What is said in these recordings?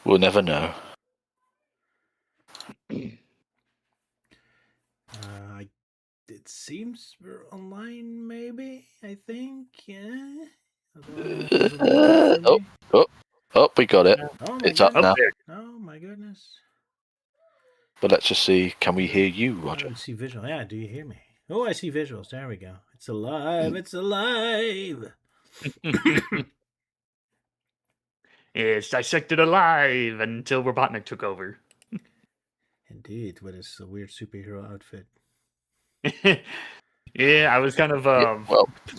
We'll never know. It seems we're online, maybe. I think, yeah. We got it. Oh, It's up now. Oh my goodness. But let's just see. Can we hear you, Roger? I see visual. Yeah, do you hear me? Oh, I see visuals. There we go. It's alive. It's alive. It's Dissected Alive until Robotnik took over. Indeed, with his weird superhero outfit. Yeah, I was kind of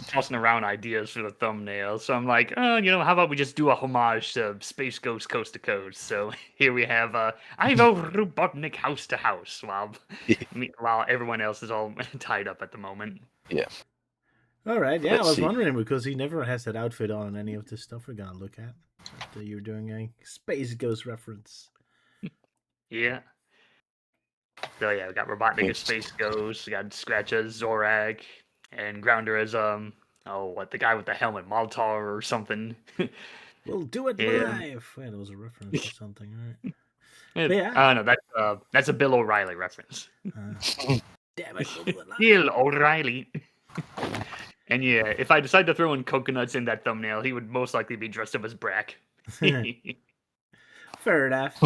tossing around ideas for the thumbnail. So I'm like, how about we just do a homage to Space Ghost Coast to Coast? So here we have Ivo Robotnik house to house while everyone else is all tied up at the moment. Yeah. All right. Yeah, I was wondering because he never has that outfit on any of this stuff we're going to look at. But you're doing a Space Ghost reference. Yeah. So yeah, we got Robotnik as Space Ghost, we got Scratch as Zorak, and Grounder as the guy with the helmet, Moltar or something. We'll do it live. Wait, that was a reference to something, right? No, that's a Bill O'Reilly reference. Damn it, we'll do it live. Bill O'Reilly. And yeah, if I decide to throw in coconuts in that thumbnail, he would most likely be dressed up as Brack. Fair enough.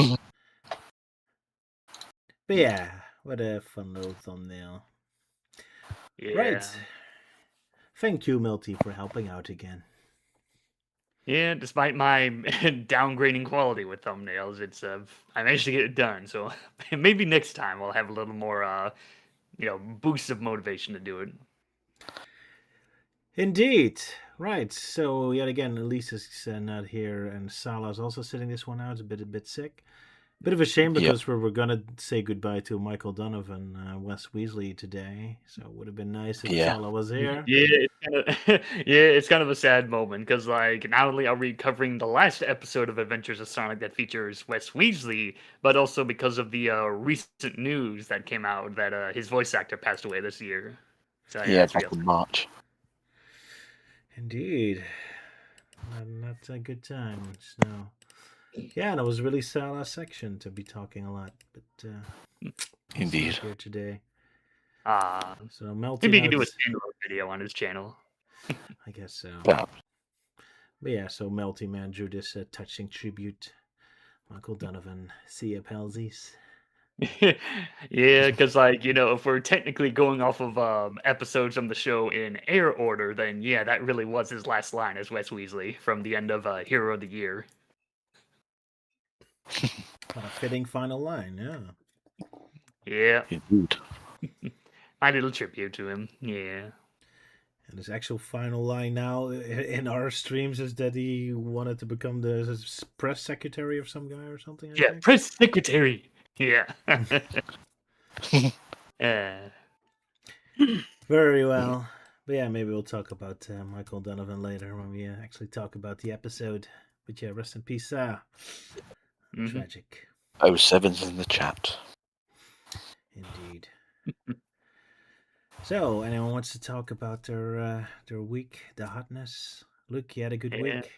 But yeah, what a fun little thumbnail. Yeah. Right. Thank you, Milty, for helping out again. Yeah, despite my downgrading quality with thumbnails, I managed to get it done. So maybe next time I'll have a little more, boost of motivation to do it. Indeed. Right. So yet again, Elisa's not here, and Sala's also sitting this one out. A bit sick. Bit of a shame because we were gonna say goodbye to Michael Donovan, Wes Weasley today. So it would have been nice if Sala was here. Yeah, it's kind of a sad moment because not only are we covering the last episode of Adventures of Sonic that features Wes Weasley, but also because of the recent news that came out that his voice actor passed away this year. So back in March. Indeed, not a good time. So. Yeah, and it was really Sala's section to be talking a lot, but indeed here today. So maybe he can do a standalone video on his channel. I guess so. But yeah, so Melty Man drew this touching tribute. Michael Donovan, see ya, palsies. Yeah, because if we're technically going off of episodes from the show in air order, then yeah, that really was his last line as Wes Weasley from the end of Hero of the Year. A fitting final line, yeah. Yeah. Indeed. My little tribute to him, yeah. And his actual final line now in our streams is that he wanted to become the press secretary of some guy or something. I think. Press secretary. Yeah. Very well. But yeah, maybe we'll talk about Michael Donovan later when we actually talk about the episode. But yeah, rest in peace, Tragic. 07's in the chat. Indeed. So, anyone wants to talk about their week, the hotness? Luke, you had a good week?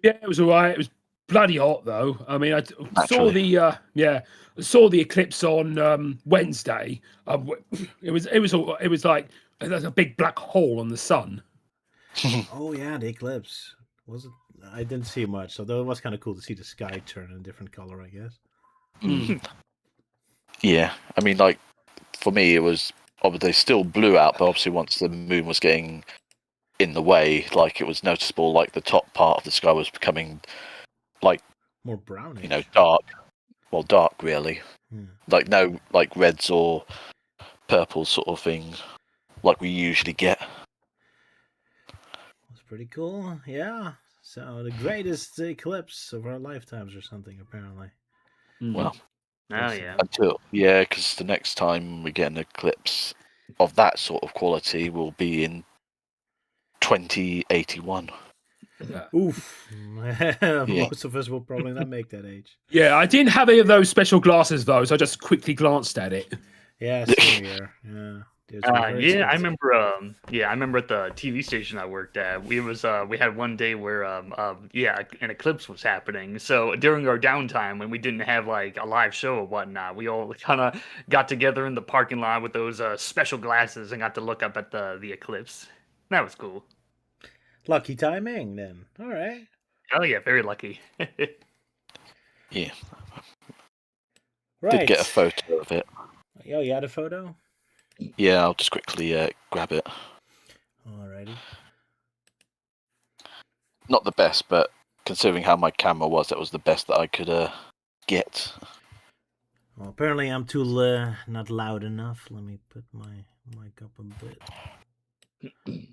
Yeah, it was all right. It was bloody hot, though. I mean, I saw the eclipse on Wednesday. It was like there's a big black hole on the sun. Oh yeah, the eclipse. Was it? I didn't see much, although it was kind of cool to see the sky turn in a different color, I guess. Yeah, I mean, for me, it was obviously still blue out, but obviously once the moon was getting in the way, it was noticeable, the top part of the sky was becoming more brownish. Dark. Well, dark really. No reds or purple sort of things like we usually get. That's pretty cool. Yeah. So the greatest eclipse of our lifetimes or something, apparently. Well, yeah. Because the next time we get an eclipse of that sort of quality will be in 2081. Oof. Most of us will probably not make that age. Yeah, I didn't have any of those special glasses, though, so I just quickly glanced at it. Yeah, same here. Yeah. Yeah, I remember. I remember at the TV station I worked at. We had one day where an eclipse was happening. So during our downtime, when we didn't have like a live show or whatnot, we all kind of got together in the parking lot with those special glasses and got to look up at the eclipse. That was cool. Lucky timing, then. All right. Oh yeah, very lucky. Yeah. Right. Did get a photo of it. Oh, you had a photo? Yeah, I'll just quickly grab it. Alrighty. Not the best, but considering how my camera was, that was the best that I could get. Well, apparently I'm too not loud enough. Let me put my mic up a bit.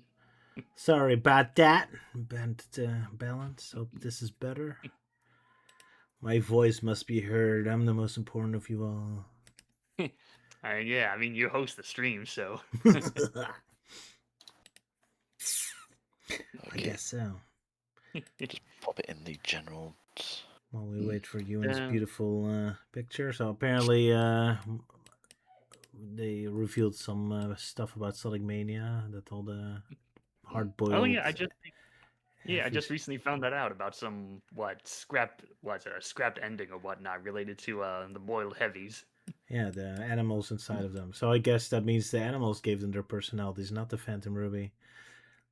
Sorry about that. Bad balance. Hope this is better. My voice must be heard. I'm the most important of you all. Yeah, I mean, you host the stream, so. I guess so. Just pop it in the general. While we wait for Ewan's beautiful picture. So apparently they revealed some stuff about Sonic Mania, that all the hard-boiled... Oh, yeah, I just recently found that out about some, scrapped ending or whatnot related to the boiled heavies. Yeah, the animals inside of them. So I guess that means the animals gave them their personalities, not the Phantom Ruby.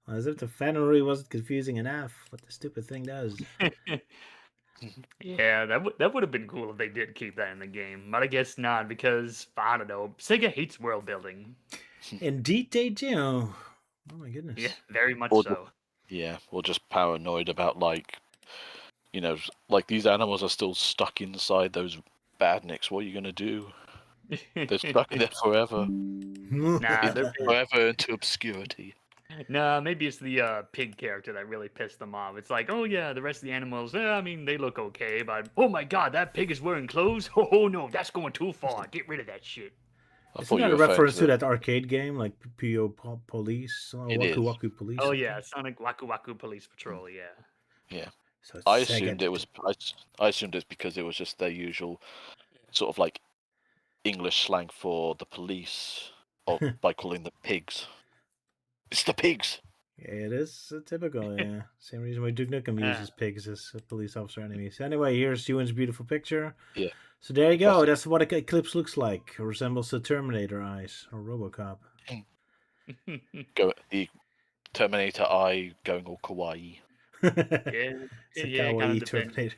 As if the Phantom Ruby wasn't confusing enough, what the stupid thing does. Yeah, that would have been cool if they did keep that in the game, but I guess not, because, I don't know, Sega hates world building. Indeed they do. Oh my goodness. Yeah, very much so. Yeah, we're just paranoid about, like these animals are still stuck inside those badniks. What are you going to do? They're stuck in there forever. Nah, they're forever into obscurity. Nah, maybe it's the pig character that really pissed them off. It's like, oh yeah, the rest of the animals, I mean, they look okay, but oh my god, that pig is wearing clothes? Oh no, that's going too far. Get rid of that shit. Isn't that a reference to that arcade game, like P.O. Police? Waku Waku Police? Oh yeah, Sonic Waku Waku Police Patrol, yeah. Yeah. So I assumed it's because it was just their usual sort of like English slang for the police, or by calling them pigs. It's the pigs. Yeah, it is typical, yeah. Same reason why Duke Nukem uses pigs as police officer enemies. Anyway, here's Ewan's beautiful picture. Yeah. So there you go. That's what an eclipse looks like. It resembles the Terminator eyes, or RoboCop. The Terminator eye going all kawaii. It's a kawaii Terminator.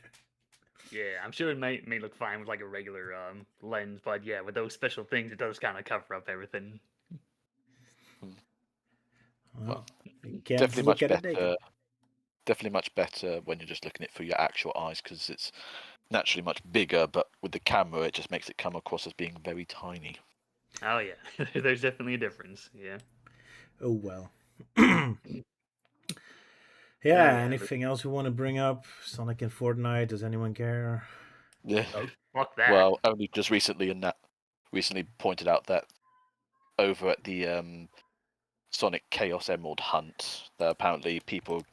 Yeah, I'm sure it may look fine with like a regular lens, but yeah, with those special things, it does kind of cover up everything. Well, definitely much better. Definitely much better when you're just looking at it through your actual eyes, because it's naturally much bigger. But with the camera, it just makes it come across as being very tiny. Oh yeah, there's definitely a difference. Yeah. Oh well. Yeah. Anything else we want to bring up? Sonic and Fortnite. Does anyone care? Yeah. Oh, fuck that. Well, only just recently pointed out that over at the Sonic Chaos Emerald Hunt, that apparently people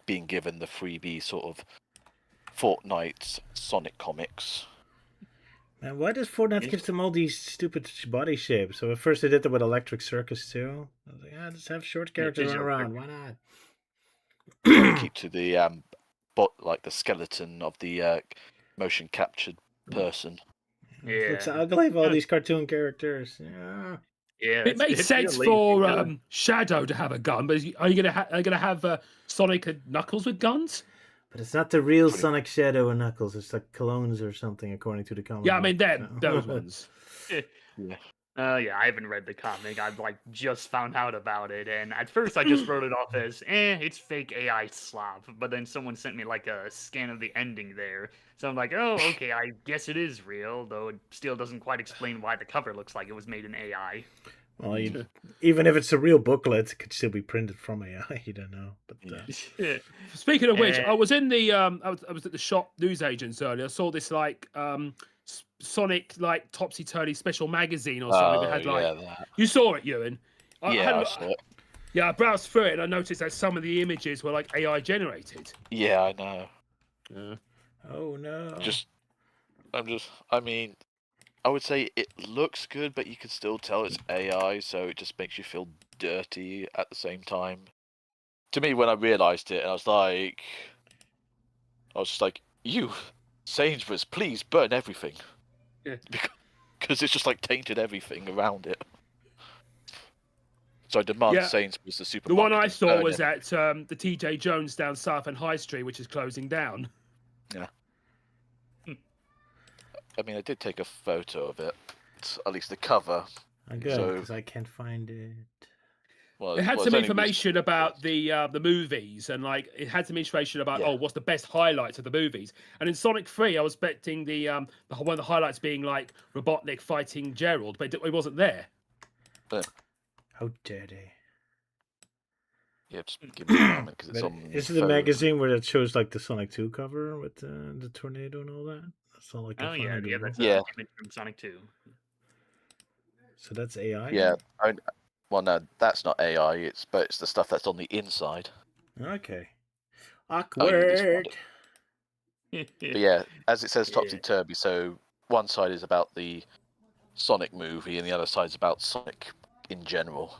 being given the freebie sort of Fortnite Sonic comics. Man, why does Fortnite give them all these stupid body shapes? So at first they did that with Electric Circus too. I was like, just have short characters run around. Why not? Keep to the like the skeleton of the motion captured person. Yeah. It looks ugly with all these cartoon characters. Yeah. Yeah, it makes sense for Shadow to have a gun, but are you gonna have Sonic and Knuckles with guns? But it's not the real Sonic, Shadow, and Knuckles. It's like clones or something, according to the comic. Yeah, I mean those ones. Yeah. Yeah, I haven't read the comic. I've just found out about it, and at first I just wrote it off as, it's fake AI slop. But then someone sent me a scan of the ending there, so I'm like, oh, okay, I guess it is real, though it still doesn't quite explain why the cover looks like it was made in AI. Well, even if it's a real booklet, it could still be printed from AI. You don't know. But speaking of which, I was in the I was at the shop newsagents earlier. I saw this Sonic topsy turvy special magazine or something. That had you saw it, Ewan? I saw it. Yeah, I browsed through it and I noticed that some of the images were AI generated. Yeah, I know. Oh no. I mean, I would say it looks good, but you can still tell it's AI, so it just makes you feel dirty at the same time. To me, when I realised it, I was just like, you, Sainsbury's, please burn everything. Yeah. Because it's just like tainted everything around it. So I demand Sainsbury's, the supermarket. The one I saw was at the TJ Jones down South and High Street, which is closing down. Yeah. I mean, I did take a photo of it, at least the cover. Good, because I can't find it. Well, it had some information about the movies, and like it had some information about what's the best highlights of the movies. And in Sonic 3, I was expecting the one of the highlights being like Robotnik fighting Gerald, but it wasn't there. How dare they? Yeah, just give me a moment because it's on. Is it the magazine where it shows like the Sonic 2 cover with the tornado and all that? That's all like. Oh yeah, that's an image from Sonic 2. So that's AI. Yeah, well, no, that's not AI. But it's the stuff that's on the inside. Okay. Awkward. But yeah, as it says Topsy Turvy, so one side is about the Sonic movie, and the other side is about Sonic in general.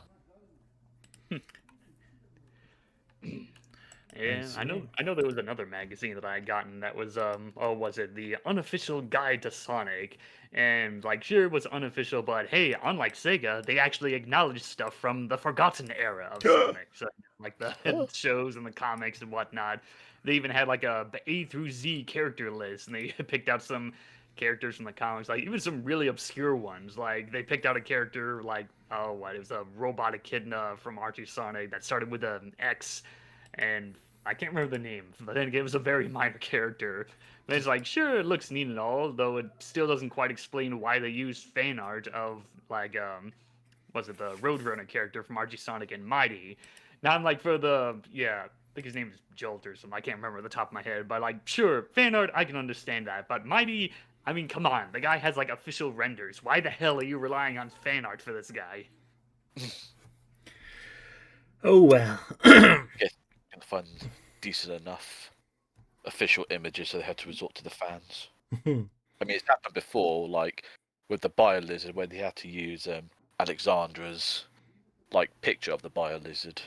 Yeah, I know there was another magazine that I had gotten that was was it the Unofficial Guide to Sonic? And like sure it was unofficial, but hey, unlike Sega, they actually acknowledged stuff from the forgotten era of Sonic. So like the shows and the comics and whatnot. They even had like a A through Z character list, and they picked out some characters from the comics, like even some really obscure ones. Like they picked out a character like it was a robot echidna from Archie Sonic that started with an X. And I can't remember the name, but then again, it was a very minor character. But it's like, sure, it looks neat and all, though it still doesn't quite explain why they used fan art of, like, was it the Roadrunner character from Archie Sonic and Mighty? Now I'm like, for the, I think his name is Jolt or something, I can't remember the top of my head, but like, sure, fan art, I can understand that, but Mighty, I mean, come on, the guy has like official renders. Why the hell are you relying on fan art for this guy? Oh, well. Find decent enough official images, so they had to resort to the fans. I mean, it's happened before, like with the Bio-Lizard, where they had to use Alexandra's like picture of the Bio-Lizard.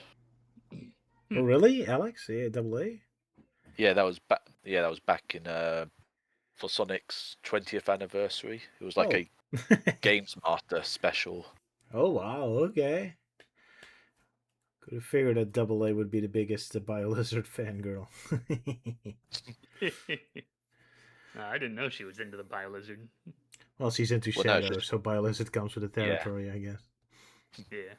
Oh, really, Alex? Yeah, double A. Yeah, that was back. Yeah, that was back in for Sonic's 20th anniversary. It was like a Games Master special. Oh wow! Okay. Could have figured that Double A would be the biggest Bio-Lizard fangirl. I didn't know she was into the Bio-Lizard. Well, she's into Shadow, so Bio-Lizard comes with the territory, I guess. Yeah.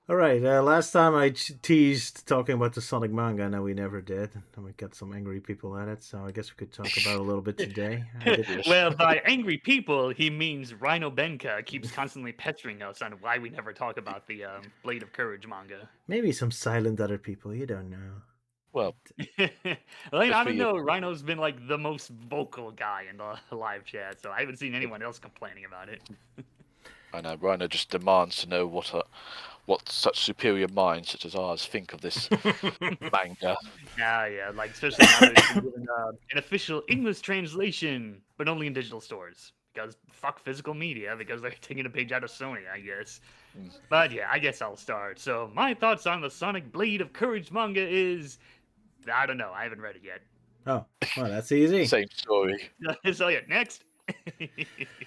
All right, last time I teased talking about the Sonic manga, and we never did. And we got some angry people at it, so I guess we could talk about it a little bit today. Well, by angry people, he means Rhino Benka keeps constantly pestering us on why we never talk about the Blade of Courage manga. Maybe some silent other people, you don't know. Well, I don't know. Rhino's been like the most vocal guy in the live chat, so I haven't seen anyone else complaining about it. I know, Rhino just demands to know what such superior minds such as ours think of this manga. Yeah, like especially now there's been given, an official English translation, but only in digital stores. Because fuck physical media, because they're taking a page out of Sony, I guess. But yeah, I guess I'll start. So my thoughts on the Sonic Blade of Courage manga is, I don't know, I haven't read it yet. Oh, well, that's easy. Same story. So yeah, next.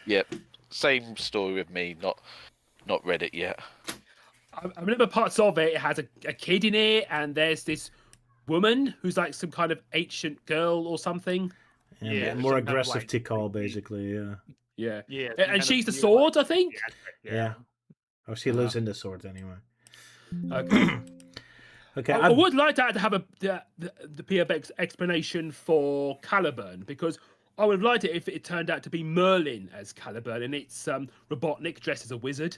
Yep, same story with me. Not read it yet. I remember parts of it. It has a kid in it, and there's this woman who's like some kind of ancient girl or something. And more aggressive like, Tikal, basically, yeah. And she's the sword, I think? Yeah. Oh, she lives in the sword anyway. Okay. I would like to have the PFX explanation for Caliburn, because I would have liked it if it turned out to be Merlin as Caliburn, and it's Robotnik dressed as a wizard.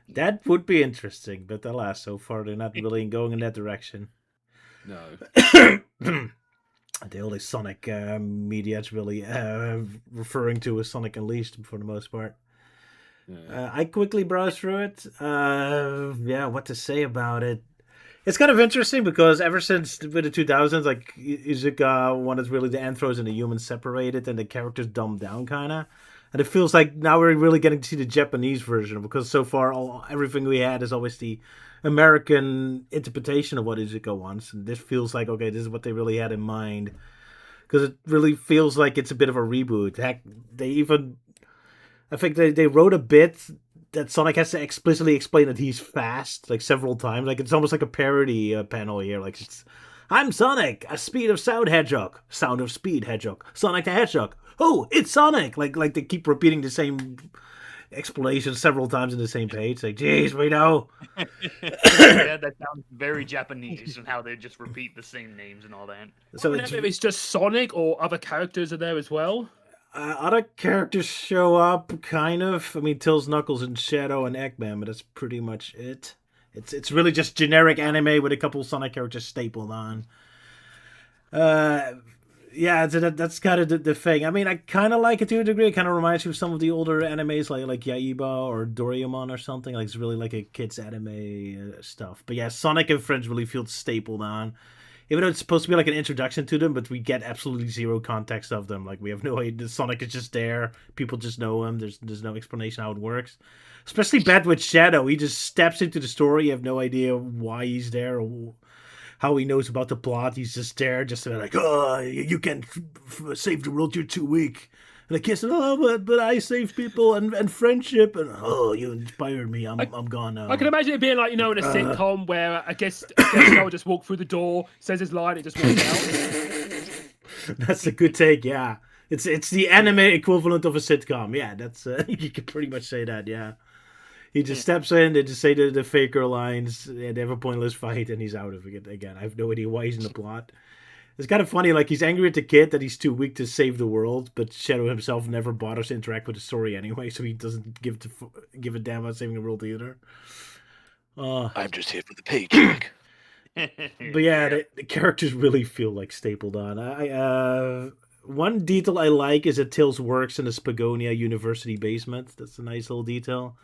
That would be interesting, but alas, so far they're not really going in that direction. No. The only Sonic media is really referring to as Sonic Unleashed for the most part. Yeah. I quickly browsed through it. What to say about it? It's kind of interesting because ever since with the 2000s, like Izuka wanted really the Anthros and the humans separated and the characters dumbed down, kind of. And it feels like now we're really getting to see the Japanese version, because so far everything we had is always the American interpretation of what Izuku wants, and this feels like, okay, this is what they really had in mind, because it really feels like it's a bit of a reboot. Heck, I think they wrote a bit that Sonic has to explicitly explain that he's fast, like several times. Like it's almost like a parody panel here. Like I'm Sonic, a speed of sound hedgehog, sound of speed hedgehog, Sonic the Hedgehog. Oh, it's Sonic! Like they keep repeating the same explanation several times in the same page. Like, geez, we know. Yeah, that sounds very Japanese, and how they just repeat the same names and all that. So it's just Sonic, or other characters are there as well. Other characters show up, kind of. I mean, Tails, Knuckles, and Shadow and Eggman, but that's pretty much it. It's really just generic anime with a couple Sonic characters stapled on. Yeah, that's kind of the thing. I mean, I kind of like it to a degree. It kind of reminds me of some of the older animes, like Yaiba or Doraemon or something. Like it's really like a kids anime stuff. But yeah, Sonic and Friends really feel stapled on. Even though it's supposed to be like an introduction to them, but we get absolutely zero context of them. Like we have no idea. Sonic is just there. People just know him. There's no explanation how it works. Especially bad with Shadow. He just steps into the story. You have no idea why he's there or how he knows about the plot. He's just there, just to be like, oh, you can't save the world. You're too weak. And the kid said, oh, but I save people and friendship. And oh, you inspired me. I'm gone now. I can imagine it being like, in a sitcom where a guest star just walk through the door, says his line, and just walks out. That's a good take, yeah. It's the anime equivalent of a sitcom. Yeah, that's you can pretty much say that, yeah. He just steps in, they just say the faker lines, they have a pointless fight, and he's out of it again. I have no idea why he's in the plot. It's kind of funny, like, he's angry at the kid that he's too weak to save the world, but Shadow himself never bothers to interact with the story anyway, so he doesn't give a damn about saving the world either. I'm just here for the paycheck. But yeah, the characters really feel like stapled on. One detail I like is that Tails works in the Spagonia University basement. That's a nice little detail.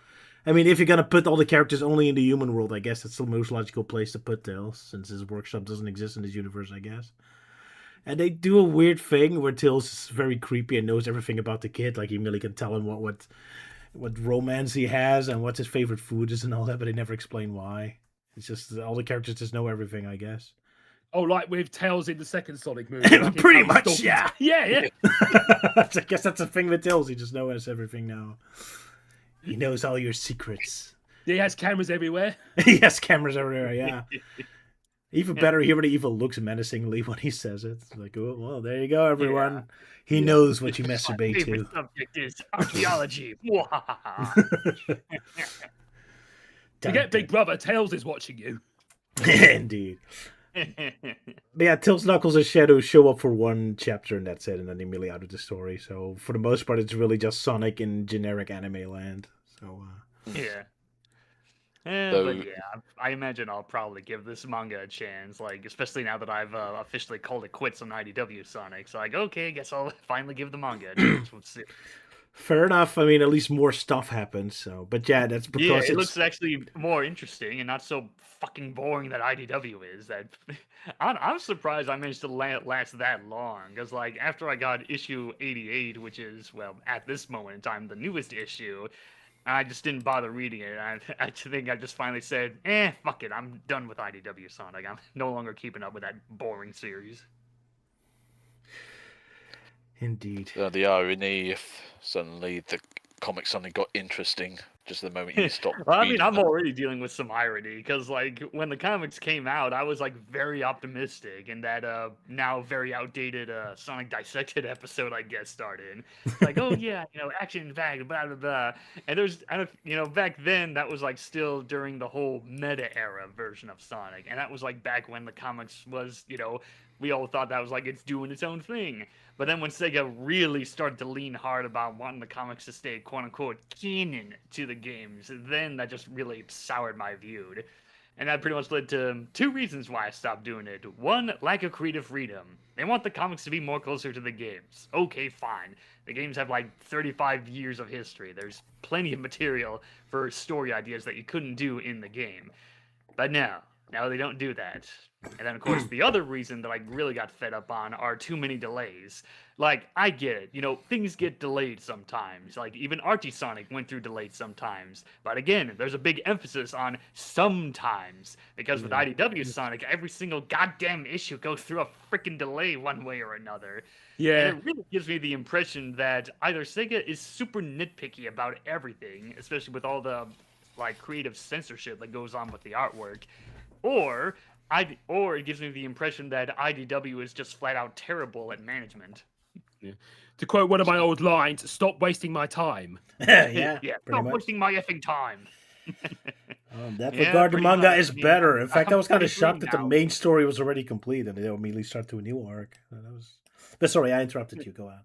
I mean, if you're going to put all the characters only in the human world, I guess that's the most logical place to put Tails, since his workshop doesn't exist in this universe, I guess. And they do a weird thing where Tails is very creepy and knows everything about the kid. Like, he really can tell him what romance he has and what his favorite food is and all that, but they never explain why. It's just all the characters just know everything, I guess. Oh, like with Tails in the second Sonic movie. Like pretty much, yeah. Yeah. I guess that's the thing with Tails. He just knows everything now. He knows all your secrets. He has cameras everywhere. He has cameras everywhere, yeah. Even better, he really even looks menacingly when he says it. It's like, oh, well, there you go, everyone. Yeah. He knows what you masturbate to. My favorite subject is archaeology. Forget Big Brother, Tails is watching you. Indeed. But yeah, Tails, Knuckles, and Shadow show up for one chapter and that's it, and then they're immediately out of the story. So for the most part, it's really just Sonic in generic anime land. So yeah. But yeah, I imagine I'll probably give this manga a chance, like, especially now that I've officially called it quits on IDW Sonic. So, like, okay, I guess I'll finally give the manga a chance. We'll see. Fair enough. I mean, at least more stuff happens. So, but yeah, that's because it looks actually more interesting and not so fucking boring that IDW is. That I'm surprised I managed to last that long. Because like after I got issue 88, which is at this moment in time the newest issue, I just didn't bother reading it. I think I just finally said, fuck it, I'm done with IDW Sonic. I'm no longer keeping up with that boring series. Indeed. The irony if suddenly the comic suddenly got interesting just the moment you stopped. Well, I mean, I'm already dealing with some irony because, like, when the comics came out, I was like very optimistic, and that now very outdated Sonic Dissected episode I guest starred in. It's like, oh yeah, action packed, blah blah blah. And there's, back then that was like still during the whole meta era version of Sonic, and that was like back when the comics was, we all thought that was like it's doing its own thing. But then when Sega really started to lean hard about wanting the comics to stay quote-unquote canon to the games, then that just really soured my view. And that pretty much led to two reasons why I stopped doing it. One, lack of creative freedom. They want the comics to be more closer to the games. Okay, fine. The games have like 35 years of history. There's plenty of material for story ideas that you couldn't do in the game. But no. No, they don't do that. And then, of course, the other reason that I really got fed up on are too many delays. Like, I get it. You know, things get delayed sometimes. Like, even Archie Sonic went through delays sometimes. But again, there's a big emphasis on sometimes. Because with IDW Sonic, every single goddamn issue goes through a freaking delay one way or another. Yeah. And it really gives me the impression that either Sega is super nitpicky about everything, especially with all the, like, creative censorship that goes on with the artwork, or it gives me the impression that IDW is just flat out terrible at management. Yeah. To quote one of my old lines, "Stop wasting my time." Yeah, Stop wasting my effing time. In that regard, the manga is better. In fact, I was kind of shocked that the now. main story was already complete and they immediately start to a new arc. But sorry, I interrupted you. Go on.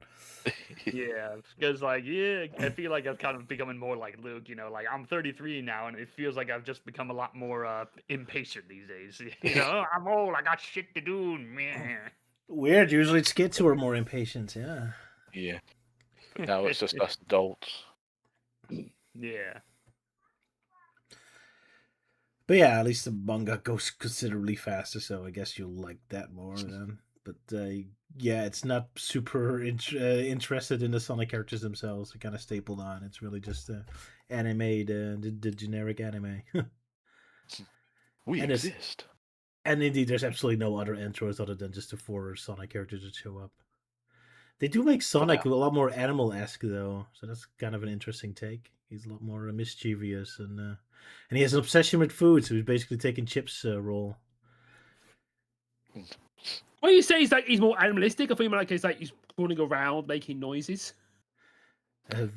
Yeah, because I feel like I've kind of becoming more like Luke. You know, like I'm 33 now, and it feels like I've just become a lot more impatient these days. You know, I'm old. I got shit to do. Meh. Weird. Usually it's kids who are more impatient. Yeah. Yeah. Now it's just us adults. Yeah. But yeah, at least the manga goes considerably faster, so I guess you'll like that more then. But yeah, it's not super interested in the Sonic characters themselves. They're kind of stapled on. It's really just anime, the generic anime. We exist. And indeed, there's absolutely no other intros other than just the 4 Sonic characters that show up. They do make Sonic a lot more animal-esque, though, so that's kind of an interesting take. He's a lot more mischievous, and he has an obsession with food, so he's basically taking Chip's role. Well, you say he's more animalistic. I think like he's running around making noises.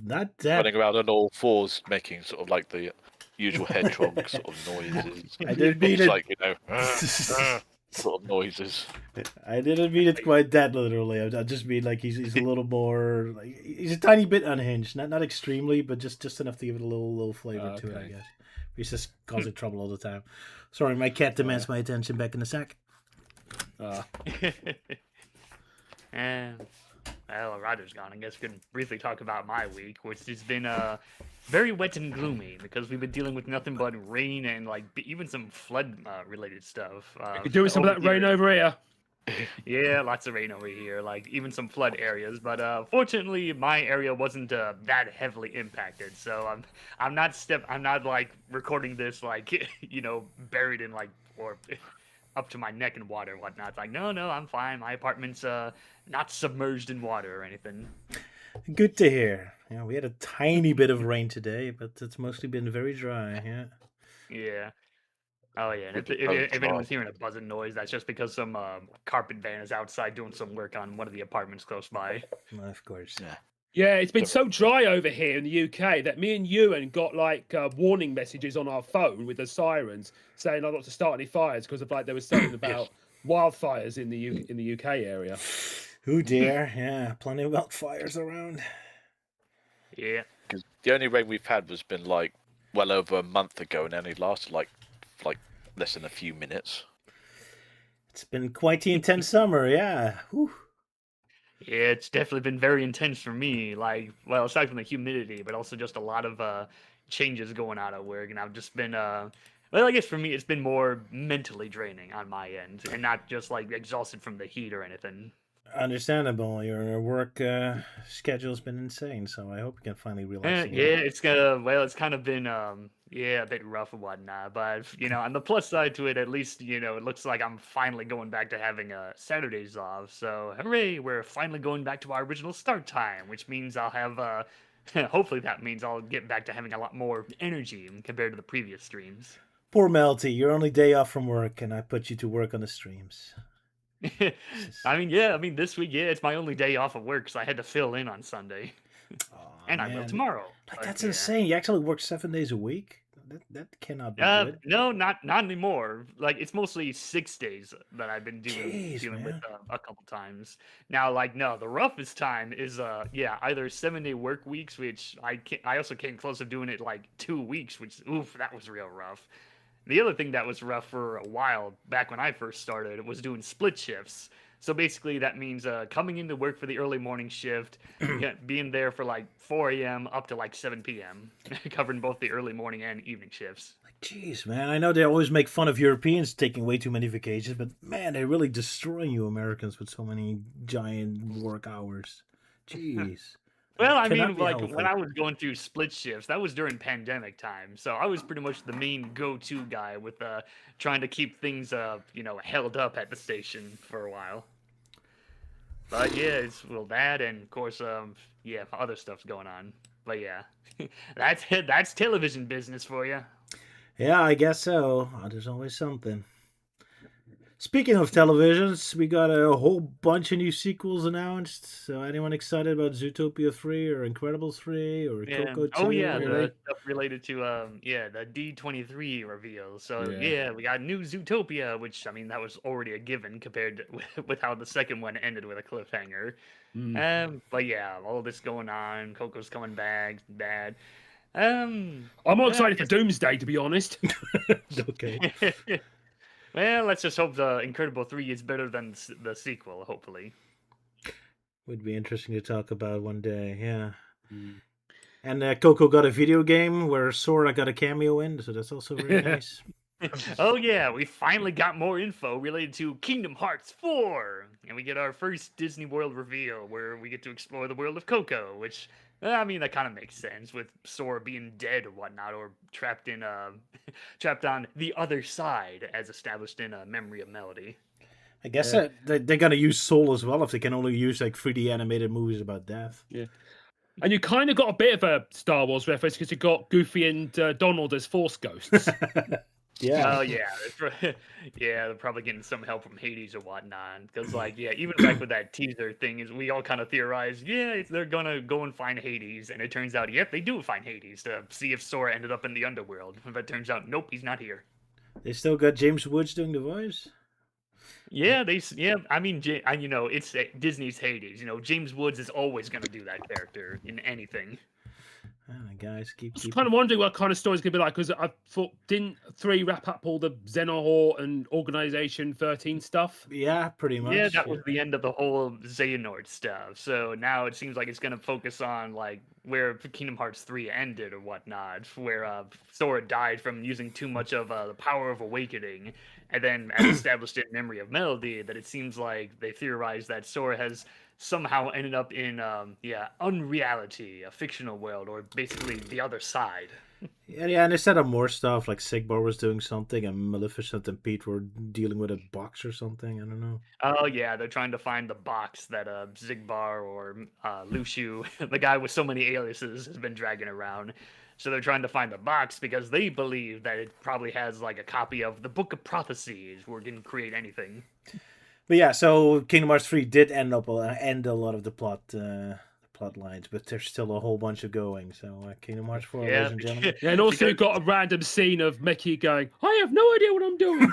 Not that. Running around on all fours, making sort of like the usual hedgehog sort of noises. I didn't mean it. Like, you know, sort of noises. I didn't mean it quite that literally. I just mean like he's a little more. Like, he's a tiny bit unhinged, not extremely, but just enough to give it a little flavor to it, I guess. He's just causing trouble all the time. Sorry, my cat demands my attention. Back in a sec. Well, Ryder's gone. I guess we can briefly talk about my week, which has been very wet and gloomy because we've been dealing with nothing but rain and like even some flood related stuff. You could do with some of that rain over here. Yeah, lots of rain over here, like even some flood areas. But fortunately, my area wasn't that heavily impacted, so I'm not like recording this like buried in like or up to my neck in water and whatnot. It's like no, I'm fine. My apartment's not submerged in water or anything. Good to hear. Yeah, we had a tiny bit of rain today, but it's mostly been very dry. Yeah. Yeah. Oh yeah, and if anyone's hearing a buzzing noise, that's just because some carpet van is outside doing some work on one of the apartments close by. Of course. Yeah, it's been so dry over here in the UK that me and Ewan got like warning messages on our phone with the sirens saying not to start any fires because of like there was something about wildfires in the UK area. Oh dear, yeah, plenty of wildfires around. Yeah, because the only rain we've had was been like well over a month ago, and only lasted like less than a few minutes. It's been quite the intense summer, yeah. Whew. Yeah, it's definitely been very intense for me. Like, well, aside from the humidity, but also just a lot of changes going on at work, and I've just been well, I guess for me, it's been more mentally draining on my end, and not just like exhausted from the heat or anything. Understandable. Your work schedule's been insane, so I hope you can finally relax. Yeah, it's kind of been a bit rough and whatnot. But on the plus side to it, at least it looks like I'm finally going back to having Saturdays off. So hooray, we're finally going back to our original start time, which means I'll have hopefully that means I'll get back to having a lot more energy compared to the previous streams. Poor Melty, your only day off from work, and I put you to work on the streams. I mean, this week, it's my only day off of work, so I had to fill in on Sunday. And man. I will tomorrow. Like, that's insane. You actually work 7 days a week? That cannot be good. No, not anymore. Like, it's mostly 6 days that I've been dealing with a couple times. Now, like, no, the roughest time is, either 7-day work weeks, which I also came close to doing it, like, 2 weeks, which, oof, that was real rough. The other thing that was rough for a while, back when I first started, was doing split shifts. So basically that means coming into work for the early morning shift, being there for like 4 a.m. up to like 7 p.m., covering both the early morning and evening shifts. Like Jeez, man. I know they always make fun of Europeans taking way too many vacations, but man, they're really destroying you Americans with so many giant work hours. Jeez. Well, I Cannot mean, be like healthy. when I was going through split shifts, that was during pandemic time, so I was pretty much the main go-to guy with trying to keep things, held up at the station for a while. But yeah, it's that, and of course, other stuff's going on. But yeah, that's television business for you. Yeah, I guess so. There's always something. Speaking of televisions, we got a whole bunch of new sequels announced. So, anyone excited about Zootopia 3 or Incredibles 3 or Yeah. Coco 2? Oh yeah, really? the stuff related to the D23 reveal. So Yeah. we got new Zootopia, which I mean that was already a given compared to, with how the second one ended with a cliffhanger. But yeah, all this going on. Coco's coming back, bad. I'm more excited for Doomsday, to be honest. Okay. Well, let's just hope the Incredible 3 is better than the sequel, hopefully. Would be interesting to talk about one day, yeah. And Coco got a video game where Sora got a cameo in, so that's also very nice. Oh yeah, we finally got more info related to Kingdom Hearts 4, and we get our first Disney World reveal where we get to explore the world of Coco, which I mean that kind of makes sense with Sora being dead or whatnot, or trapped in trapped on the other side, as established in Memory of Melody. I guess they're gonna use Soul as well if they can only use like 3D animated movies about death. Yeah. And you kind of got a bit of a Star Wars reference because you got Goofy and Donald as Force ghosts. Yeah. Oh yeah, they're probably getting some help from Hades or whatnot. Because even back with that teaser thing, is we all kind of theorized, they're gonna go and find Hades, and it turns out, yep, they do find Hades to see if Sora ended up in the underworld. But it turns out, nope, he's not here. They still got James Woods doing the voice. Yeah, I mean, it's Disney's Hades. James Woods is always gonna do that character in anything. Guys, keep. I was kind of wondering what kind of story it's going to be like, because I thought, didn't 3 wrap up all the Xehanort and Organization 13 stuff? Yeah, pretty much. Yeah, that was the end of the whole Xehanort stuff. So now it seems like it's going to focus on where Kingdom Hearts 3 ended or whatnot, where Sora died from using too much of the power of awakening, and then as established in Memory of Melody, that it seems like they theorized that Sora has somehow ended up in unreality, a fictional world, or basically the other side. Yeah, and they set up more stuff, like Sigbar was doing something, and Maleficent and Pete were dealing with a box or something, I don't know. Oh yeah, they're trying to find the box that Zigbar or Lushu, the guy with so many aliases, has been dragging around. So they're trying to find the box because they believe that it probably has a copy of the Book of Prophecies, where it didn't create anything. But yeah, so Kingdom Hearts 3 did end a lot of the plot lines, but there's still a whole bunch of going. So Kingdom Hearts 4, ladies and gentlemen. Yeah, and also you've got a random scene of Mickey going, I have no idea what I'm doing.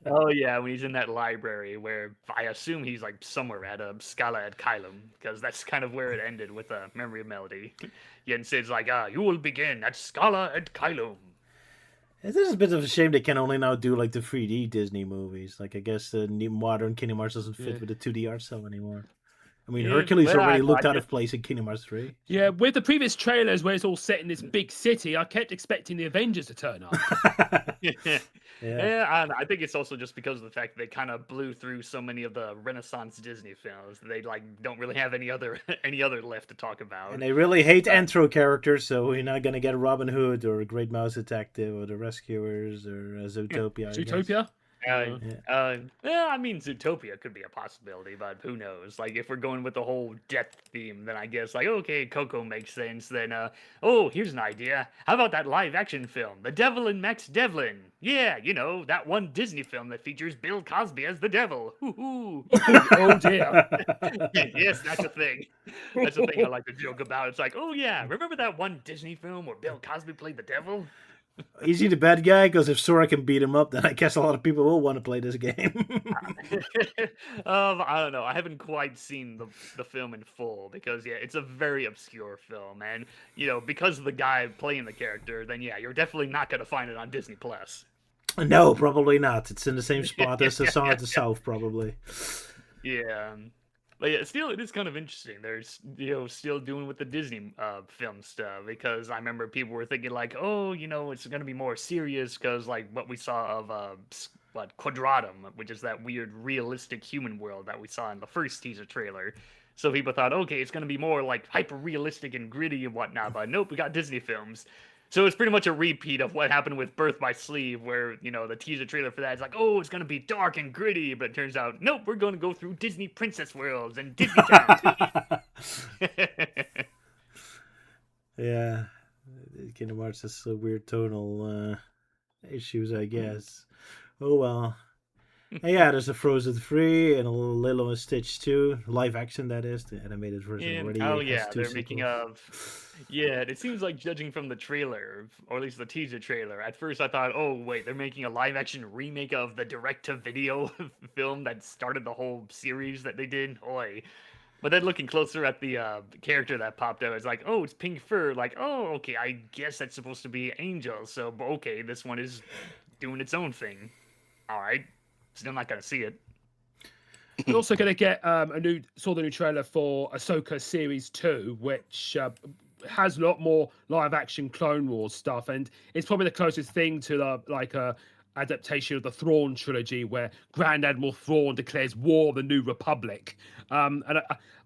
Oh yeah, when he's in that library where I assume he's somewhere at Scala at Kylum, because that's kind of where it ended with Memory of Melody. Yeah, and Sid's you will begin at Scala at Kylum. It is a bit of a shame they can only now do the 3D Disney movies. I guess the new modern Kingdom Hearts doesn't fit with the 2D art style anymore. I mean, Hercules already looked out of place in Kingdom Hearts 3. Yeah, with the previous trailers where it's all set in this big city, I kept expecting the Avengers to turn up. Yeah, I think it's also just because of the fact that they kind of blew through so many of the Renaissance Disney films. They don't really have any other left to talk about. And they really hate intro characters, so we're not gonna get Robin Hood or a Great Mouse Detective or the Rescuers or Zootopia. Zootopia? I mean, Zootopia could be a possibility, but who knows? If we're going with the whole death theme, then I guess okay, Coco makes sense. Then here's an idea. How about that live action film, The Devil and Max Devlin? Yeah, that one Disney film that features Bill Cosby as the devil. Hoo-hoo. Oh dear. Yes, that's a thing. That's a thing I like to joke about. It's oh yeah, remember that one Disney film where Bill Cosby played the devil? Is he the bad guy? Because if Sora can beat him up, then I guess a lot of people will want to play this game. I don't know. I haven't quite seen the film in full because it's a very obscure film, and because of the guy playing the character, then you're definitely not gonna find it on Disney Plus. No, probably not. It's in the same spot as the Song of the South, probably. Yeah. But yeah, still, it is kind of interesting. There's, still doing with the Disney film stuff, because I remember people were thinking like, oh, it's going to be more serious because like what we saw of Quadratum, which is that weird realistic human world that we saw in the first teaser trailer. So people thought, okay, it's going to be more like hyper realistic and gritty and whatnot. But nope, we got Disney films. So it's pretty much a repeat of what happened with Birth by Sleeve, where, the teaser trailer for that is like, oh, it's going to be dark and gritty. But it turns out, nope, we're going to go through Disney princess worlds and Disney towns. Yeah. Kingdom Hearts has some weird tonal issues, I guess. Oh, well. And yeah, there's a Frozen 3 and a Lilo and Stitch 2. Live action, that is. The animated version already. Oh, has yeah, 2 they're making sequels. Yeah, it seems like, judging from the trailer, or at least the teaser trailer, at first I thought, oh, wait, they're making a live-action remake of the direct-to-video film that started the whole series that they did. Oi. But then looking closer at the character that popped out, it's like, oh, it's pink fur. Like, oh, okay, I guess that's supposed to be Angel. So, okay, this one is doing its own thing. All right. Still not going to see it. We're also going to get the new trailer for Ahsoka Series 2, which has a lot more live action Clone Wars stuff, and it's probably the closest thing to a adaptation of the Thrawn trilogy, where Grand Admiral Thrawn declares war on the New Republic. And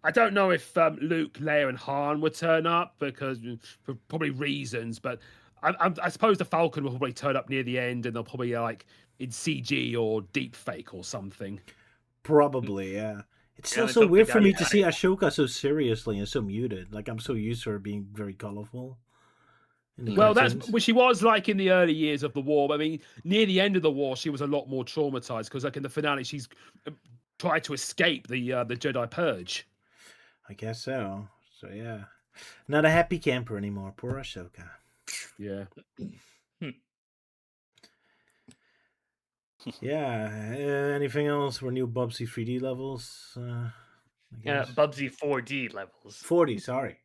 I don't know if Luke, Leia, and Han would turn up, because for probably reasons, but I suppose the Falcon will probably turn up near the end, and they'll probably in CG or deep fake or something. Probably, yeah. It's still so weird for me to see Ahsoka so seriously and so muted. Like, I'm so used to her being very colorful. Well, she was like in the early years of the war. I mean, near the end of the war, she was a lot more traumatized, because like in the finale, she's tried to escape the Jedi Purge. I guess so. So yeah, not a happy camper anymore. Poor Ahsoka. Yeah. Yeah. Anything else for new Bubsy 3D levels? Bubsy 4D levels. 40, sorry.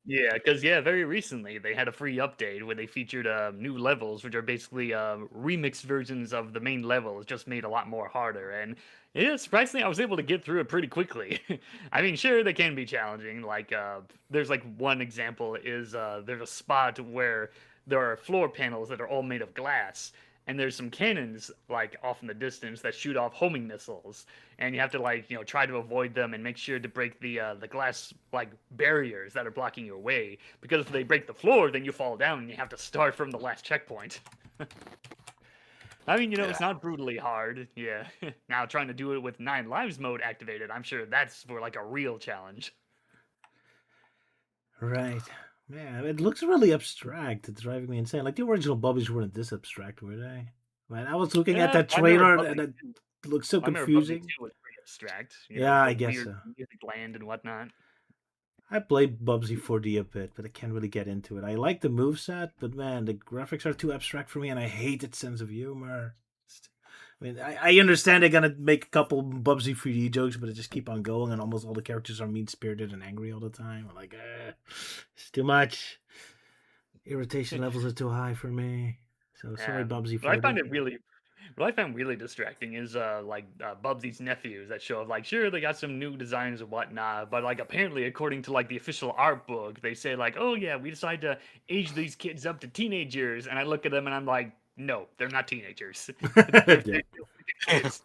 Yeah, because very recently they had a free update where they featured new levels, which are basically remixed versions of the main levels, just made a lot more harder. And yeah, surprisingly, I was able to get through it pretty quickly. I mean, sure, they can be challenging. Like, there's like one example is there's a spot where there are floor panels that are all made of glass. And there's some cannons like off in the distance that shoot off homing missiles, and you have to try to avoid them and make sure to break the glass barriers that are blocking your way, because if they break the floor, then you fall down and you have to start from the last checkpoint. I mean, it's not brutally hard. Yeah. Now trying to do it with 9 lives mode activated, I'm sure that's for a real challenge. Right. Man, it looks really abstract. It's driving me insane. Like, the original Bubbies weren't this abstract, were they? Man, I was looking at that trailer and it looks so confusing. Bubsy 2 was pretty abstract. Yeah, I guess so. Music land and whatnot. I played Bubsy 4D a bit, but I can't really get into it. I like the moveset, but man, the graphics are too abstract for me, and I hate its sense of humor. I mean, I understand they're gonna make a couple Bubsy 3D jokes, but it just keep on going, and almost all the characters are mean-spirited and angry all the time. I'm like, it's too much. Irritation levels are too high for me. So sorry, Bubsy 4D. What I find really distracting is Bubsy's nephews that show up. Sure, they got some new designs and whatnot, but apparently, according to the official art book, they say oh yeah, we decided to age these kids up to teenagers, and I look at them and I'm like, no, they're not teenagers. They're kids.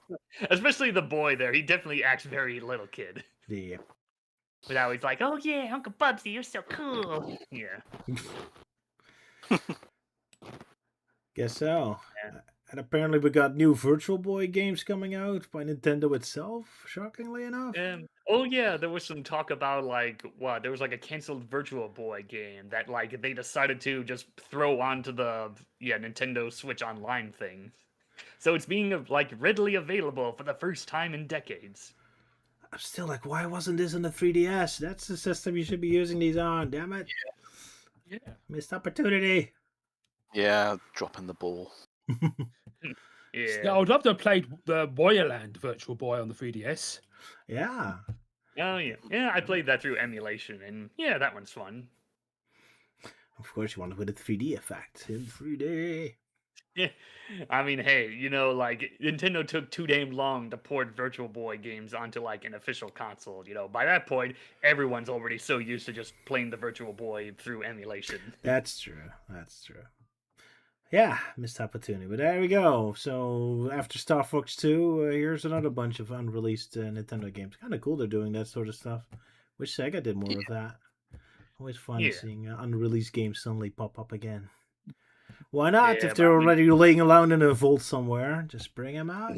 Especially the boy there. He definitely acts very little kid. Yeah. But now he's like, oh yeah, Uncle Bubsy, you're so cool. Yeah. Guess so. Yeah. And apparently we got new Virtual Boy games coming out by Nintendo itself, shockingly enough. Oh yeah, there was some talk about there was a canceled Virtual Boy game that they decided to just throw onto the Nintendo Switch Online thing. So it's being readily available for the first time in decades. I'm still like, why wasn't this on the 3DS? That's the system you should be using these on, damn it. Yeah. Missed opportunity. Yeah, dropping the ball. Yeah. I would love to have played the Boyerland Virtual Boy on the 3DS. Yeah. Oh yeah. Yeah, I played that through emulation, and yeah, that one's fun. Of course, you want it with a 3D effect in 3D. I mean, hey, like Nintendo took too damn long to port Virtual Boy games onto like an official console. By that point, everyone's already so used to just playing the Virtual Boy through emulation. That's true. That's true. Yeah, missed opportunity. But there we go. So after Star Fox 2, here's another bunch of unreleased Nintendo games. Kind of cool they're doing that sort of stuff. Wish Sega did more of that. Always fun seeing unreleased games suddenly pop up again. Why not? Yeah, If they're already laying around in a vault somewhere, just bring them out.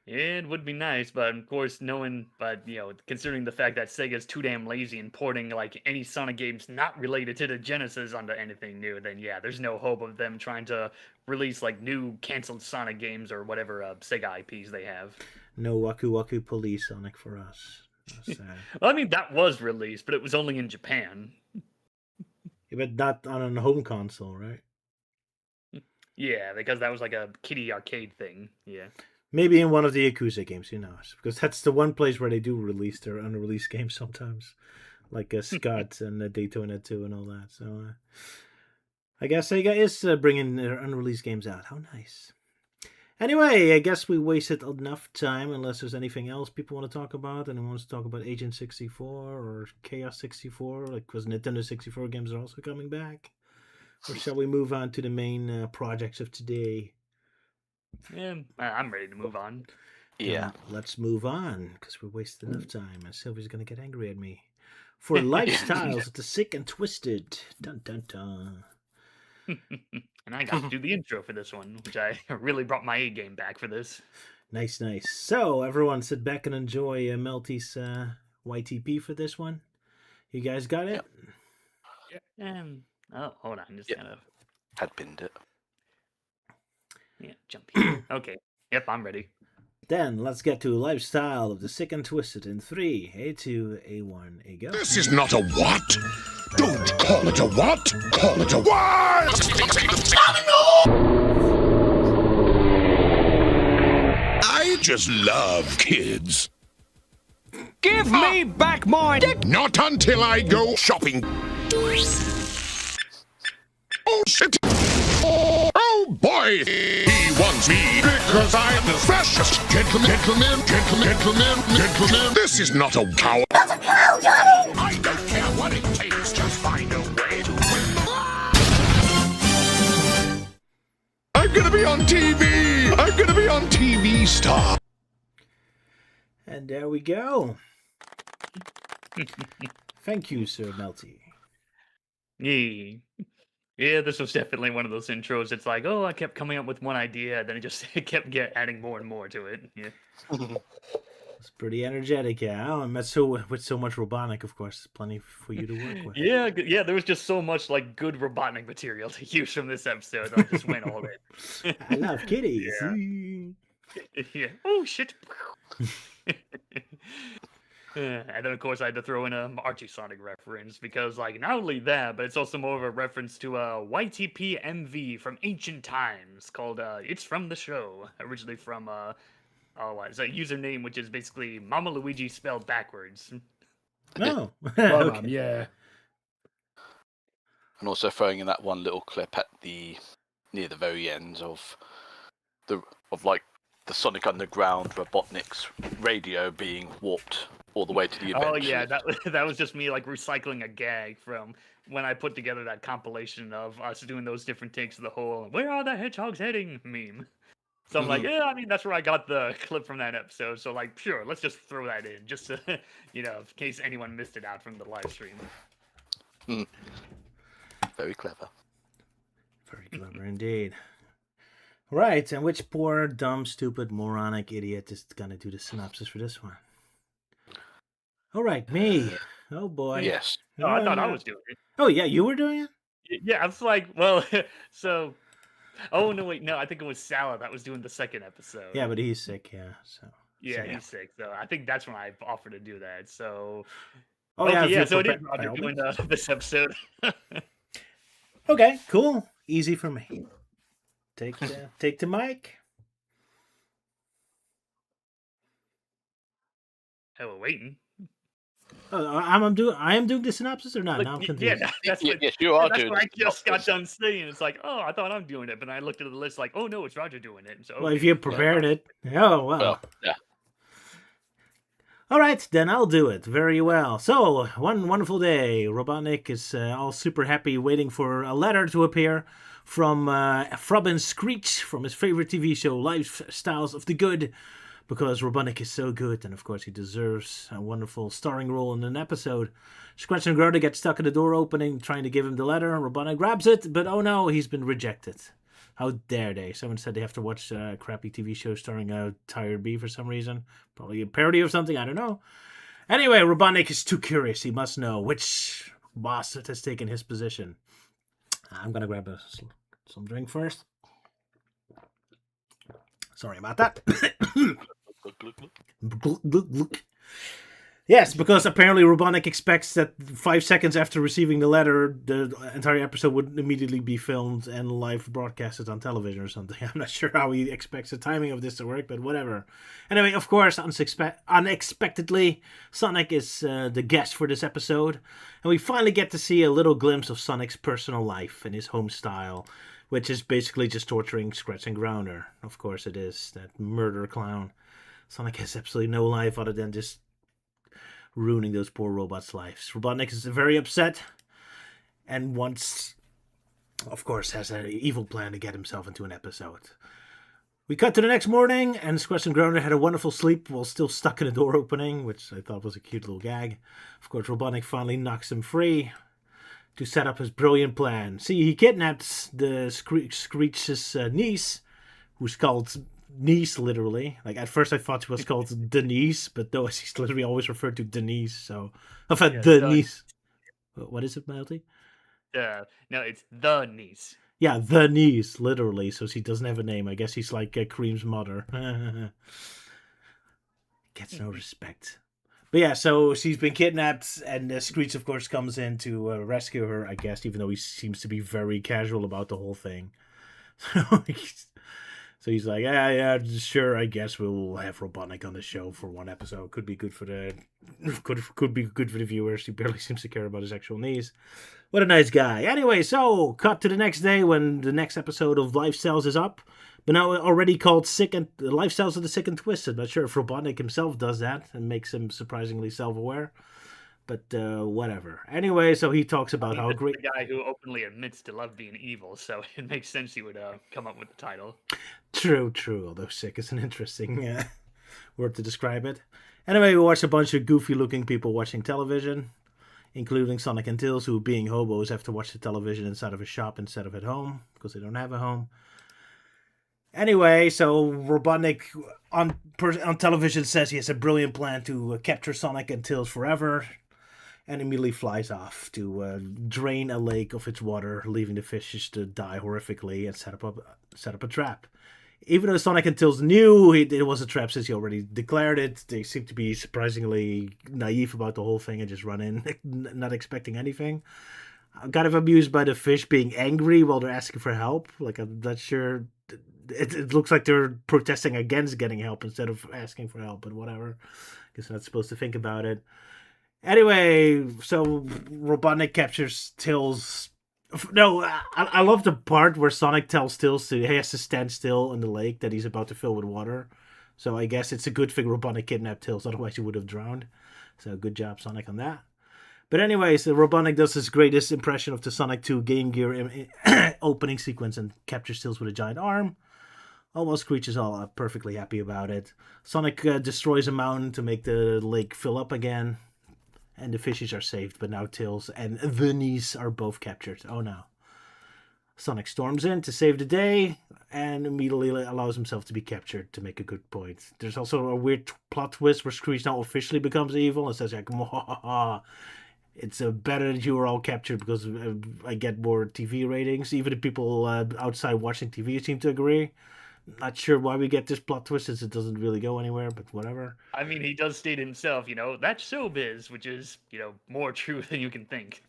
It would be nice, but of course, considering the fact that Sega's too damn lazy in porting like any Sonic games not related to the Genesis onto anything new, then yeah, there's no hope of them trying to release like new canceled Sonic games or whatever Sega IPs they have. No Waku Waku Police Sonic for us. Well, I mean, that was released, but it was only in Japan. Yeah, but not on a home console, right? Yeah, because that was like a kiddie arcade thing. Yeah. Maybe in one of the Yakuza games, who knows? Because that's the one place where they do release their unreleased games sometimes. Like Scott and Daytona 2 and all that. So I guess Sega is bringing their unreleased games out. How nice. Anyway, I guess we wasted enough time, unless there's anything else people want to talk about. Anyone wants to talk about Agent 64 or Chaos 64? Like, because Nintendo 64 games are also coming back. Or shall we move on to the main projects of today? Yeah, I'm ready to move on. Yeah. Let's move on, because we're wasting enough time, and Sylvie's going to get angry at me. For Lifestyles of the Sick and Twisted. Dun, dun, dun. And I got to do the intro for this one, which I really brought my A game back for this. Nice, nice. So, everyone sit back and enjoy Melty's YTP for this one. You guys got it? Yep. Oh, hold on. Just kind of... Had pinned it. Yeah, jump here. Okay. Yep, I'm ready. Then, let's get to Lifestyle of the Sick and Twisted in 3, A2, A1, A go. This is not a what? Don't call it a what? Call it a what? I just love kids. Give me back my dick! Not until I go shopping. Oh, shit. Oh, boy. He wants me because I'm the freshest. Gentlemen. This is not a cow. That's a cow, Johnny. I don't care what it takes. Just find a way to win. I'm going to be on TV. I'm going to be on TV star. And there we go. Thank you, Sir Melty. Yeah, this was definitely one of those intros. It's like, I kept coming up with one idea, then it kept adding more and more to it. Yeah. It's pretty energetic, yeah. And that's with so much Robotnik, of course, plenty for you to work with. Yeah, there was just so much like good Robotnik material to use from this episode. I just went all in. I love kitties. Yeah. Oh shit. And then, of course, I had to throw in a Archie Sonic reference because, like, not only that, but it's also more of a reference to a YTP MV from ancient times called "It's from the Show," originally from it's a username which is basically Mama Luigi spelled backwards. Oh, okay. Yeah. And also throwing in that one little clip at near the very end of the Sonic Underground Robotnik's radio being warped all the way to the event. Oh yeah, that was just me like recycling a gag from when I put together that compilation of us doing those different takes of the whole "Where are the hedgehogs heading?" meme. So I'm like, yeah, I mean that's where I got the clip from that episode. So like, sure, let's just throw that in, just to, in case anyone missed it out from the live stream. Very clever. Very clever indeed. Right, and which poor, dumb, stupid, moronic idiot is going to do the synopsis for this one? All right, me. Oh, boy. Yes. Oh, I thought I was doing it. Oh, yeah, you were doing it? Yeah, I was like, well, so... Oh, no, wait, no, I think it was Salah that was doing the second episode. Yeah, but he's sick, yeah, so... Yeah, he's sick, so I think that's when I offered to do that, so... Oh, yeah, so it is Roger doing this episode. Okay, cool. Easy for me. Take the mic. Oh, we're waiting. I am doing the synopsis or not? Now I'm confused. That's yes, you are that's doing what I the just got synopsis. done saying. It's like, oh, I thought I'm doing it, but I looked at the list like, oh no, it's Roger doing it. So Well, if okay, you prepared it, oh well. Well, yeah. All right, then I'll do it. Very well. So, one wonderful day, Robotnik is all super happy waiting for a letter to appear from Frobin Screech from his favorite TV show, Lifestyles of the Good, because Robotnik is so good, and of course he deserves a wonderful starring role in an episode. Scratch and Gerda get stuck in the door opening, trying to give him the letter. Robotnik grabs it, but oh no, he's been rejected. How dare they? Someone said they have to watch a crappy TV show starring a tired bee for some reason. Probably a parody of something, I don't know. Anyway, Robotnik is too curious. He must know which boss has taken his position. I'm going to grab some drink first. Sorry about that. Yes, because apparently Robotnik expects that 5 seconds after receiving the letter, the entire episode would immediately be filmed and live broadcasted on television or something. I'm not sure how he expects the timing of this to work, but whatever. Anyway, of course, unexpectedly, Sonic is the guest for this episode, and we finally get to see a little glimpse of Sonic's personal life and his home style, which is basically just torturing Scratch and Grounder. Of course it is, that murder clown. Sonic has absolutely no life other than just ruining those poor robots' lives. Robotnik is very upset and wants, of course, has an evil plan to get himself into an episode. We cut to the next morning, and Scratch and Grounder had a wonderful sleep while still stuck in a door opening, which I thought was a cute little gag. Of course, Robotnik finally knocks him free to set up his brilliant plan. See, he kidnaps the Screech's niece, who's called Niece, literally. Like, at first I thought she was called Denise, but no, she's literally always referred to Denise, so... I thought Denise. What is it, Melty? No, it's the niece. Yeah, the niece, literally, so she doesn't have a name. I guess she's like Cream's mother. Gets no respect. But yeah, so she's been kidnapped, and Screech, of course, comes in to rescue her, I guess, even though he seems to be very casual about the whole thing. So he's like, yeah, sure, I guess we'll have Robotnik on the show for one episode. Could be good for the viewers. He barely seems to care about his actual needs. What a nice guy. Anyway, so cut to the next day when the next episode of Lifestyles is up. But now already called Lifestyles of the Sick and Twisted. Not sure if Robotnik himself does that and makes him surprisingly self-aware. But whatever. Anyway, so he talks about how great... The guy who openly admits to love being evil, so it makes sense he would come up with the title. True. Although sick is an interesting word to describe it. Anyway, we watch a bunch of goofy-looking people watching television, including Sonic and Tails, who, being hobos, have to watch the television inside of a shop instead of at home, because they don't have a home. Anyway, so Robotnik on television says he has a brilliant plan to capture Sonic and Tails forever, and immediately flies off to drain a lake of its water, leaving the fishes to die horrifically and set up a trap. Even though Sonic and Tails knew it was a trap since he already declared it, they seem to be surprisingly naive about the whole thing and just run in, not expecting anything. I'm kind of amused by the fish being angry while they're asking for help. Like, I'm not sure... It looks like they're protesting against getting help instead of asking for help, but whatever. Guess I'm not supposed to think about it. Anyway, so Robotnik captures Tails. No, I love the part where Sonic tells Tails he has to stand still in the lake that he's about to fill with water. So I guess it's a good thing Robotnik kidnapped Tails, otherwise he would have drowned. So good job, Sonic, on that. But anyway, so Robotnik does his greatest impression of the Sonic 2 Game Gear opening sequence and captures Tails with a giant arm. Almost Screech is all perfectly happy about it. Sonic destroys a mountain to make the lake fill up again. And the fishes are saved, but now Tails and the niece are both captured. Oh no. Sonic storms in to save the day, and immediately allows himself to be captured to make a good point. There's also a weird plot twist where Screech now officially becomes evil and says like, it's better that you were all captured because I get more TV ratings. Even the people outside watching TV seem to agree. Not sure why we get this plot twist since it doesn't really go anywhere, but whatever. I mean, he does state himself, that's showbiz, which is, more true than you can think.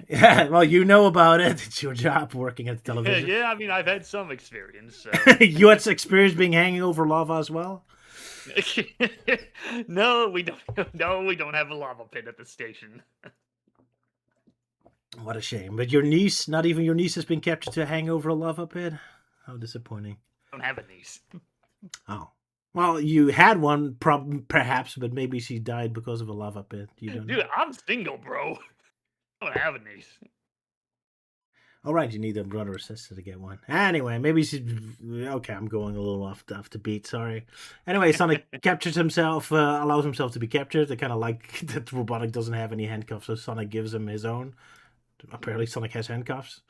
Yeah, well, you know about it. It's your job working at the television. Yeah, I mean, I've had some experience. So. You had experience being hanging over lava as well? No, we don't. No, we don't have a lava pit at the station. What a shame. But your niece, not even your niece, has been captured to hang over a lava pit? How disappointing. I don't have a niece. Oh. Well, you had one, perhaps, but maybe she died because of a lava pit. You don't know. Dude, I'm single, bro. I don't have a niece. All right, you need a brother or sister to get one. Anyway, maybe she's... Okay, I'm going a little off the beat, sorry. Anyway, Sonic captures himself, allows himself to be captured. I kind of like that Robotnik doesn't have any handcuffs, so Sonic gives him his own. Apparently Sonic has handcuffs.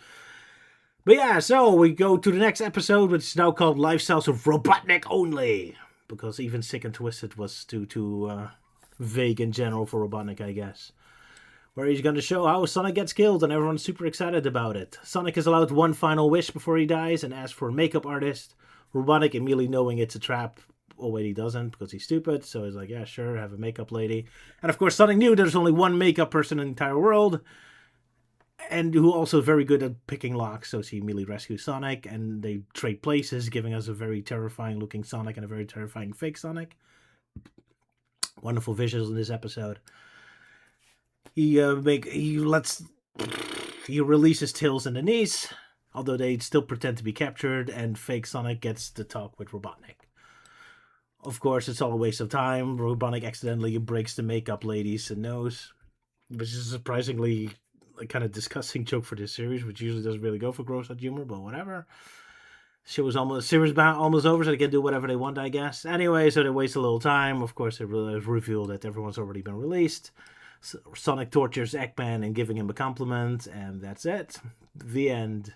But yeah, so we go to the next episode, which is now called Lifestyles of Robotnik Only. Because even Sick and Twisted was too vague in general for Robotnik, I guess. Where he's going to show how Sonic gets killed, and everyone's super excited about it. Sonic is allowed one final wish before he dies, and asks for a makeup artist. Robotnik, immediately knowing it's a trap, oh wait, he doesn't, because he's stupid, so he's like, yeah, sure, have a makeup lady. And of course, Sonic knew there's only one makeup person in the entire world, and who also is very good at picking locks, so she immediately rescues Sonic, and they trade places, giving us a very terrifying looking Sonic and a very terrifying fake Sonic. Wonderful visuals in this episode. He releases Tails and Denise, although they still pretend to be captured, and fake Sonic gets to talk with Robotnik. Of course, it's all a waste of time. Robotnik accidentally breaks the makeup lady's nose, which is surprisingly a kind of disgusting joke for this series, which usually doesn't really go for gross out humor, but whatever. Series almost over, so they can do whatever they want, I guess. Anyway, so they waste a little time. Of course, it revealed that everyone's already been released. Sonic tortures Eggman and giving him a compliment, and that's it. The end.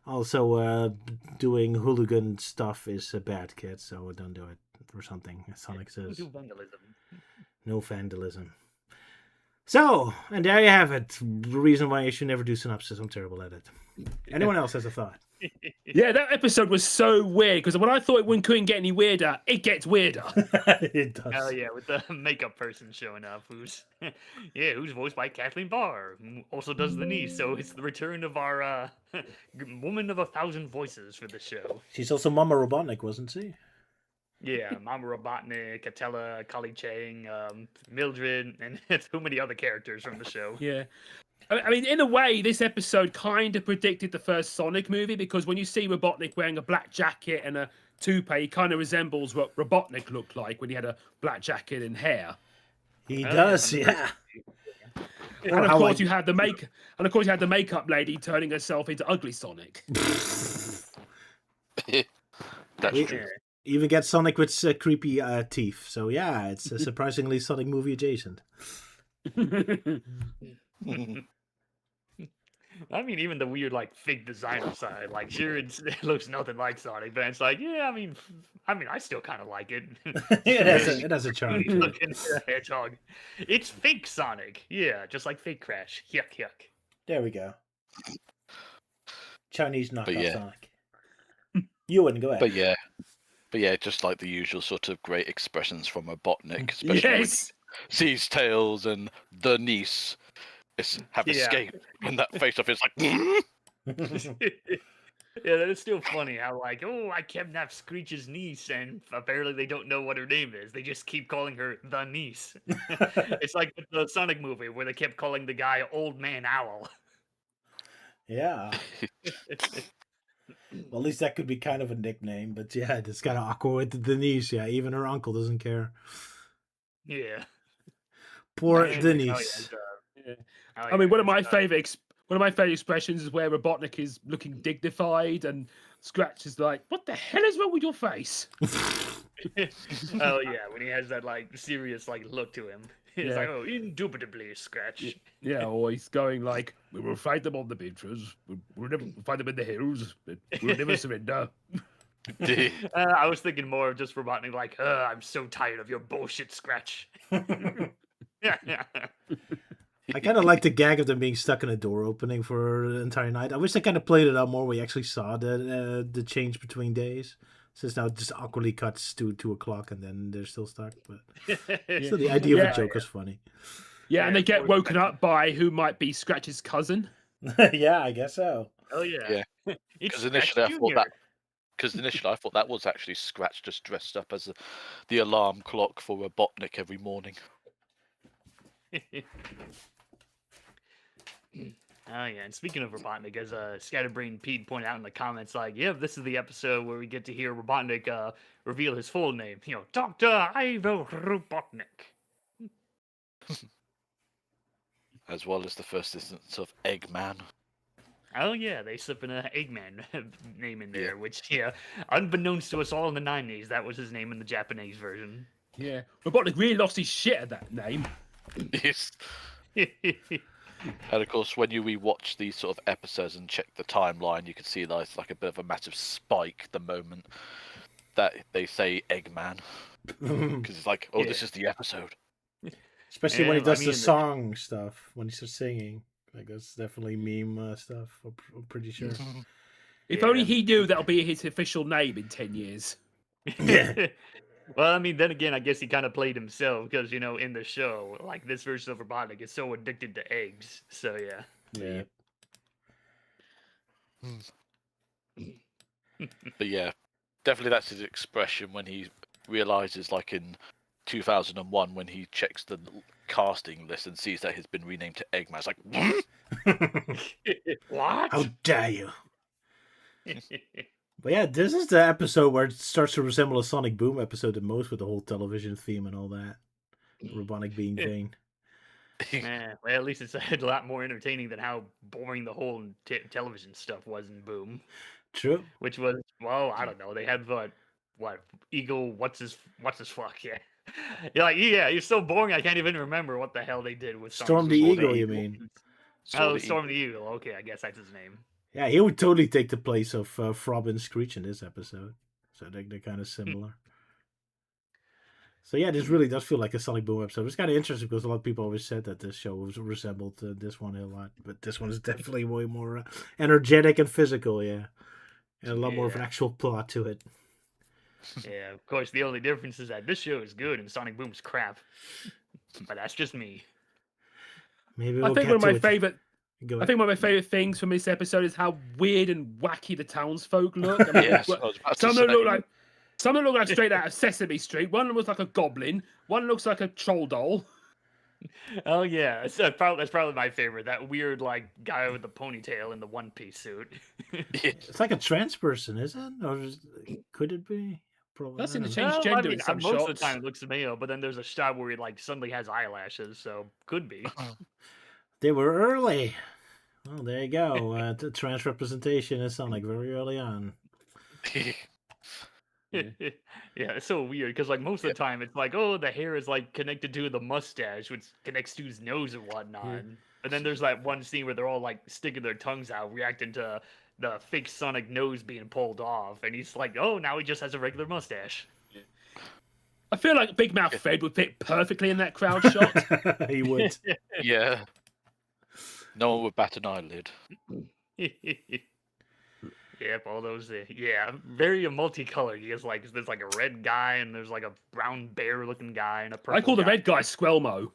Also, doing hooligan stuff is a bad, kid, so don't do it, or something, as Sonic says. Do vandalism. No vandalism. So, and there you have it. The reason why you should never do synopsis. I'm terrible at it. Anyone else has a thought? Yeah, that episode was so weird because when I thought it couldn't get any weirder, it gets weirder. It does. Hell yeah, with the makeup person showing up, who's voiced by Kathleen Barr, who also does the niece. So it's the return of our woman of 1,000 voices for the show. She's also Mama Robotnik, wasn't she? Yeah, Mama Robotnik, Atella, Kali Chang, Mildred, and so many other characters from the show. Yeah. I mean, in a way, this episode kind of predicted the first Sonic movie because when you see Robotnik wearing a black jacket and a toupee, he kind of resembles what Robotnik looked like when he had a black jacket and hair. He does, yeah. And of course, you had the makeup lady turning herself into Ugly Sonic. That's true. You even get Sonic with creepy teeth. So yeah, it's a surprisingly Sonic movie adjacent. I mean, even the weird, like, fake designer side, like, sure, it looks nothing like Sonic, but it's like, yeah, I mean, I still kind of like it. It has a charm. Looking at a hedgehog. It's fake Sonic. Yeah, just like fake Crash. Yuck, yuck. There we go. Chinese knockoff yeah. Sonic. You wouldn't go ahead. But yeah, just like the usual sort of great expressions from Robotnik, especially when he sees Tails and the niece have escaped, and that face-off is like... Yeah, that is still funny how, like, oh, I kidnapped Screech's niece, and apparently they don't know what her name is. They just keep calling her the niece. It's like the Sonic movie where they kept calling the guy Old Man Owl. Yeah. Well, at least that could be kind of a nickname, but yeah, it's kind of awkward with Denise. Yeah, even her uncle doesn't care. Yeah. Poor Denise. I mean, one of my favorite expressions is where Robotnik is looking dignified and Scratch is like, "What the hell is wrong with your face?" Oh yeah, when he has that like serious like look to him. He's like, "Oh, indubitably, Scratch." Yeah, or he's going like, "We will fight them on the beaches. We'll never fight them in the hills. We'll never surrender." I was thinking more of just Robotnik like, "I'm so tired of your bullshit, Scratch." I kind of like the gag of them being stuck in a door opening for the entire night. I wish they kind of played it out more. We actually saw the change between days. Since now it just awkwardly cuts to 2:00 and then they're still stuck. But so the idea of a joke is funny. Yeah, and they get woken up by who might be Scratch's cousin. Yeah, I guess so. Oh yeah. Because initially I thought Because initially I thought that was actually Scratch just dressed up as the alarm clock for Robotnik every morning. Oh yeah, and speaking of Robotnik, as Scatterbrain Pete pointed out in the comments, like, yeah, this is the episode where we get to hear Robotnik reveal his full name. Dr. Ivo Robotnik. As well as the first instance of Eggman. Oh yeah, they slip an Eggman name in there, Yeah. which, unbeknownst to us all in the 90s, that was his name in the Japanese version. Yeah, Robotnik really lost his shit at that name. Yes. And of course, when you rewatch these sort of episodes and check the timeline, you can see there's like a bit of a massive spike the moment that they say Eggman. Because it's like, oh, this is the episode. Especially when he Yeah, does I the mean, song stuff, when he starts singing. Like, that's definitely meme stuff, I'm pretty sure. If only he knew that'll be his official name in 10 years. Yeah. Well, I mean, then again, I guess he kind of played himself because, in the show, like, this version of Robotnik is so addicted to eggs. So, yeah. Yeah. But yeah, definitely that's his expression when he realizes, like in 2001, when he checks the casting list and sees that he's been renamed to Eggman. It's like, What? How dare you? But yeah, this is the episode where it starts to resemble a Sonic Boom episode the most, with the whole television theme and all that. Robotnik being vain. Well, at least it's a lot more entertaining than how boring the whole television stuff was in Boom. True. Which was, well, I don't know. They had what Eagle? What's his fuck? Yeah, you're so boring. I can't even remember what the hell they did with Storm the Eagle, you mean? Storm the Eagle. Okay, I guess that's his name. Yeah, he would totally take the place of Frob and Screech in this episode. So they're kind of similar. So yeah, this really does feel like a Sonic Boom episode. It's kind of interesting because a lot of people always said that this show resembled this one a lot, but this one is definitely way more energetic and physical. Yeah, and a lot more of an actual plot to it. Yeah, of course. The only difference is that this show is good and Sonic Boom's crap. But that's just me. Maybe I think one of my favorite. Go I think one of my favorite things from this episode is how weird and wacky the townsfolk look. I mean, Yes, some of them look like straight out of Sesame Street. One looks like a goblin. One looks like a troll doll. Oh yeah, that's probably my favorite. That weird guy with the ponytail in the one-piece suit. It's like a trans person, is it? Or could it be? Probably. That's in the not. change Well, gender in some most shots. of the time it looks male, but then there's a shot where he suddenly has eyelashes, so could be. They were early. Well, there you go. Trans representation is Sonic very early on. Yeah, it's so weird because most of the time it's the hair is connected to the mustache, which connects to his nose and whatnot. But then there's that one scene where they're all sticking their tongues out, reacting to the fake Sonic nose being pulled off, and he's like, "Oh, now he just has a regular mustache." I feel like Big Mouth Fred would fit perfectly in that crowd shot. He would. Yeah. No one would bat an eyelid. Yep, all those. Very multicolored. He has there's a red guy and there's a brown bear looking guy and a purple. I call the guy. red guy Squelmo.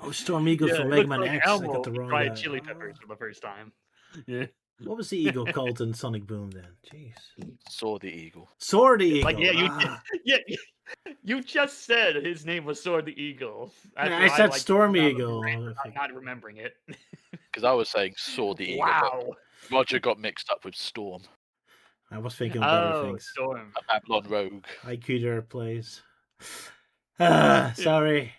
Oh, Storm Eagle from it Mega looks Man X. I Elmo got the wrong fried guy. chili peppers for the first time. Yeah. What was the eagle called in Sonic Boom then? Jeez. Saw the Eagle. Sword Eagle. You just said his name was Sword the Eagle. I said Storm Eagle. I'm not remembering it. Because I was saying Saw the Eagle. Wow. But Roger got mixed up with Storm. I was thinking of better things. Storm. A Babylon Rogue. IQ there plays. Sorry.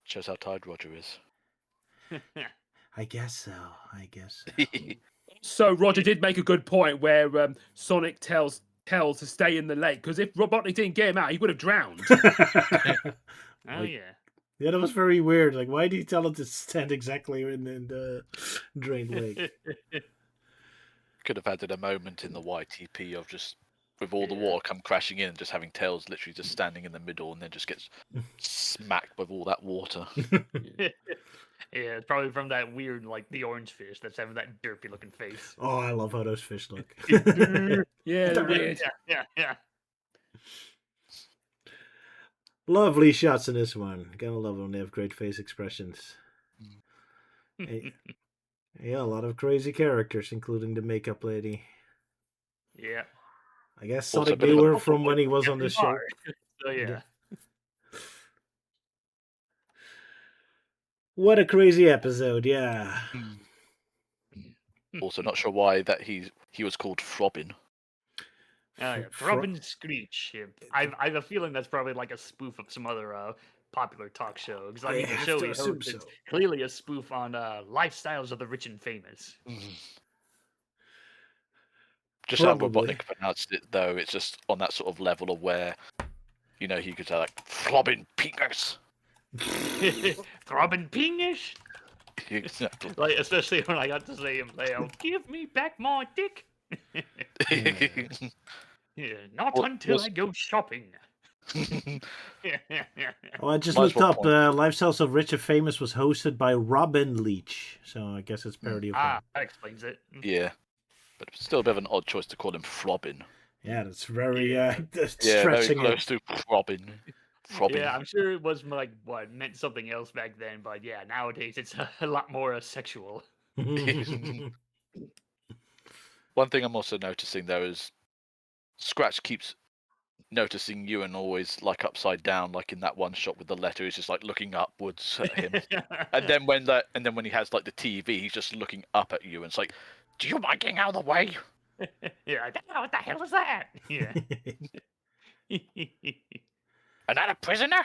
Shows how tired Roger is. I guess so. So Roger did make a good point where Sonic tells Tails to stay in the lake, because if Robotnik didn't get him out, he would have drowned. Oh yeah. Yeah, that was very weird. Why did he tell him to stand exactly in the drained lake? Could have added a moment in the YTP of just with all the water come crashing in and just having Tails literally just standing in the middle and then just gets smacked with all that water. Yeah, it's probably from that weird, the orange fish that's having that derpy looking face. Oh, I love how those fish look. Yeah, they're weird. Yeah. Lovely shots in this one. Gotta love when they have great face expressions. Yeah, a lot of crazy characters, including the makeup lady. Yeah. I guess Also Sonic a bit of knew a- her from when he was on the show. So yeah. What a crazy episode, yeah. Also, not sure why that he was called Robin. Oh yeah, Throbbing Screech. Yeah. I have a feeling that's probably like a spoof of some other popular talk show. Because I mean, the have show to he assume hosts is so. clearly a spoof on lifestyles of the rich and famous. Just how Probably. Robotnik pronounced it, though, it's just on that sort of level of where, you know, he could say like Robin Penis. Throbbing Pingish. Exactly. Like, especially when I got to say him play out, give me back my dick. Yeah, not until I go shopping. Oh, I just Might as looked well up. point- Lifestyles of Rich and Famous was hosted by Robin Leach, so I guess it's parody of him. That explains it. Yeah, but still a bit of an odd choice to call him Robin. Yeah, that's very Yeah, very stretching it. close to Robin. Robin. Yeah, I'm sure it was like what meant something else back then, but yeah, nowadays it's a lot more sexual. One thing I'm also noticing though is Scratch keeps noticing you and always like upside down, like in that one shot with the letter, he's just like looking upwards at him. and then when he has like the TV, he's just looking up at you and it's like, do you mind getting out of the way? Yeah, what the hell is that? Yeah. Another prisoner?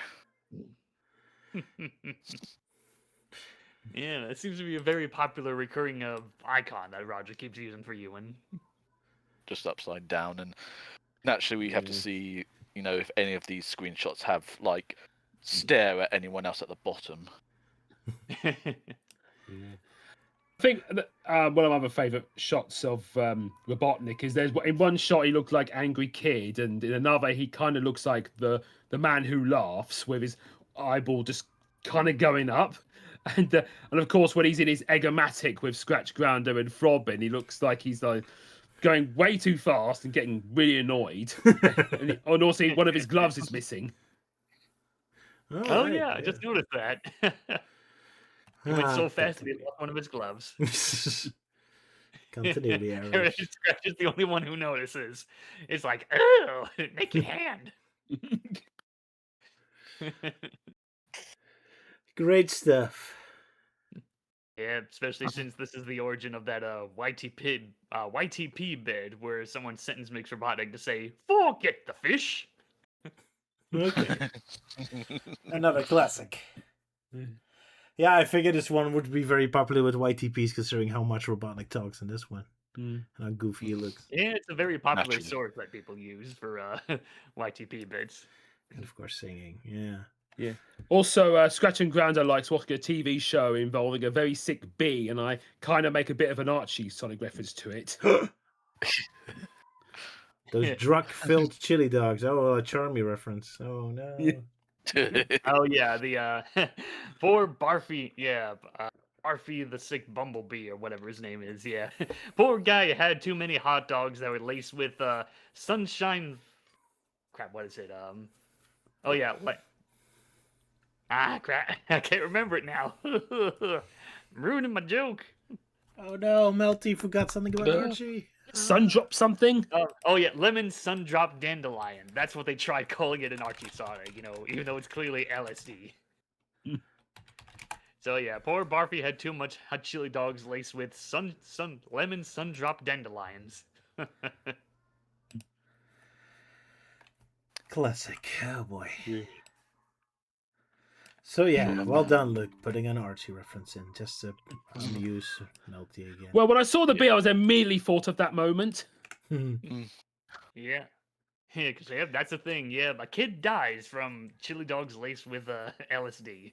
Yeah, it seems to be a very popular recurring icon that Roger keeps using for Ewan. Just upside down, and naturally we have to see, you know, if any of these screenshots have like stare at anyone else at the bottom. I think that, one of my other favourite shots of Robotnik is there's in one shot he looked like Angry Kid, and in another he kind of looks like the man who laughs with his eyeball just kind of going up. And of course when he's in his Eggomatic with Scratch Grounder and Throbbing, he looks like he's like going way too fast and getting really annoyed. and also one of his gloves is missing. Oh right, yeah, I just noticed that. He went so fast that he lost one of his gloves. Continuity errors. Scratch is the only one who notices. It's like, oh, naked hand. Great stuff. Yeah, especially since this is the origin of that YTP bid where someone's sentence makes Robotnik to say, forget the fish. Okay. Another classic. Yeah, I figured this one would be very popular with YTPs considering how much Robotnik talks in this one. And how goofy he looks. Yeah, it's a very popular Naturally. source that people use for YTP bids. And of course singing, yeah. Yeah. Also, Scratch and Grounder likes watching a TV show involving a very sick bee, and I kind of make a bit of an Archie Sonic reference to it. Those drug-filled chili dogs. Oh, a Charmy reference. Oh, no. Oh, yeah, the poor Barfy, yeah, Barfy the sick bumblebee, or whatever his name is, yeah. Poor guy had too many hot dogs that were laced with sunshine... Crap, what is it? Oh, yeah, what? Ah, crap, I can't remember it now. I'm ruining my joke. Oh, no, Melty forgot something about Archie. Sundrop something? Oh yeah, lemon sundrop dandelion. That's what they tried calling it in Archie Sonic, you know, even though it's clearly LSD. So yeah, poor Barfy had too much hot chili dogs laced with lemon sundrop dandelions. Classic. Oh boy. So yeah, well done, Luke, putting an Archie reference in just to amuse Melty again. Well, when I saw the bee, I was immediately thought of that moment. Yeah. Yeah, because that's the thing. Yeah, my kid dies from chili dogs laced with LSD.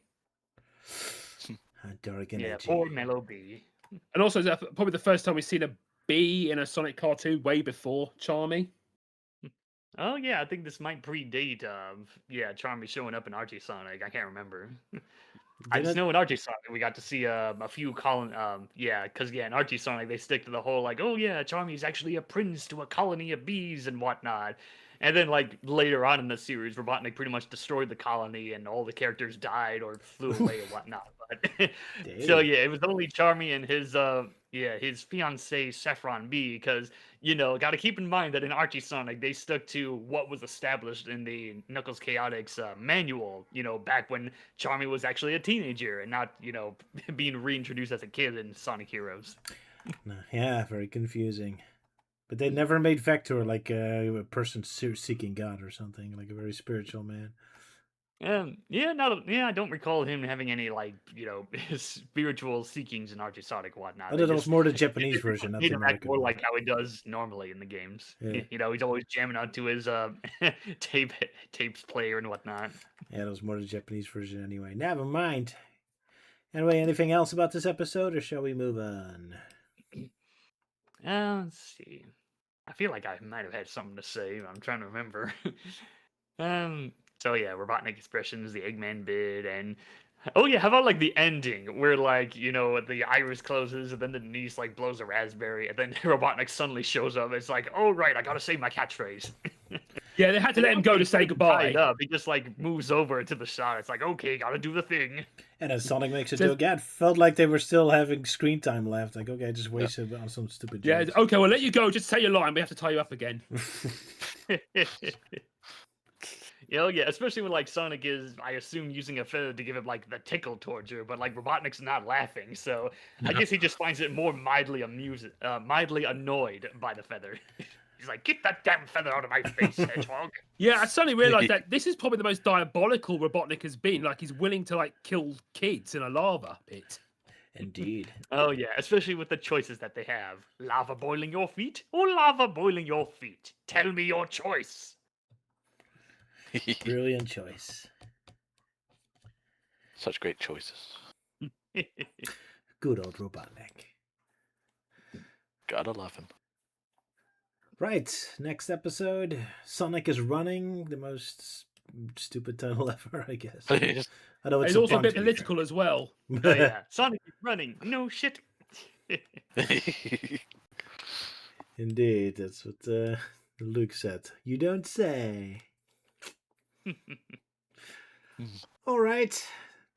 Dark Yeah, energy. poor Mellow Bee. And also, it's probably the first time we've seen a bee in a Sonic cartoon way before Charmy. Oh yeah, I think this might predate Charmy showing up in Archie Sonic. I can't remember. I just know in Archie Sonic we got to see a few because in Archie Sonic they stick to the whole like, oh yeah, Charmy's actually a prince to a colony of bees and whatnot. And then, like, later on in the series, Robotnik pretty much destroyed the colony and all the characters died or flew away or whatnot. But so, yeah, it was only Charmy and his fiancée, Saffron B, because, you know, got to keep in mind that in Archie Sonic, they stuck to what was established in the Knuckles Chaotix manual, you know, back when Charmy was actually a teenager and not, you know, being reintroduced as a kid in Sonic Heroes. Yeah, very confusing. But they never made Vector like a person seeking God or something, like a very spiritual man. I don't recall him having any, like, you know, spiritual seekings in Archie Sonic whatnot. But it was more the Japanese version, not the American more one. like how he does normally in the games. Yeah. You know, he's always jamming out to his tapes player and whatnot. Yeah, it was more the Japanese version anyway. Never mind. Anyway, anything else about this episode, or shall we move on? Let's see. I feel like I might have had something to say. I'm trying to remember. So yeah, Robotnik expressions, the Eggman bit, and oh yeah, how about like the ending where, like, you know, the iris closes and then the niece like blows a raspberry and then Robotnik suddenly shows up. It's like, oh right, I gotta say my catchphrase. Yeah, they had to let him go to say goodbye. He just like moves over to the shot. It's like, okay, gotta do the thing. And as Sonic makes it do again, felt like they were still having screen time left. Like, okay, I just wasted on some stupid jokes. Yeah, okay, we'll let you go. Just say your line. We have to tie you up again. Yeah, especially when, like, Sonic is, I assume, using a feather to give him, like, the tickle torture, but, like, Robotnik's not laughing, so I guess he just finds it more mildly annoyed by the feather. He's like, get that damn feather out of my face, hedgehog. Yeah, I suddenly realised that this is probably the most diabolical Robotnik has been. Like, he's willing to, like, kill kids in a lava pit. Indeed. Oh, yeah, especially with the choices that they have. Lava boiling your feet or lava boiling your feet? Tell me your choice. Brilliant choice. Such great choices. Good old Robotnik. Gotta love him. Right, next episode. Sonic is running. The most stupid title ever, I guess. I know it's also a bit political as well. Oh, yeah. Sonic is running. No shit. Indeed, that's what Luke said. You don't say. All right,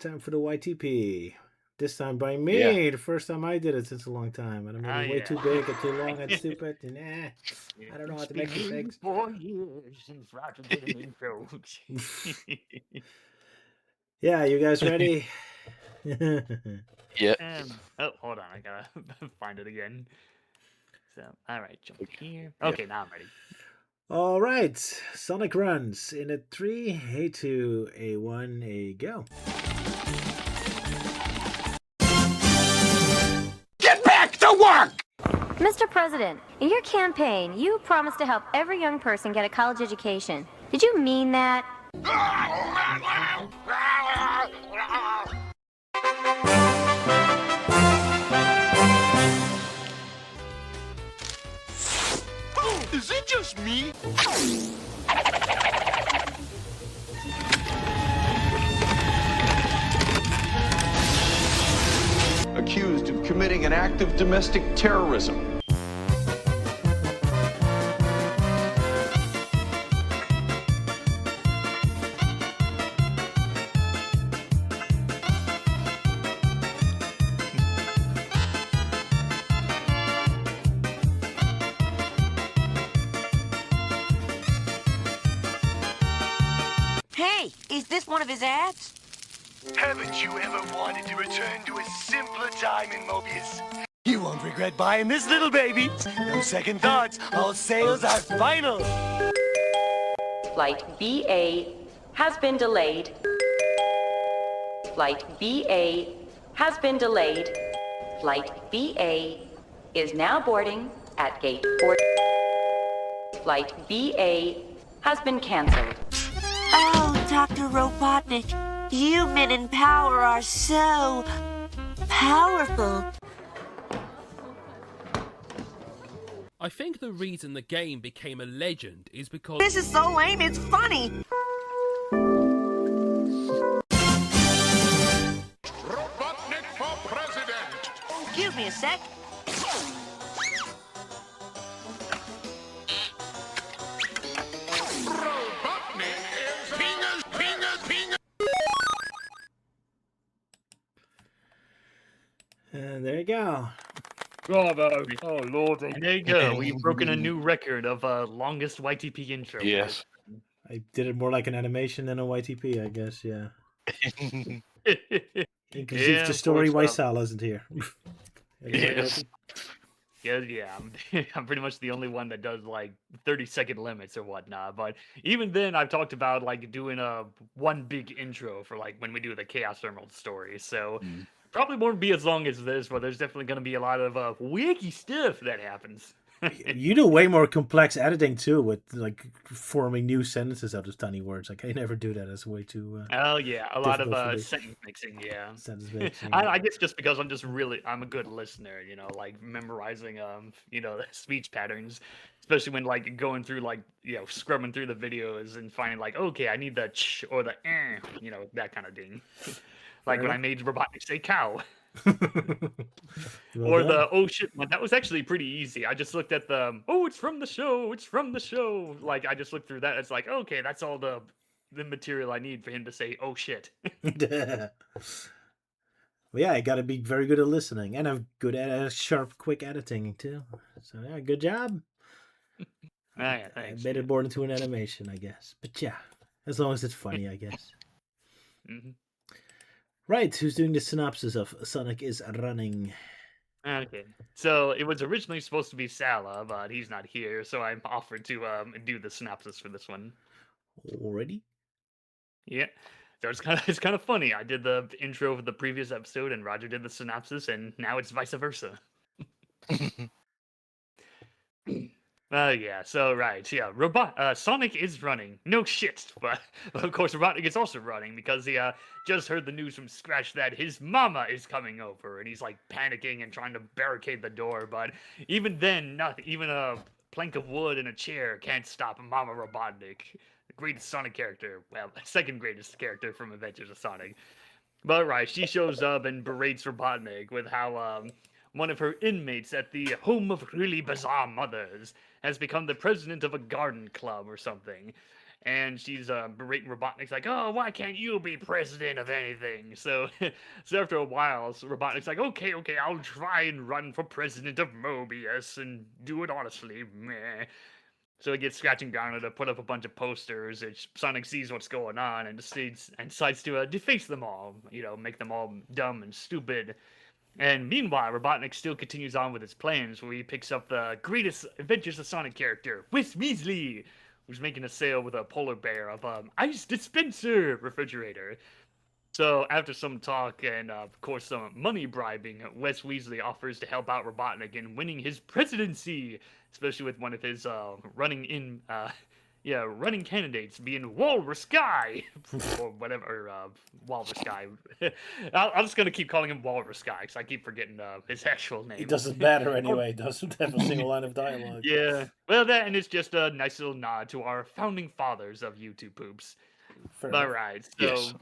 time for the YTP. This time by me. Yeah. The first time I did it since a long time. And I'm way too big and too long and stupid. And I don't know how to make mistakes. 4 years since Roger did an intro. Yeah, you guys ready? Yeah. Hold on. I gotta find it again. So, all right, jump here. Okay, now I'm ready. All right, Sonic runs in a 3, a 2, a 1, a go. Get back to work! Mr. President, in your campaign, you promised to help every young person get a college education. Did you mean that? Is it just me? Accused of committing an act of domestic terrorism. Hey, is this one of his ads? Haven't you ever wanted to return to a simpler time in Mobius? You won't regret buying this little baby. No second thoughts. All sales are final. Flight BA has been delayed. Flight BA has been delayed. Flight BA is now boarding at gate 4. Flight BA has been canceled. Oh, Dr. Robotnik, you men in power are so powerful. I think the reason the game became a legend is because... This is so lame, it's funny. Robotnik for president. Give me a sec. And there you go. Bravo. Oh, Lordy. And there you go. We've broken a new record of longest YTP intro. Yes. I did it more like an animation than a YTP, I guess, yeah. Inclusive to story why Sal isn't here. Yes. Yeah, I'm pretty much the only one that does like 30-second limits or whatnot. But even then, I've talked about like doing a one big intro for like when we do the Chaos Emerald story. So probably won't be as long as this, but there's definitely going to be a lot of wiki stuff that happens. You do way more complex editing too, with like forming new sentences out of tiny words. Like I never do that. It's way too. Oh yeah, a lot of sentence mixing. Yeah, sentence mixing. I guess just because I'm a good listener. You know, like memorizing speech patterns, especially when like going through like scrubbing through the videos and finding like okay, I need the ch or the that kind of thing. Like when I made Robotnik say cow. Or the oh shit one. That was actually pretty easy. I just looked at the it's from the show. Like I just looked through that. It's like okay, that's all the material I need for him to say oh shit. Well, yeah, I gotta be very good at listening, and I'm good at sharp, quick editing too. So yeah, good job. Yeah, thanks. I made it more into an animation, I guess. But yeah, as long as it's funny, I guess. Right, who's doing the synopsis of Sonic is Running? Okay, so it was originally supposed to be Sala, but he's not here, so I'm offered to do the synopsis for this one. Already? Yeah, so it's kind of funny. I did the intro for the previous episode, and Roger did the synopsis, and now it's vice versa. Yeah, so right, yeah, Sonic is running. No shit, but of course Robotnik is also running because he just heard the news from Scratch that his mama is coming over, and he's like panicking and trying to barricade the door, but even then, even a plank of wood and a chair can't stop Mama Robotnik, the greatest Sonic character, well, second greatest character from Adventures of Sonic. But right, she shows up and berates Robotnik with how one of her inmates at the Home of Really Bizarre Mothers has become the president of a garden club or something. And she's berating Robotnik's like, oh, why can't you be president of anything? So after a while, Robotnik's like, okay, I'll try and run for president of Mobius and do it honestly. Meh. So he gets scratching down to put up a bunch of posters, and Sonic sees what's going on and decides to deface them all, make them all dumb and stupid. And meanwhile, Robotnik still continues on with his plans, where he picks up the greatest Adventures of Sonic character, Wes Weasley, who's making a sale with a polar bear of ice dispenser refrigerator. So after some talk and of course some money bribing, Wes Weasley offers to help out Robotnik in winning his presidency, especially with one of his running candidates being Walrus Guy, or whatever, Walrus Guy. I'm just going to keep calling him Walrus Guy, because I keep forgetting his actual name. It doesn't matter anyway, doesn't have a single line of dialogue. Yeah, well, that, and it's just a nice little nod to our founding fathers of YouTube poops. Alright, so... Yes.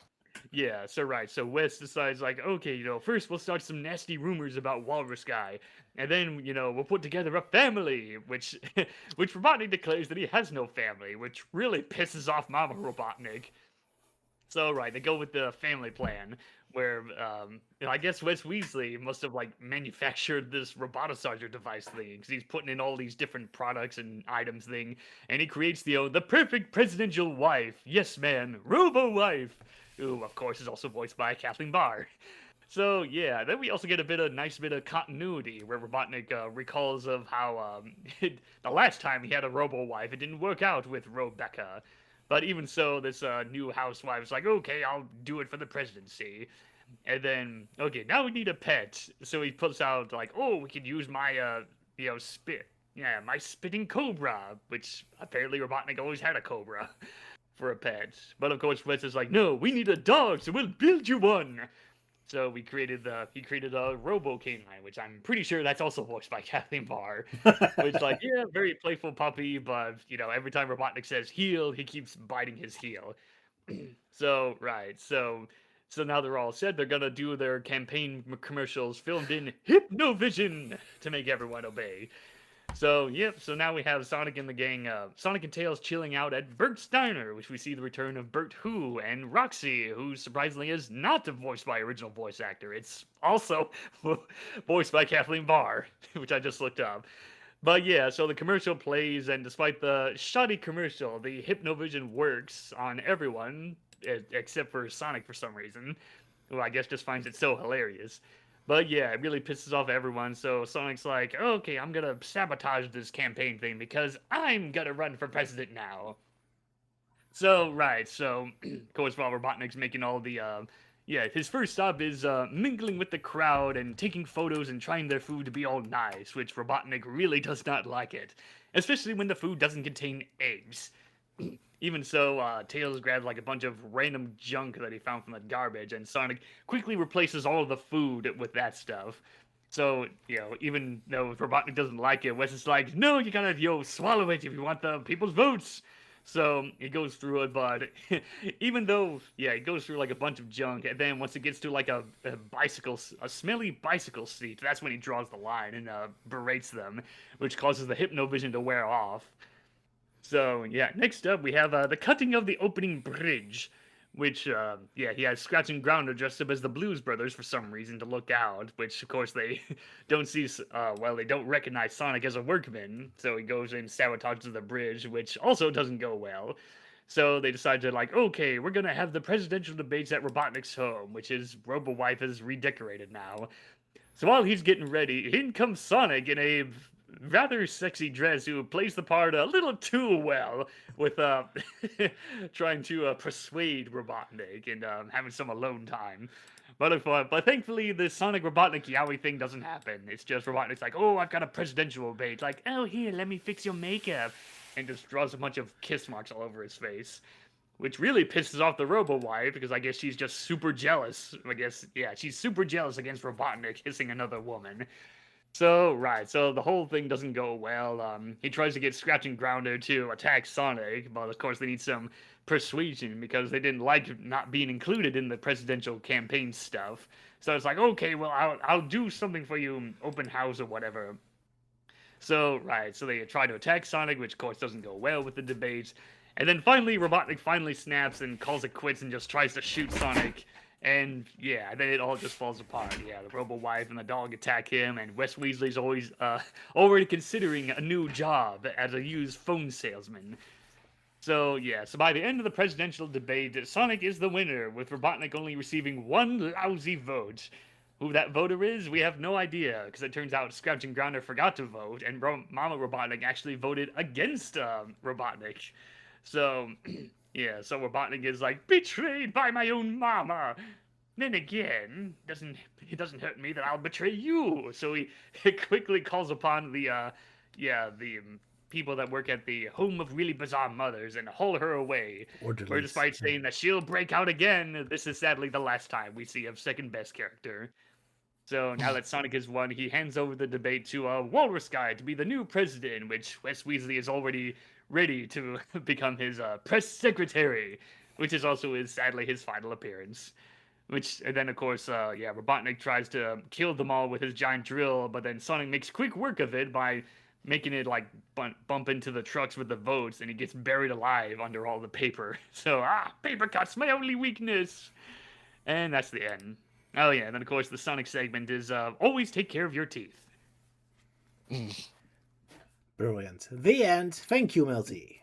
Yeah, so Wes decides, like, okay, first we'll start some nasty rumors about Walrus Guy, and then, we'll put together a family, which Robotnik declares that he has no family, which really pisses off Mama Robotnik. So, right, they go with the family plan, where, I guess Wes Weasley must have, like, manufactured this Robotosauger device thing, because he's putting in all these different products and items thing, and he creates the perfect presidential wife, yes man, Robo-Wife, who, of course, is also voiced by Kathleen Barr. So, yeah, then we also get a nice bit of continuity, where Robotnik recalls of how the last time he had a Robo-Wife, it didn't work out with Rebecca. But even so, this new housewife is like, okay, I'll do it for the presidency. And then, okay, now we need a pet. So he puts out, like, oh, we could use my, my spitting cobra, which apparently Robotnik always had a cobra for a pet. But of course, Wes is like, no, we need a dog, so we'll build you one. So he created a Robo Canine, which I'm pretty sure that's also voiced by Kathleen Barr. Which, like, yeah, very playful puppy, but every time Robotnik says heel, he keeps biting his heel. So now they're all set. They're gonna do their campaign commercials filmed in Hypnovision to make everyone obey. So, yep, so now we have Sonic and the gang, Sonic and Tails chilling out at Bert's Diner, which we see the return of Bert Who and Roxy, who surprisingly is not voiced by original voice actor. It's also voiced by Kathleen Barr, which I just looked up. But yeah, so the commercial plays, and despite the shoddy commercial, the Hypnovision works on everyone, except for Sonic for some reason, who I guess just finds it so hilarious. But yeah, it really pisses off everyone. So Sonic's like, okay, I'm gonna sabotage this campaign thing because I'm gonna run for president now. So, right, so, of course, while Robotnik's making all the, his first stop is mingling with the crowd and taking photos and trying their food to be all nice, which Robotnik really does not like it, especially when the food doesn't contain eggs. Even so, Tails grabs like a bunch of random junk that he found from the garbage, and Sonic quickly replaces all of the food with that stuff. So, even though Robotnik doesn't like it, Wes is like, no, you gotta, swallow it if you want the people's votes. So, he goes through it, but even though, he goes through like a bunch of junk, and then once it gets to like a smelly bicycle seat, that's when he draws the line and berates them, which causes the Hypnovision to wear off. So, next up we have the cutting of the opening bridge, which, he has Scratch and Grounder dressed up as the Blues Brothers for some reason to look out, which, of course, they don't see, they don't recognize Sonic as a workman, so he goes and sabotages the bridge, which also doesn't go well. So they decide to, okay, we're gonna have the presidential debates at Robotnik's home, which his Robo-Wife is redecorated now. So while he's getting ready, in comes Sonic in a rather sexy dress who plays the part a little too well with trying to persuade Robotnik and having some alone time. But thankfully the Sonic Robotnik Yowie thing doesn't happen. It's just Robotnik's like, oh, I've got a presidential debate. Like, oh, here, let me fix your makeup. And just draws a bunch of kiss marks all over his face. Which really pisses off the Robo-Wife, because I guess she's just super jealous. She's super jealous against Robotnik kissing another woman. So, so the whole thing doesn't go well. He tries to get Scratch and Grounder to attack Sonic, but of course they need some persuasion because they didn't like not being included in the presidential campaign stuff. So it's like, okay, well, I'll do something for you, open house or whatever. So, so they try to attack Sonic, which of course doesn't go well with the debates. And then finally, Robotnik finally snaps and calls it quits and just tries to shoot Sonic. And then it all just falls apart. The Robo-Wife and the dog attack him, and Wes Weasley's always already considering a new job as a used phone salesman. So so by the end of the presidential debate, Sonic is the winner, with Robotnik only receiving one lousy vote. Who that voter is, we have no idea, because it turns out Scratch and Grounder forgot to vote, and Mama Robotnik actually voted against Robotnik. So, so Robotnik is like, betrayed by my own mama. Then again, it doesn't hurt me that I'll betray you. So he quickly calls upon the people that work at the Home of Really Bizarre Mothers and haul her away. Where despite saying that she'll break out again, this is sadly the last time we see of second best character. So now that Sonic has won, he hands over the debate to Walrus Guy to be the new president, which Wes Weasley is already ready to become his press secretary, which is also sadly his final appearance. And then of course, Robotnik tries to kill them all with his giant drill, but then Sonic makes quick work of it by making it bump into the trucks with the votes, and he gets buried alive under all the paper. So paper cuts, my only weakness. And that's the end. Oh yeah, and then of course the Sonic segment is always take care of your teeth. Brilliant. The end. Thank you, Melty.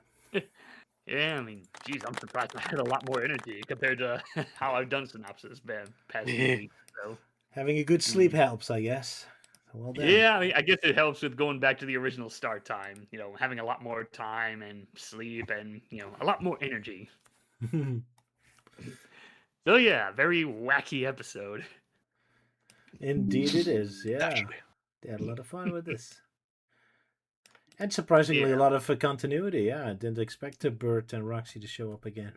Yeah, I mean, geez, I'm surprised I had a lot more energy compared to how I've done synopsis past week. So. Having a good sleep helps, I guess. Well done. Yeah, I mean, I guess it helps with going back to the original start time. Having a lot more time and sleep and, a lot more energy. So yeah, very wacky episode. Indeed it is, yeah. They had a lot of fun with this. And surprisingly, a lot of continuity, yeah. I didn't expect Bert and Roxy to show up again.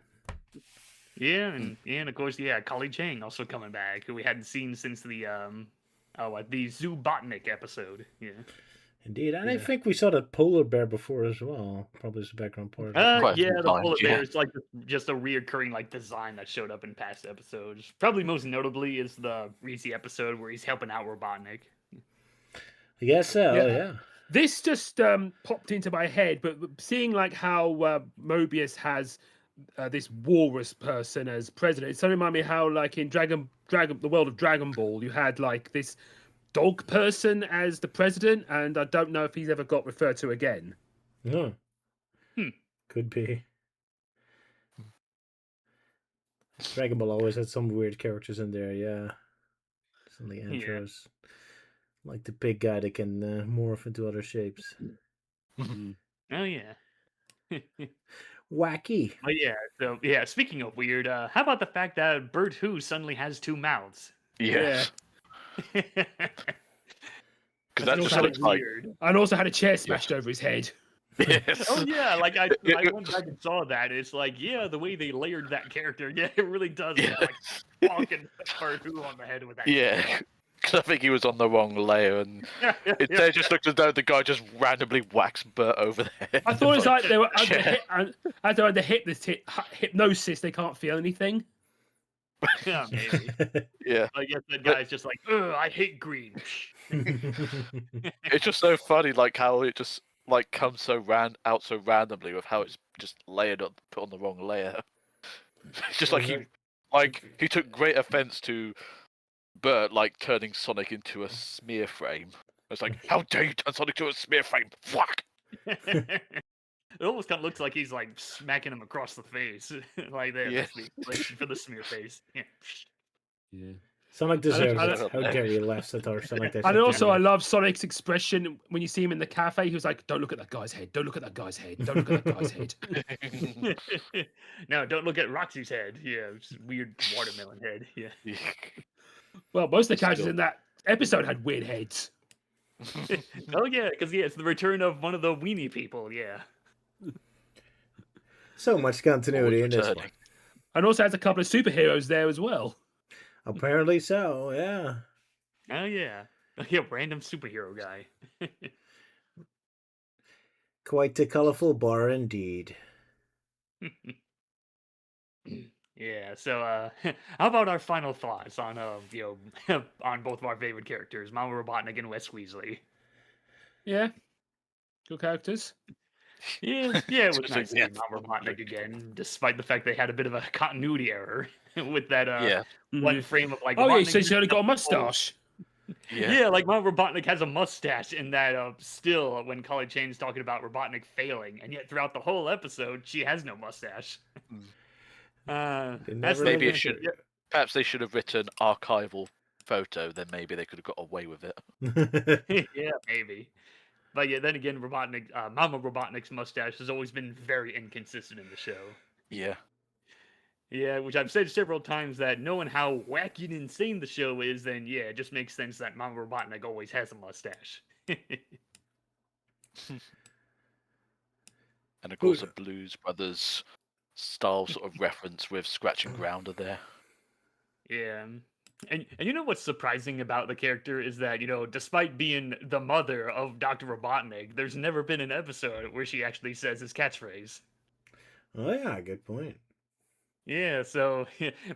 Yeah, and of course, Collie Chang also coming back, who we hadn't seen since the Zoobotnik episode, yeah. Indeed, and I think we saw the polar bear before as well. Probably as a background part. The polar bear is just a reoccurring design that showed up in past episodes. Probably most notably is the Reezy episode where he's helping out Robotnik. I guess so. Yeah. This just popped into my head, but seeing like how Mobius has this walrus person as president, it suddenly reminded me how like in the world of Dragon Ball, you had like this dog person as the president, and I don't know if he's ever got referred to again. No. Could be. Dragon Ball always had some weird characters in there, yeah. Some of the intros. Like the big guy that can morph into other shapes. Oh, yeah. Wacky. Oh, yeah. So, yeah, speaking of weird, how about the fact that Bird Who suddenly has 2 mouths? Yeah. Because that just looks weird. And also had a chair smashed over his head. Yes. Oh yeah, like I went back and saw that. It's like, yeah, the way they layered that character, yeah, it really does look like fucking Bird Who on the head with that. Yeah, because I think he was on the wrong layer, and it just looked as though the guy just randomly whacked Bert over the head. I thought it was like they were under hypnosis. They can't feel anything. Yeah, maybe. Yeah. I guess that guy's just like, ugh, I hate green. It's just so funny, like how it just like comes so randomly with how it's just layered up, put on the wrong layer. It's just like he took great offense to Bert like turning Sonic into a smear frame. It's like, how dare you turn Sonic into a smear frame? Fuck. It almost kind of looks like he's like smacking him across the face, like that for the smear face. Yeah. Sonic deserves it. How dare you laugh at our Sonic? And also, I love Sonic's expression when you see him in the cafe. He was like, "Don't look at that guy's head. Don't look at that guy's head. Don't look at that guy's head." No, don't look at Roxy's head. Yeah, it's weird watermelon head. Yeah. Well, most of the characters in that episode had weird heads. Oh yeah, because it's the return of one of the weenie people. Yeah. So much continuity in this one. And also has a couple of superheroes there as well. Apparently so, yeah. Oh yeah. Yeah, random superhero guy. Quite the colourful bar indeed. Yeah, so how about our final thoughts on on both of our favorite characters, Mama Robotnik and Wes Weasley? Yeah. Good characters. Yeah, it was nice seeing Mama Robotnik again, despite the fact they had a bit of a continuity error with that one frame of like. Oh, yeah, so she only got a mustache. Yeah, like Mama Robotnik has a mustache in that still when Collie Chain's talking about Robotnik failing, and yet throughout the whole episode she has no mustache. Maybe it should. Perhaps they should have written archival photo. Then maybe they could have got away with it. Yeah, maybe. But yeah, then again, Mama Robotnik's mustache has always been very inconsistent in the show. Yeah. Yeah, which I've said several times that knowing how wacky and insane the show is, then yeah, it just makes sense that Mama Robotnik always has a mustache. And of course, a Blues Brothers style sort of reference with Scratch and Grounder there. Yeah. And you know what's surprising about the character is that, despite being the mother of Dr. Robotnik, there's never been an episode where she actually says his catchphrase. Oh yeah, good point. Yeah, so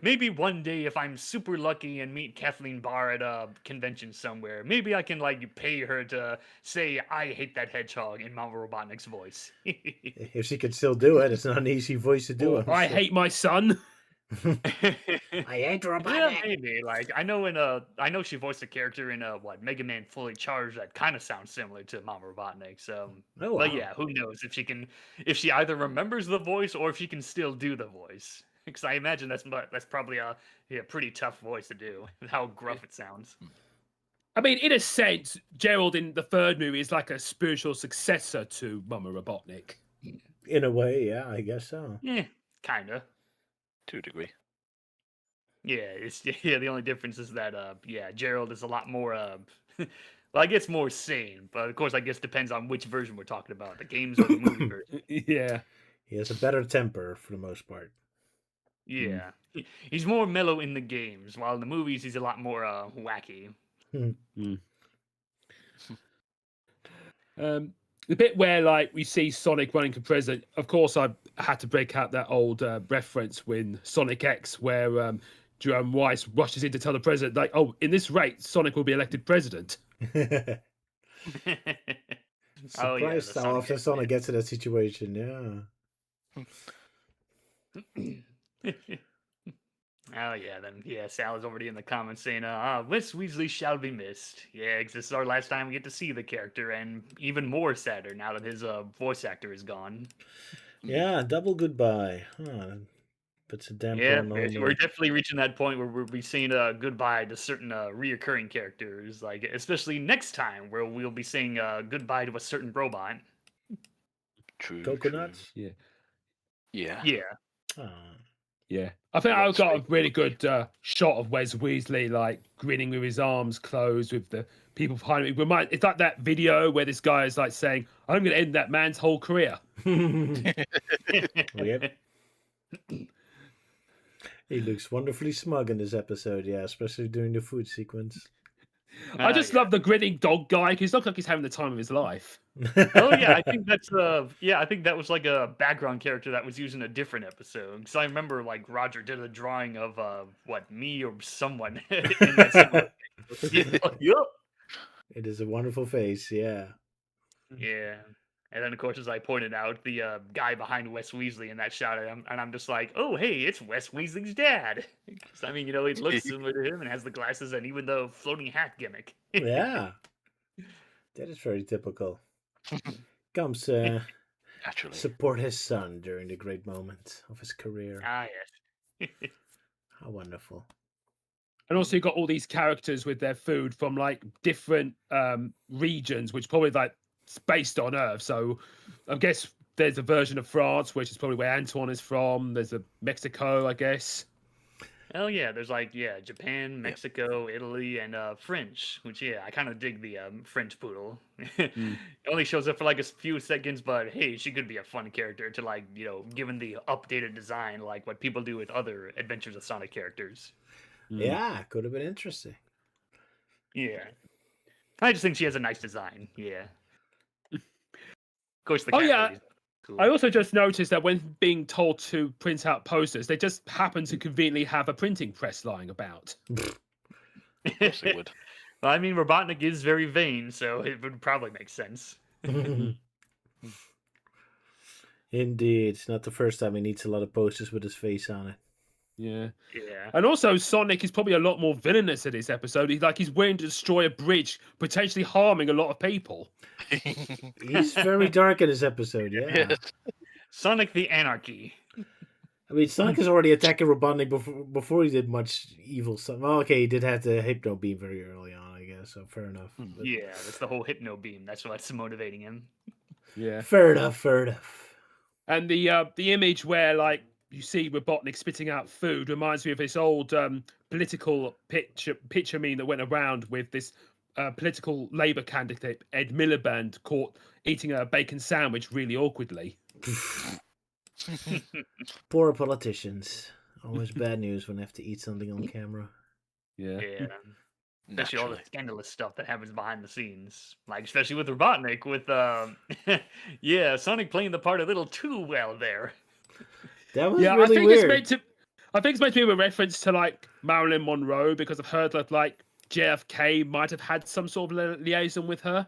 maybe one day if I'm super lucky and meet Kathleen Barr at a convention somewhere, maybe I can pay her to say I hate that hedgehog in Mama Robotnik's voice. If she could still do it, it's not an easy voice to do. I hate my son. I hate Robotnik. Yeah, maybe. I know she voiced a character in Mega Man Fully Charged that kind of sounds similar to Mama Robotnik. So, but yeah, who knows if she either remembers the voice or if she can still do the voice. Because I imagine that's probably a pretty tough voice to do. How gruff it sounds. I mean, in a sense, Gerald in the third movie is like a spiritual successor to Mama Robotnik. In a way, yeah, I guess so. Yeah, kinda. To a degree. Yeah, the only difference is that Gerald is a lot more well, I guess more sane, but of course I guess depends on which version we're talking about, the games or the movie version. Yeah. He has a better temper for the most part. Yeah. He's more mellow in the games, while in the movies he's a lot more wacky. The bit where we see Sonic running for president, of course I had to break out that old reference with Sonic X where Jerome Weiss rushes in to tell the president in this rate Sonic will be elected president. Surprised how often Sonic gets in that situation, yeah. Oh yeah, then Sal is already in the comments saying, Wes Weasley shall be missed. Yeah, 'cause this is our last time we get to see the character, and even more sadder now that his voice actor is gone. Yeah, double goodbye. Puts a damper on the whole we're definitely reaching that point where we'll be saying goodbye to certain reoccurring characters, like especially next time where we'll be saying goodbye to a certain robot. True. Coconuts? True. Yeah. Yeah, I think I got a really good shot of Wes Weasley like grinning with his arms closed, with the people behind him. It's like that video where this guy is like saying, "I'm going to end that man's whole career." Yep. He looks wonderfully smug in this episode, especially during the food sequence. I just love the grinning dog guy because he looks like he's having the time of his life. I think that's I think that was like a background character that was used in a different episode. Because I remember like Roger did a drawing of me or someone in that Yup. It is a wonderful face, yeah. Yeah. And then, of course, as I pointed out, the guy behind Wes Weasley in that shot, and I'm just like, oh, hey, it's Wes Weasley's dad. 'Cause, I mean, he looks similar to him and has the glasses and even the floating hat gimmick. Yeah. That is very typical. Comes naturally support his son during the great moment of his career. Yes. How wonderful. And also, you got all these characters with their food from like different regions, which probably like it's based on Earth. So I guess there's a version of France, which is probably where Antoine is from. There's a Mexico, I guess. Oh yeah, there's like Japan, Mexico, Italy, and French. Which I kind of dig the French poodle. It only shows up for like a few seconds, but hey, she could be a fun character to like given the updated design, like what people do with other Adventures of Sonic characters. Yeah, could have been interesting. Yeah, I just think she has a nice design. Yeah. Of course, the cat cool. I also just noticed that when being told to print out posters, they just happen to conveniently have a printing press lying about. Of course it would. Well, I mean, Robotnik is very vain, so it would probably make sense. Indeed. It's not the first time he needs a lot of posters with his face on it. Yeah. Yeah. And also, Sonic is probably a lot more villainous in this episode. He's willing to destroy a bridge, potentially harming a lot of people. He's very dark in this episode, yeah. Yes. Sonic the Anarchy. I mean, Sonic is already attacking Robotnik before he did much evil stuff. Well, okay, he did have the Hypno Beam very early on, I guess, so fair enough. But... Yeah, that's the whole Hypno Beam. That's what's motivating him. Yeah. Fair enough. And the image where, like, you see Robotnik spitting out food reminds me of this old political picture meme that went around with this political Labour candidate, Ed Miliband, caught eating a bacon sandwich really awkwardly. Poor politicians. Always bad news when they have to eat something on camera. Yeah. Especially all the scandalous stuff that happens behind the scenes. Like, especially with Robotnik, with, Sonic playing the part a little too well there. That was really weird. I think it's meant to be a reference to like Marilyn Monroe, because I've heard that like JFK might have had some sort of liaison with her.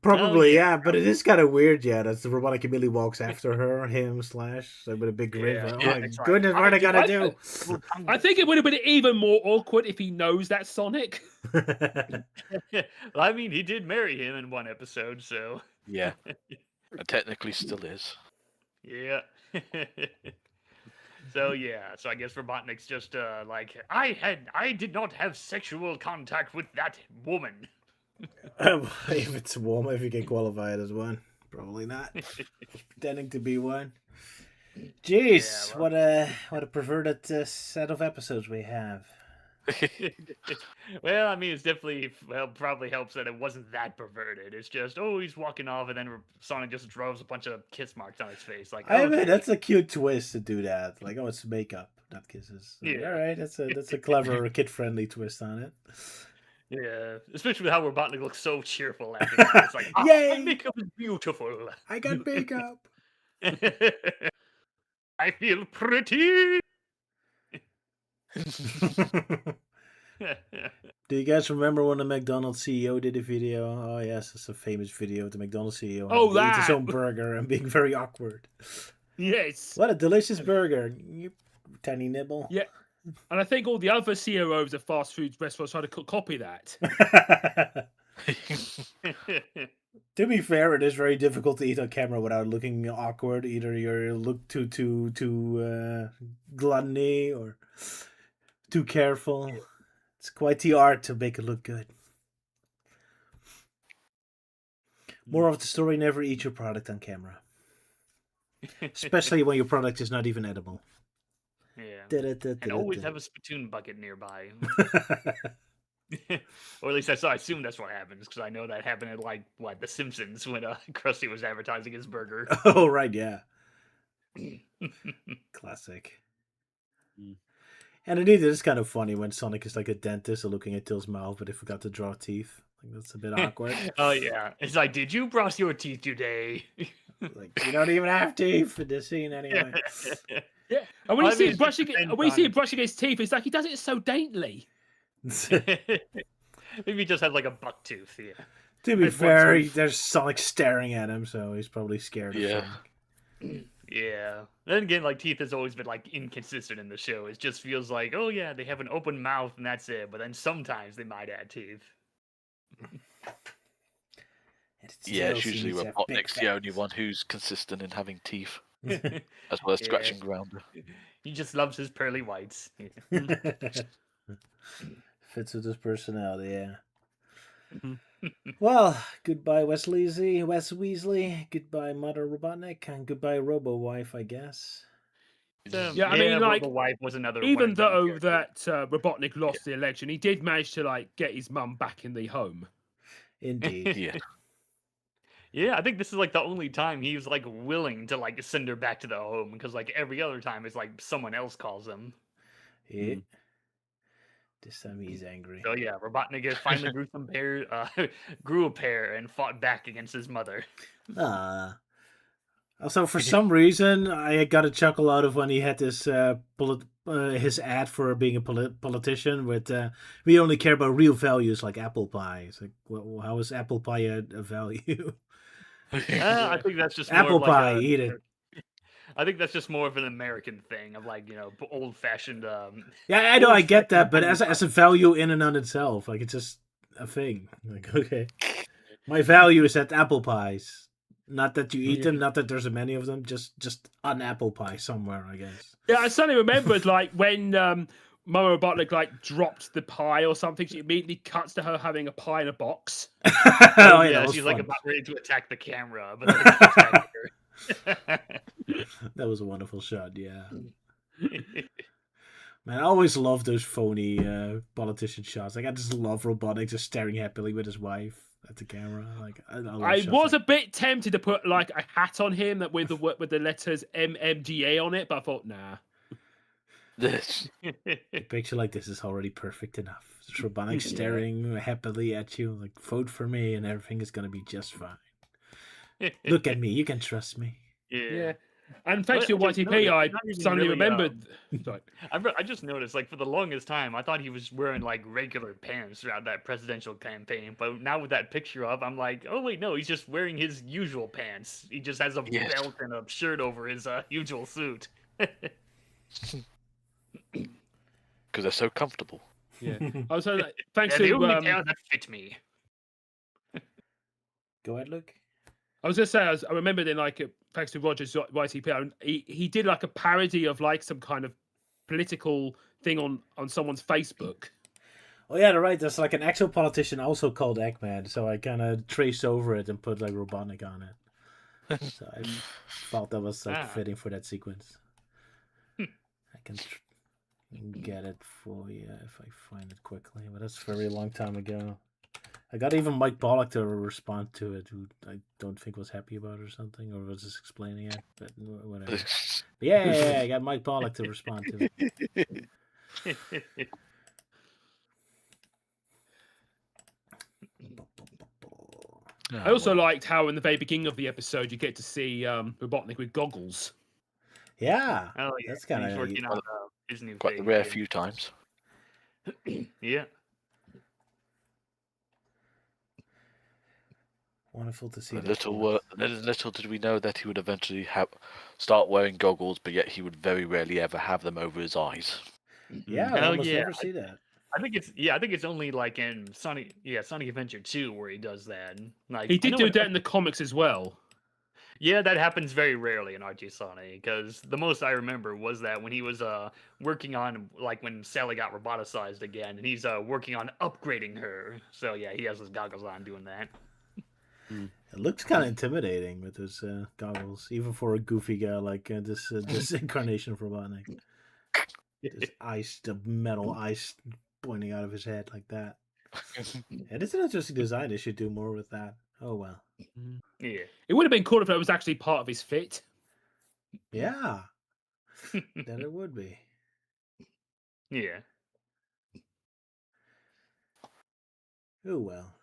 Probably, but it is kind of weird, that the Robotnik immediately walks after him / with a big grin. Goodness, what are they gonna do? I think it would have been even more awkward if he knows that Sonic. I mean, he did marry him in one episode, so yeah, technically still is. Yeah. So I guess Robotnik's just like, I did not have sexual contact with that woman. If it's a woman, if you can qualify it as one, probably not. Just pretending to be one. Jeez, what a perverted set of episodes we have. Well, I mean, it's definitely probably helps that it wasn't that perverted. It's just he's walking off, and then Sonic just draws a bunch of kiss marks on his face. Like, I mean, that's a cute twist to do that. Like, it's makeup, not kisses. Yeah. All right, that's a clever kid-friendly twist on it. Yeah, especially with how Robotnik looks so cheerful after that. It's like, yay! My makeup is beautiful. I got makeup. I feel pretty. Do you guys remember when the McDonald's CEO did a video? Oh yes, it's a famous video of the McDonald's CEO eating his own burger and being very awkward. Yes. What a delicious burger. You tiny nibble. Yeah. And I think all the other CEOs of fast food restaurants try to copy that. To be fair, it is very difficult to eat on camera without looking awkward. Either you look too gluttony or too careful. It's quite the art to make it look good. More of the story: never eat your product on camera, especially when your product is not even edible. Yeah. And always have a spittoon bucket nearby. Or at least I assume that's what happens, because I know that happened at The Simpsons when Krusty was advertising his burger. Oh right, yeah. Classic. And indeed, it is kind of funny when Sonic is like a dentist looking at Tails' mouth, but they forgot to draw teeth. Like, that's a bit awkward. Oh yeah, it's like, did you brush your teeth today? Like, you don't even have teeth in this scene anyway. Yeah, and when you see him brushing his teeth, it's like he does it so daintily. Maybe he just had like a buck tooth. Yeah. To be fair, there's Sonic staring at him, so he's probably scared of Sonic. Yeah. Then again, teeth has always been inconsistent in the show. It just feels like, oh yeah, they have an open mouth and that's it. But then sometimes they might add teeth. Yeah, it's usually Robotnik's the only one who's consistent in having teeth, as well as scratching ground. He just loves his pearly whites. Fits with his personality, yeah. Well, goodbye Wes Weasley, goodbye Mother Robotnik, and goodbye Robo-Wife, I guess. I mean, Robo-Wife was another even though that Robotnik lost the election, he did manage to get his mum back in the home. Indeed. Yeah, I think this is the only time he was willing to send her back to the home, because every other time it's someone else calls him. Yeah. This time he's angry. So yeah, Robotnik finally grew a pair and fought back against his mother. Also, for some reason, I got a chuckle out of when he had this his ad for being a politician with we only care about real values like apple pie. It's like, well, how is apple pie a value? I think that's just apple more pie. Eat it. I think that's just more of an American thing of old-fashioned. Yeah, I know, I get that, but as a value in and on itself, it's just a thing. Okay, my value is at apple pies, not that you eat them, not that there's many of them, just an apple pie somewhere, I guess. Yeah, I suddenly remembered when Mama Robotnik dropped the pie or something, she immediately cuts to her having a pie in a box. Oh yeah, she's about ready to attack the camera, but then attacking her. That was a wonderful shot, yeah. Man, I always love those phony politician shots. I just love Robotnik just staring happily with his wife at the camera. I was a bit tempted to put a hat on him with the letters MMGA on it, but I thought, nah. A picture like this is already perfect enough. Just Robotnik staring happily at you, vote for me, and everything is gonna be just fine. Look at me, you can trust me. Yeah. And thanks to your YTP, I suddenly remembered. Sorry. I just noticed, for the longest time, I thought he was wearing regular pants throughout that presidential campaign. But now with that picture up, I'm like, oh wait, no, he's just wearing his usual pants. He just has a belt and a shirt over his usual suit. Because they're so comfortable. Yeah. Also, thanks to the only pair that fit me. Go ahead, Luke. I was just saying, I remember then, thanks to Roger's YTP, he did a parody of some kind of political thing on someone's Facebook. Oh yeah, they're right. There's an actual politician also called Eggman, so I kind of traced over it and put Robotnik on it. So I thought that was fitting for that sequence. I can get it for you if I find it quickly, but that's a very long time ago. I got even Mike Pollock to respond to it, who I don't think was happy about it or something, or was just explaining it, but whatever. But yeah, I got Mike Pollock to respond to it. I also liked how in the very beginning of the episode you get to see Robotnik with goggles. Yeah. Oh, yeah. That's kind of working on his new quite the rare few times. Yeah. Wonderful to see. Little did we know that he would eventually start wearing goggles, but yet he would very rarely ever have them over his eyes. Yeah, I almost never see that. I think it's only like in Sonic Adventure 2 where he does that. Like he did do that in the comics as well. Yeah, that happens very rarely in RG Sonic, because the most I remember was that when he was working on, like, when Sally got roboticized again, and he's working on upgrading her. So yeah, he has his goggles on doing that. It looks kind of intimidating with those goggles, even for a goofy guy like this incarnation of Robotnik. This the metal ice pointing out of his head like that. It is an interesting design. They should do more with that. Oh well. Yeah. It would have been cool if it was actually part of his fit. Yeah. Then it would be. Yeah. Oh well.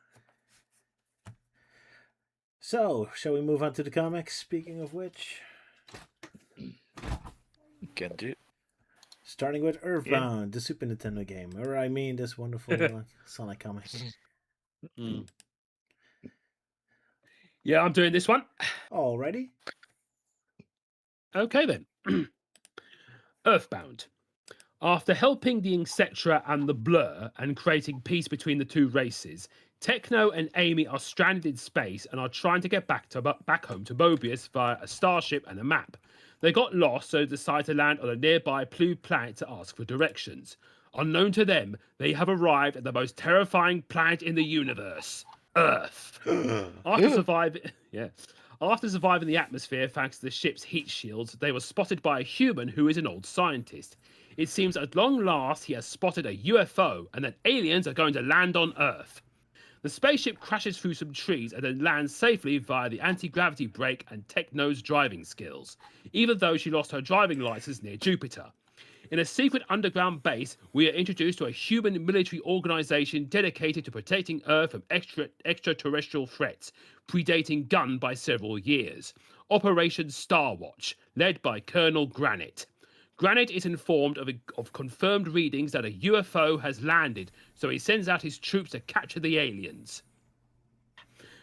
So, shall we move on to the comics? Speaking of which, Can do. starting with Earthbound, the Super Nintendo game, or I mean this wonderful Sonic comic. Yeah, I'm doing this one. Already? Okay then. Earthbound. After helping the Insectra and the Blur and creating peace between the two races, Techno and Amy are stranded in space and are trying to get back home to Mobius via a starship and a map. They got lost, so decide to land on a nearby blue planet to ask for directions. Unknown to them, they have arrived at the most terrifying planet in the universe, Earth. After surviving the atmosphere thanks to the ship's heat shields, they were spotted by a human who is an old scientist. It seems at long last he has spotted a UFO and that aliens are going to land on Earth. The spaceship crashes through some trees and then lands safely via the anti-gravity brake and Techno's driving skills, even though she lost her driving license near Jupiter. In a secret underground base, we are introduced to a human military organization dedicated to protecting Earth from extraterrestrial threats, predating Gun by several years. Operation Starwatch, led by Colonel Granite. Granite is informed of confirmed readings that a UFO has landed, so he sends out his troops to capture the aliens.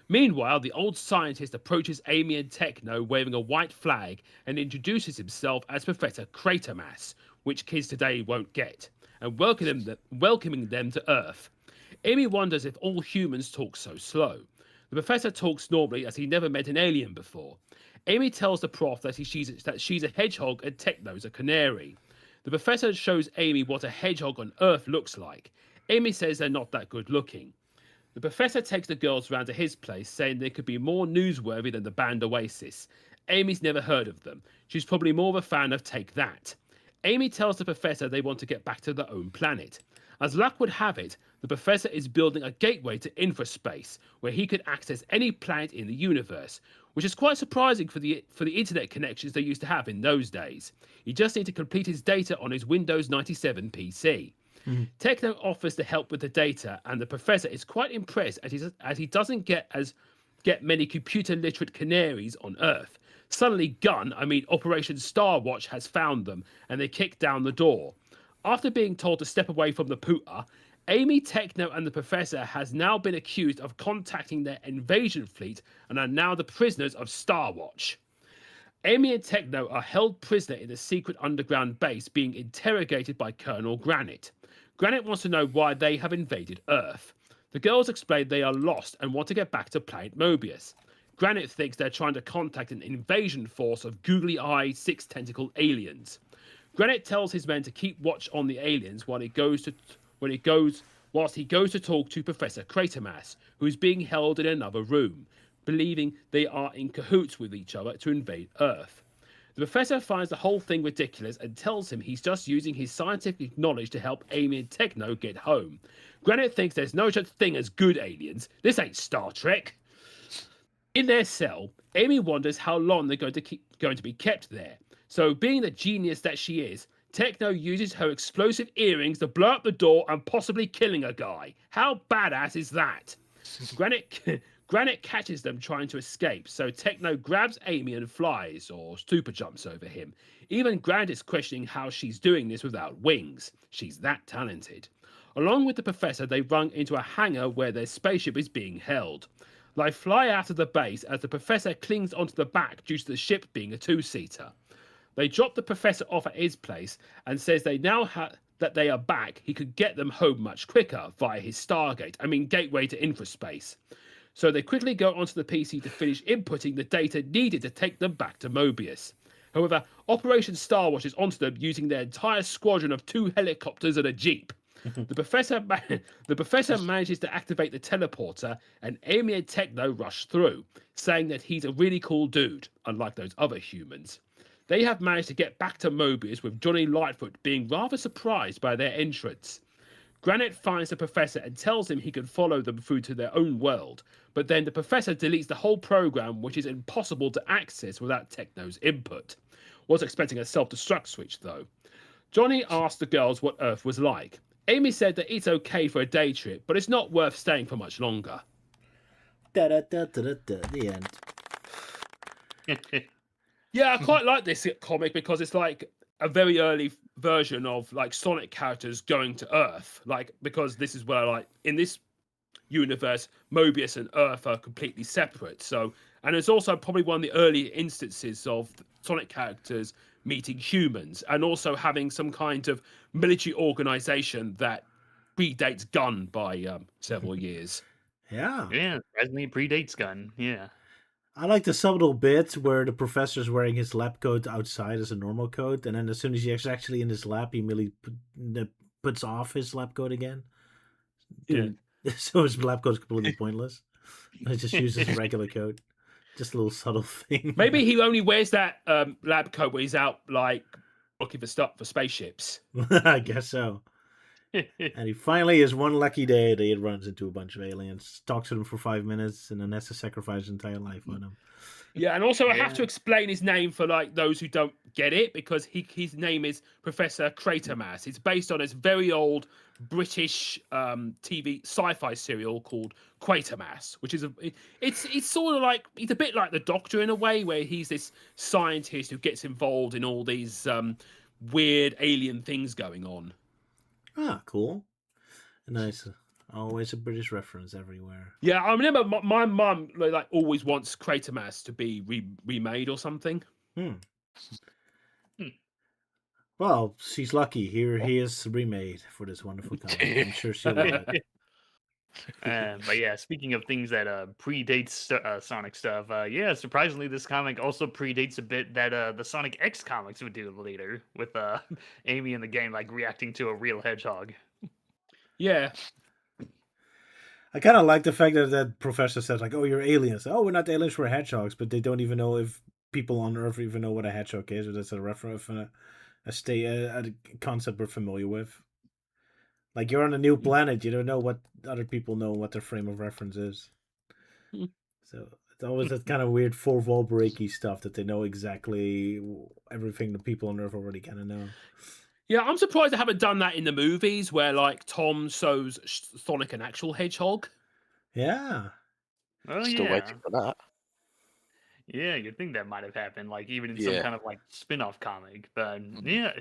Meanwhile, the old scientist approaches Amy and Techno waving a white flag and introduces himself as Professor Cratermass, which kids today won't get, and welcoming them to Earth. Amy wonders if all humans talk so slow. The professor talks normally as he never met an alien before. Amy tells the prof that she's a hedgehog and Techno's a canary. The professor shows Amy what a hedgehog on Earth looks like. Amy says they're not that good looking. The professor takes the girls round to his place, saying they could be more newsworthy than the band Oasis. Amy's never heard of them. She's probably more of a fan of Take That. Amy tells the professor they want to get back to their own planet. As luck would have it, the professor is building a gateway to infraspace, where he could access any planet in the universe, which is quite surprising for the internet connections they used to have in those days. He just needs to complete his data on his Windows 97 PC. Techno offers to help with the data, and the professor is quite impressed as he doesn't get many computer literate canaries on Earth. Suddenly Operation Starwatch has found them, and they kick down the door. After being told to step away from the Puta, Amy, Techno, and the professor has now been accused of contacting their invasion fleet and are now the prisoners of Starwatch. Amy and Techno are held prisoner in a secret underground base being interrogated by Colonel Granite. Granite wants to know why they have invaded Earth. The girls explain they are lost and want to get back to planet Mobius. Granite thinks they're trying to contact an invasion force of googly-eyed, six-tentacled aliens. Granite tells his men to keep watch on the aliens whilst he goes to talk to Professor Cratermass, who is being held in another room, believing they are in cahoots with each other to invade Earth. The professor finds the whole thing ridiculous and tells him he's just using his scientific knowledge to help Amy and Techno get home. Granite thinks there's no such thing as good aliens. This ain't Star Trek. In their cell, Amy wonders how long they're going to be kept there. So, being the genius that she is, Techno uses her explosive earrings to blow up the door and possibly killing a guy. How badass is that? Granite catches them trying to escape, so Techno grabs Amy and flies, or super jumps over him. Even Grant is questioning how she's doing this without wings. She's that talented. Along with the professor, they run into a hangar where their spaceship is being held. They fly out of the base as the professor clings onto the back due to the ship being a two-seater. They drop the professor off at his place and says they now that they are back, he could get them home much quicker via his gateway to infraspace. So they quickly go onto the PC to finish inputting the data needed to take them back to Mobius. However, Operation Star Watch is onto them using their entire squadron of 2 helicopters and a jeep. The professor manages to activate the teleporter, and Amy and Techno rush through, saying that he's a really cool dude, unlike those other humans. They have managed to get back to Mobius, with Johnny Lightfoot being rather surprised by their entrance. Granite finds the professor and tells him he can follow them through to their own world, but then the professor deletes the whole program, which is impossible to access without Techno's input. Was expecting a self-destruct switch, though. Johnny asked the girls what Earth was like. Amy said that it's okay for a day trip, but it's not worth staying for much longer. The end. Yeah, I quite like this comic because it's like a very early version of like Sonic characters going to Earth. Like, because this is where, like, in this universe, Mobius and Earth are completely separate. So, and it's also probably one of the early instances of Sonic characters meeting humans and also having some kind of military organization that predates Gun by several years. Yeah. Yeah, surprisingly predates Gun. Yeah. I like the subtle bit where the professor's wearing his lab coat outside as a normal coat, and then as soon as he's actually in his lab, he immediately puts off his lab coat again. Yeah. So his lab coat's completely pointless. He just uses a regular coat. Just a little subtle thing. Maybe he only wears that lab coat when he's out, like, looking for stuff for spaceships. I guess so. And he finally has one lucky day that he runs into a bunch of aliens, talks to them for 5 minutes, and then has to sacrifice his entire life on them. Yeah, and also I have to explain his name for like those who don't get it, because his name is Professor Quatermass. It's based on this very old British TV sci-fi serial called Quatermass, which is it's sort of like, he's a bit like the Doctor in a way, where he's this scientist who gets involved in all these weird alien things going on. Ah, cool. Nice. Always a British reference everywhere. Yeah, I remember my mum like always wants Quatermass to be remade or something. Well, she's lucky. Here he is remade for this wonderful comic. I'm sure she'll love it. But yeah, speaking of things that predates Sonic stuff, yeah, surprisingly, this comic also predates a bit that the Sonic X comics would do later, with Amy and the gang like reacting to a real hedgehog. Yeah. I kind of like the fact that that professor says, like, oh, you're aliens. Oh, we're not aliens, we're hedgehogs. But they don't even know if people on Earth even know what a hedgehog is, or that's a reference, a concept we're familiar with. Like, you're on a new planet, you don't know what other people know, what their frame of reference is. So it's always that kind of weird fourth wall breaky stuff that they know exactly everything the people on Earth already kind of know. Yeah, I'm surprised they haven't done that in the movies, where like Tom shows Sonic an actual hedgehog. Yeah. Oh, Still waiting for that. Yeah, you'd think that might have happened, like even in some kind of like spin-off comic. But yeah,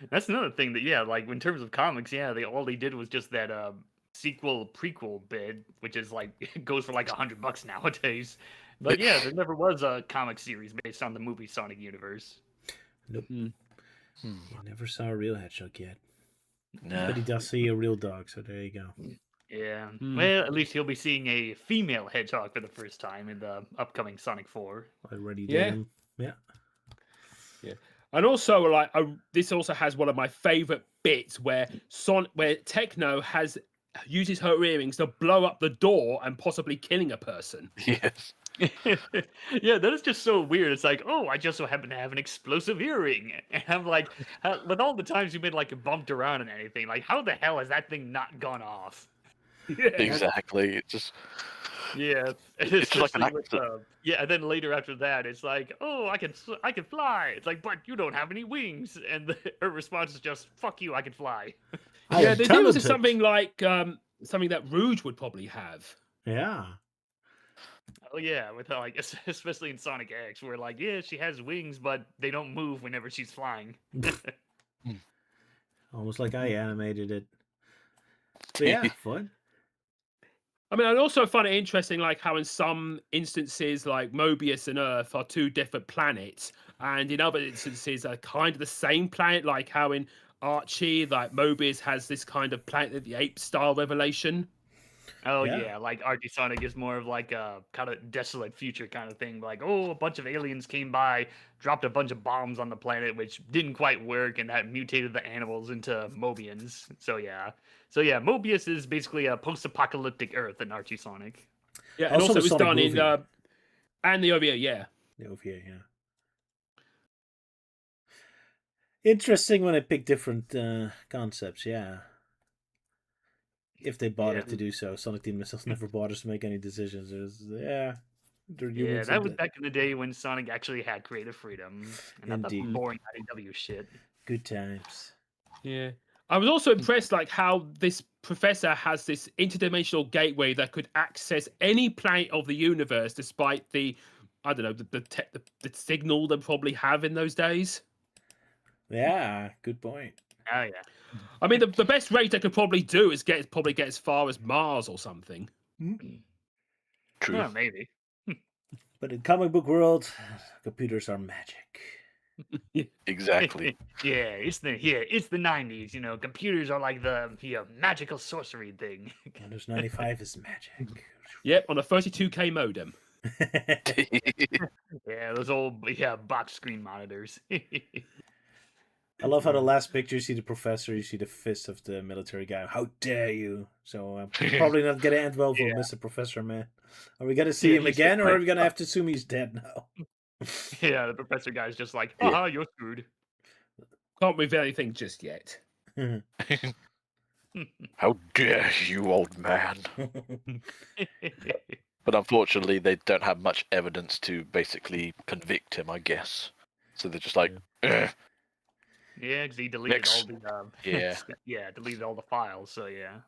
that's another thing that like in terms of comics, yeah, all they did was just that sequel prequel bit, which is like it goes for like $100 nowadays. But yeah, there never was a comic series based on the movie Sonic universe. Nope. You never saw a real hedgehog yet. No. But he does see a real dog, so there you go. Yeah. Well, at least he'll be seeing a female hedgehog for the first time in the upcoming Sonic 4. Already did. Yeah. And also, like, this also has one of my favorite bits where Techno uses her earrings to blow up the door and possibly killing a person. Yes. Yeah, that is just so weird. It's like, oh, I just so happen to have an explosive earring. And I'm like, with all the times you've been like bumped around and anything, like, how the hell has that thing not gone off? Yeah. Exactly. It just it's like an accident. And then later after that, it's like, oh, I can fly. It's like, but you don't have any wings. And her response is just, fuck you, I can fly. Yeah, they do something like something that Rouge would probably have. Yeah. Oh yeah, with like especially in Sonic X, where like yeah, she has wings, but they don't move whenever she's flying. Almost like I animated it. But yeah, fun. I mean, I also find it interesting, like how in some instances, like Mobius and Earth are two different planets, and in other instances are kind of the same planet. Like how in Archie, like Mobius has this kind of Planet of the Apes style revelation. Oh yeah, like Archie Sonic is more of like a kind of desolate future kind of thing. Like, oh, a bunch of aliens came by, dropped a bunch of bombs on the planet, which didn't quite work, and that mutated the animals into Mobians. So yeah, Mobius is basically a post-apocalyptic Earth in Archie Sonic. Yeah, and also it was done in and the OVA, yeah. The OVA, yeah. Interesting when they pick different concepts, yeah. If they bothered to do so. Sonic Team themselves never bothers to make any decisions. It was, Yeah, that was back in the day when Sonic actually had creative freedom. And not the boring IDW shit. Good times. Yeah. I was also impressed like how this professor has this interdimensional gateway that could access any planet of the universe despite the, I don't know, the signal they probably have in those days. Yeah, good point. Oh yeah. I mean, the best rate they could probably do is get as far as Mars or something. True. Yeah, maybe. But in comic book world, computers are magic. Exactly. Yeah, it's the 90s. You know, computers are like the magical sorcery thing. Windows 95 is magic. Yep, on a 32K modem. Yeah, those old box screen monitors. I love how the last picture you see the professor, you see the fist of the military guy. How dare you? So I'm probably not going to end well for Mr. Professor, man. Are we going to see him again, or are we going to have to assume he's dead now? Yeah, the professor guy's just like, you're screwed. Can't reveal anything just yet. How dare you, old man? But unfortunately, they don't have much evidence to basically convict him, I guess. So they're just like, yeah, because he deleted all the deleted all the files. So yeah.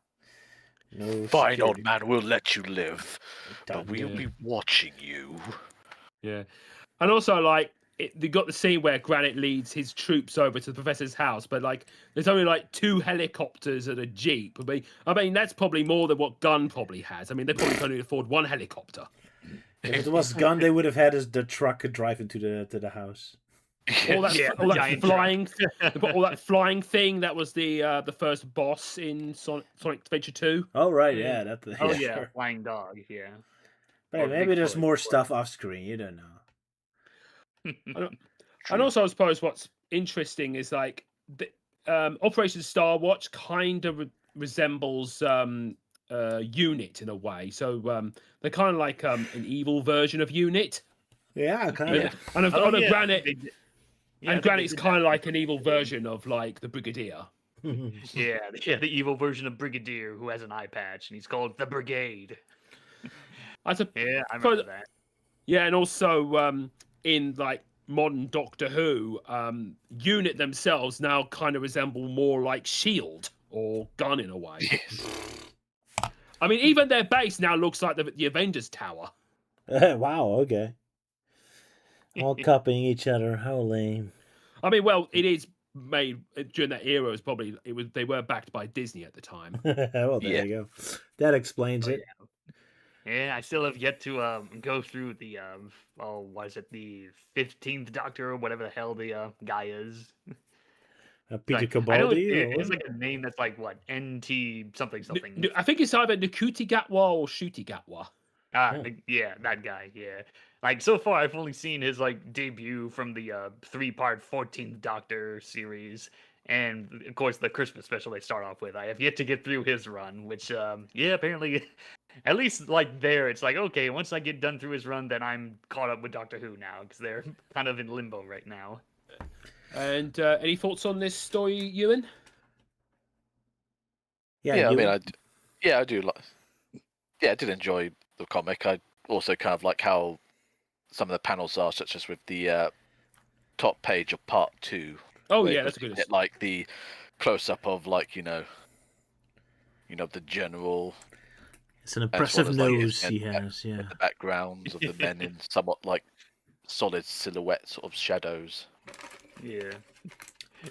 No fine, old man, we'll let you live, but we'll be watching you. Yeah, and also like they got the scene where Granite leads his troops over to the professor's house, but like there's only like 2 helicopters and a jeep. I mean that's probably more than what Gunn probably has. I mean they probably can only afford 1 helicopter. If it was Gunn, they would have had the truck drive into the house. All that flying thing that was the first boss in Sonic Adventure 2. Oh right, yeah, sure. Flying dog, yeah. But maybe there's more stuff off screen. You don't know. And also, I suppose what's interesting is like the, Operation Star Watch kind of resembles Unit in a way. So they're kind of like an evil version of Unit. Yeah, kind of. And Granite. And Granite's kind of like an evil version of like the Brigadier. Yeah, the evil version of Brigadier who has an eye patch, and he's called the Brigade. I remember that. Yeah, and also in like modern Doctor Who, Unit themselves now kind of resemble more like S.H.I.E.L.D. or Gunn in a way. Yes. I mean, even their base now looks like the Avengers Tower. Wow, okay. All copying each other. How lame. I mean, well, it is made during that era. They were backed by Disney at the time. Well, there you go. That explains it. Yeah, I still have yet to go through the what is it, the 15th Doctor or whatever the hell the guy is. Peter Capaldi? It's like a name that's like what, NT something. I think it's either Nkuti Gatwa or Shuti Gatwa. Yeah, that guy. Yeah, like so far I've only seen his like debut from the 3-part 14th Doctor series, and of course the Christmas special they start off with. I have yet to get through his run, which apparently, at least like there, it's like okay, once I get done through his run, then I'm caught up with Doctor Who now because they're kind of in limbo right now. And any thoughts on this story, Ewan? Yeah, I mean, I do like. Yeah, I did enjoy the comic. I also kind of like how some of the panels are, such as with the top page of part 2. Oh yeah, that's good. Like the close up of like you know the general It's an impressive as well as, nose like, he has, yeah. the backgrounds of the men in somewhat like solid silhouette sort of shadows. Yeah.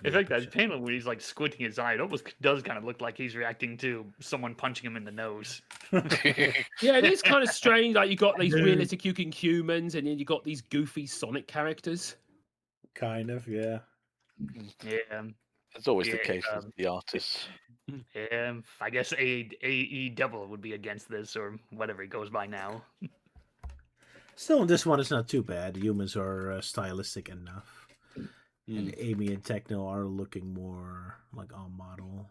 In fact, that panel where he's like squinting his eye, it almost does kind of look like he's reacting to someone punching him in the nose. Yeah, it is kind of strange. Like you got these realistic looking humans, and then you got these goofy Sonic characters. Kind of, yeah. Yeah. It's always the case with the artists. Yeah, I guess AE Devil would be against this, or whatever it goes by now. Still, in this one, it's not too bad. Humans are stylistic enough. And Amy and Techno are looking more like on model.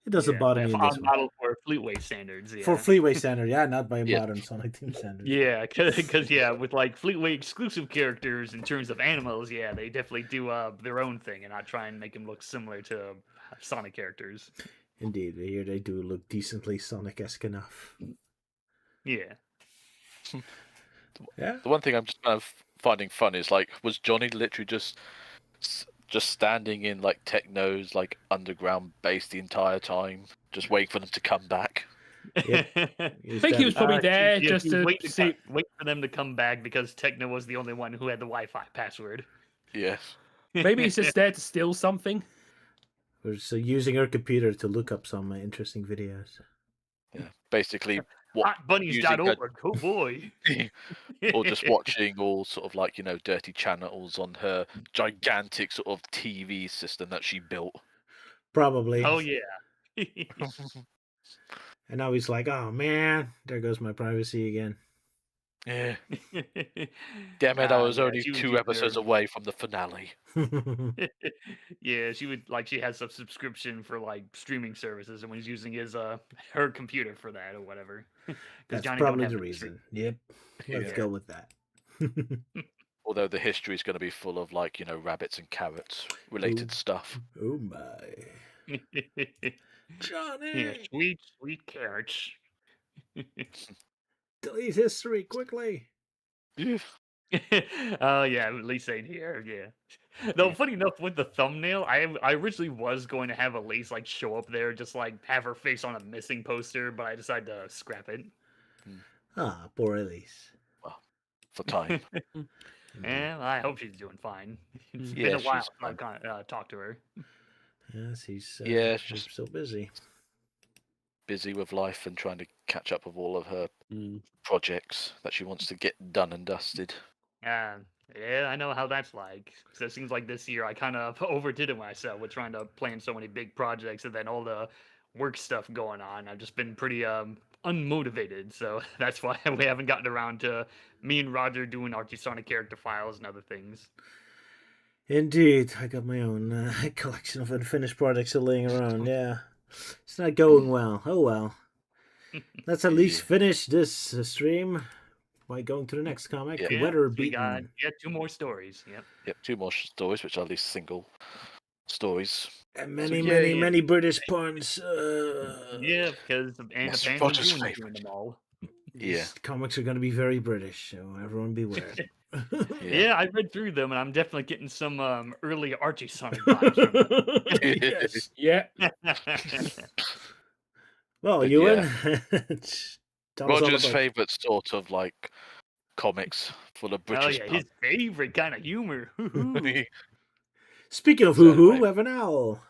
It doesn't bother me in this on model for Fleetway standards. Yeah. For Fleetway standard, yeah, not by modern Sonic Team standards. Yeah, because with like Fleetway exclusive characters in terms of animals, yeah, they definitely do their own thing and not try and make them look similar to Sonic characters. Indeed, here they do look decently Sonic-esque enough. Yeah. Yeah. The one thing I'm just kind of finding fun is like, was Johnny literally just standing in like Techno's like underground base the entire time, just waiting for them to come back? Yep. I think he was probably there just to wait for them to come back because Techno was the only one who had the Wi-Fi password. Yes. Maybe he's just there to steal something. Or so using her computer to look up some interesting videos. Yeah, basically. Hotbunnies.org. Oh boy. Or just watching all sort of like, dirty channels on her gigantic sort of TV system that she built. Probably. Oh yeah. And now he's like, oh man, there goes my privacy again. Yeah. Damn it, I was only 2 episodes away from the finale. Yeah, she has a subscription for like streaming services and was using her computer for that or whatever. That's Johnny probably the reason. Yep. Let's go with that. Although the history is going to be full of like, rabbits and carrots related stuff. Oh my. Johnny! Yeah, sweet carrots. Delete history quickly. Oh yeah, at least ain't here. Yeah. Though funny enough, with the thumbnail, I originally was going to have Elise like show up there, just like have her face on a missing poster, but I decided to scrap it. Ah, poor Elise. Well, for time. Yeah, I hope she's doing fine. It's been a while since I've talked to her. Yes, he's she's so busy. Busy with life and trying to catch up with all of her projects that she wants to get done and dusted. Yeah, I know how that's like. So it seems like this year I kind of overdid it myself with trying to plan so many big projects and then all the work stuff going on. I've just been pretty unmotivated, so that's why we haven't gotten around to me and Roger doing Archie Sonic character files and other things. Indeed, I got my own collection of unfinished projects laying around. Yeah, it's not going well. Oh well. Let's at least finish this stream by going to the next comic. Yeah. Weather We Beaten. got 2 more stories. Yep, 2 more stories, which are at least single stories. And many British puns. Yeah, because That's apparently Roger's June is doing favourite. them all. Yeah. These comics are going to be very British, so everyone beware. Yeah, I read through them, and I'm definitely getting some early Archie Sonic vibes from Yes. Yeah. them. Well, But Ewan, tell us all Roger's about- favourite sort of like comics full of Oh British yeah, his favorite kind of humor. puns. Speaking of So hoo-hoo, anyway. we have an owl.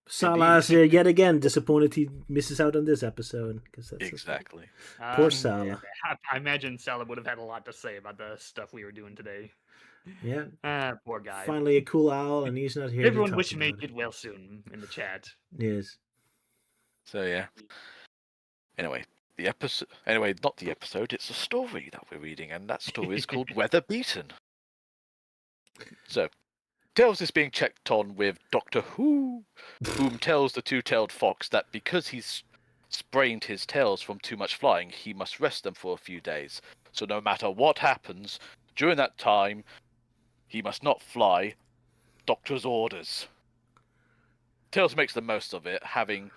Salah's yet again disappointed he misses out on this episode. That's Exactly. Poor Salah. I imagine Salah would have had a lot to say about the stuff we were doing today. Yeah. Poor guy. Finally a cool owl, and he's not here. to Everyone talk wish him about get well soon in the chat. Yes. So yeah. Anyway, the episode. Anyway, not the episode. It's a story that we're reading, and that story is called Weather Beaten. So, Tails is being checked on with Doctor Who, whom tells the two-tailed fox that because he's sprained his tails from too much flying, he must rest them for a few days. So no matter what happens during that time, he must not fly. Doctor's orders. Tails makes the most of it, having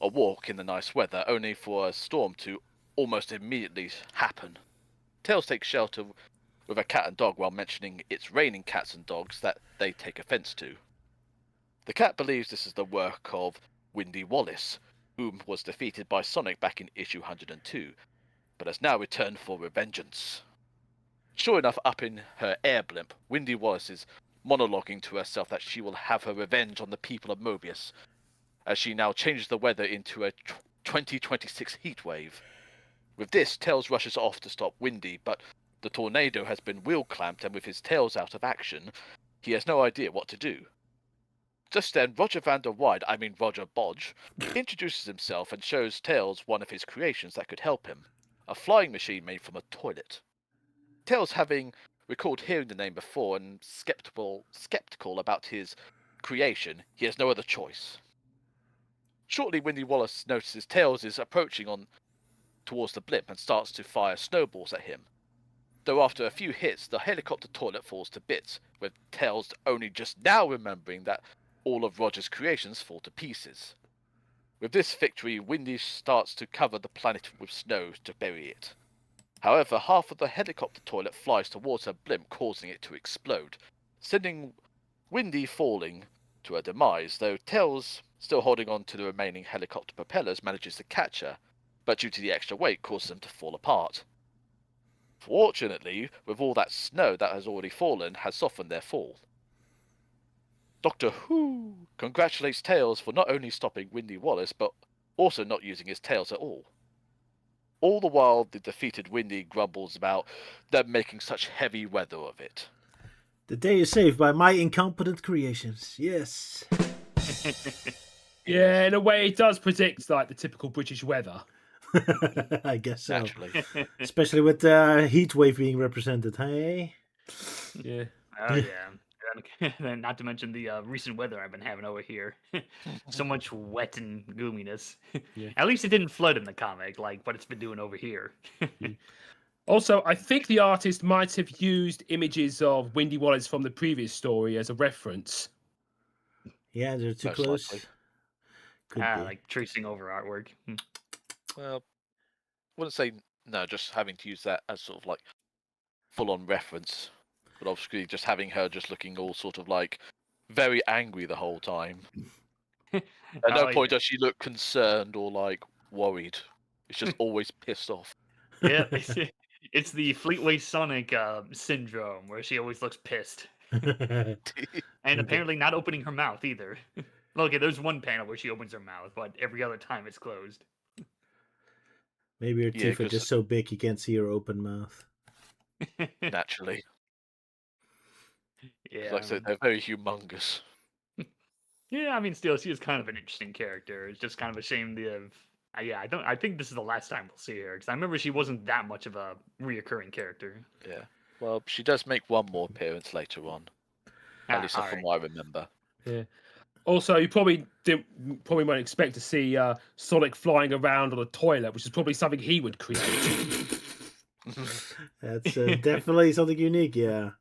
a walk in the nice weather, only for a storm to almost immediately happen. Tails takes shelter with a cat and dog while mentioning it's raining cats and dogs that they take offence to. The cat believes this is the work of Windy Wallace, whom was defeated by Sonic back in issue 102, but has now returned for revengeance. Sure enough, up in her air blimp, Wendy Wallace is monologuing to herself that she will have her revenge on the people of Mobius, as she now changes the weather into a 2026 heatwave. With this, Tails rushes off to stop Windy, but the tornado has been wheel-clamped, and with his tails out of action, he has no idea what to do. Just then, Roger Roger Bodge, introduces himself and shows Tails one of his creations that could help him, a flying machine made from a toilet. Tails, having recalled hearing the name before and skeptical about his creation, he has no other choice. Shortly, Wendy Wallace notices Tails is approaching towards the blimp and starts to fire snowballs at him. Though after a few hits, the helicopter toilet falls to bits, with Tails only just now remembering that all of Roger's creations fall to pieces. With this victory, Windy starts to cover the planet with snow to bury it. However, half of the helicopter toilet flies towards her blimp, causing it to explode, sending Windy falling to her demise, though Tails, still holding on to the remaining helicopter propellers, manages to catch her, but due to the extra weight, causes them to fall apart. Fortunately, with all that snow that has already fallen, has softened their fall. Doctor Who congratulates Tails for not only stopping Windy Wallace, but also not using his tails at all. All the while, the defeated Windy grumbles about them making such heavy weather of it. The day is saved by my incompetent creations. Yes. Yeah, in a way, it does predict like the typical British weather. I guess so. Naturally. Especially with the heat wave being represented, hey? Yeah. Oh, yeah. And not to mention the recent weather I've been having over here. So much wet and gloominess. Yeah. At least it didn't flood in the comic, like what it's been doing over here. Also, I think the artist might have used images of Windy Wallace from the previous story as a reference. Yeah, they're too Most close. likely. Could be. Like tracing over artwork. Well, I wouldn't say no, just having to use that as sort of like full-on reference. But obviously just having her just looking all sort of like very angry the whole time. At no point does she look concerned or like worried. It's just always pissed off. Yeah, it's the Fleetway Sonic syndrome, where she always looks pissed. And apparently not opening her mouth either. Okay, there's one panel where she opens her mouth, but every other time it's closed. Maybe her teeth are just so big you can't see her open mouth. Naturally. Yeah. Like I said, they're very humongous. Yeah, I mean, still, she is kind of an interesting character. It's just kind of a shame I think this is the last time we'll see her, because I remember she wasn't that much of a reoccurring character. Yeah. Well, she does make one more appearance later on. At least from what I remember. Yeah. Also, you probably won't expect to see Sonic flying around on a toilet, which is probably something he would create. That's definitely something unique, yeah.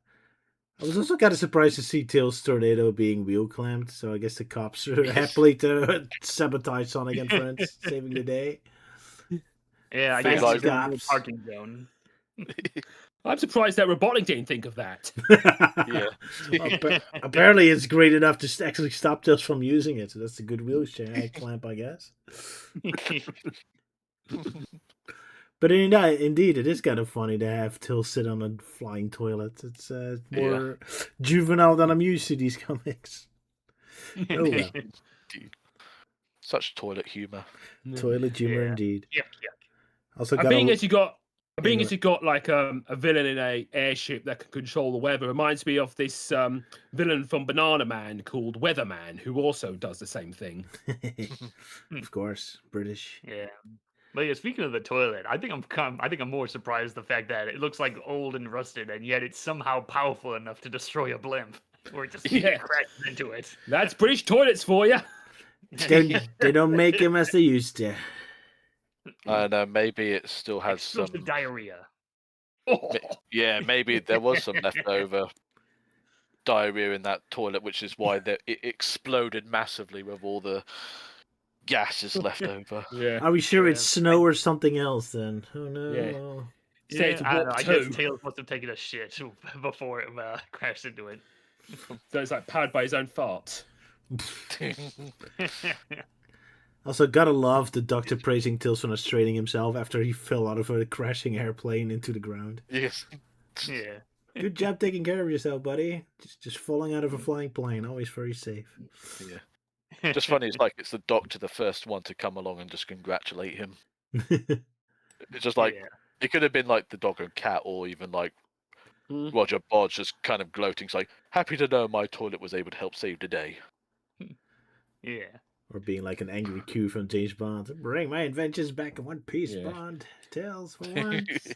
I was also kind of surprised to see Tails' tornado being wheel clamped, so I guess the cops are happily to sabotage Sonic and friends, saving the day. Yeah, I guess Fancy it's a cops. parking zone. I'm surprised that Robotnik didn't think of that. Yeah. Apparently, it's great enough to actually stop Tails from using it, so that's a good wheelchair clamp, I guess. But indeed, it is kind of funny to have Tails sit on a flying toilet. It's more juvenile than I'm used to these comics. Oh, well. Such toilet humor. Toilet humor, indeed. Yep. Also, being as you got like a villain in a airship that can control the weather reminds me of this villain from Banana Man called Weatherman, who also does the same thing. Of course, British. Yeah. But yeah, speaking of the toilet, I think I'm more surprised the fact that it looks like old and rusted, and yet it's somehow powerful enough to destroy a blimp, or it just crashes into it. That's British toilets for you. They don't make them as they used to. I know, maybe it still has some diarrhea. Yeah, maybe there was some leftover diarrhea in that toilet, which is why it exploded massively with all the gases left over. Yeah. Are we sure it's snow or something else then? Oh no. Yeah, I don't know. I guess Tails must have taken a shit before it crashed into it. So it's like powered by his own fart. Also, gotta love the doctor praising Tales for not straining himself after he fell out of a crashing airplane into the ground. Yes. Yeah. Good job taking care of yourself, buddy. Just falling out of a flying plane, always very safe. Yeah. Just funny, it's the doctor, the first one to come along and just congratulate him. It's just like it could have been like the dog and cat, or even like Roger Bodge just kind of gloating. It's like, happy to know my toilet was able to help save the day. Yeah. Or being like an angry Q from James Bond. Bring my inventions back in one piece, Bond. Tales for once.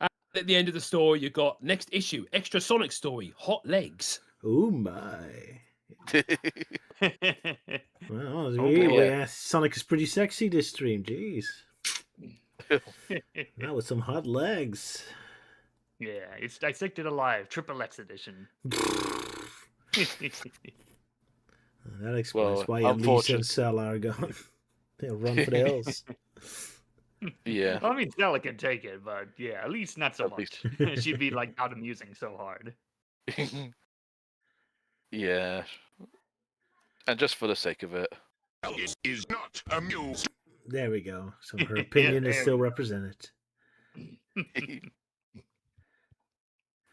At the end of the story, you got next issue, extra Sonic story, Hot Legs. Oh my. Well, Sonic is pretty sexy this stream, jeez. Now with some hot legs. Yeah, it's Dissected Alive, Triple X edition. That explains why Elise and Cell are gone. They'll run for the hills. Yeah. Well, I mean, Stella can take it, but yeah, at least not so much. She'd be like not amusing so hard. Yeah. And just for the sake of it. Is not amused. There we go. So her opinion is still represented.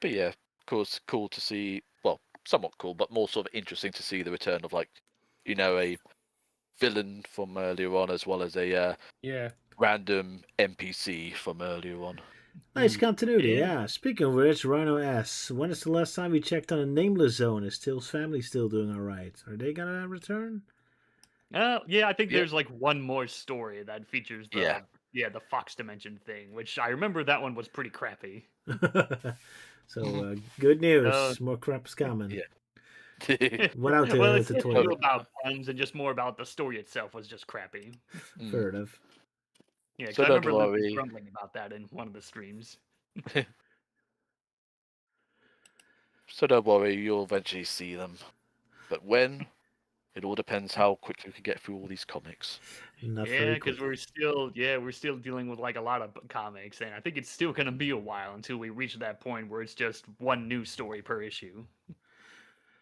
But yeah, of course, cool to see. Well, somewhat cool, but more sort of interesting to see the return of, like, you know, a villain from earlier on, as well as a random NPC from earlier on. Nice continuity, yeah. Speaking of which, Rhino asks, when is the last time we checked on a Nameless Zone? Is Till's family still doing alright? Are they gonna return? Yeah, I think there's like one more story that features the the Fox Dimension thing, which I remember that one was pretty crappy. So good news, more crap's coming. Yeah. Without the, well, it's the not toilet. about puns and just more about the story itself was just crappy. Fair enough. Yeah, because So I don't remember Luke worry. grumbling about that in one of the streams. So don't worry, you'll eventually see them. But when? It all depends how quickly we can get through all these comics. Yeah, because we're still dealing with like a lot of comics, and I think it's still gonna be a while until we reach that point where it's just one new story per issue.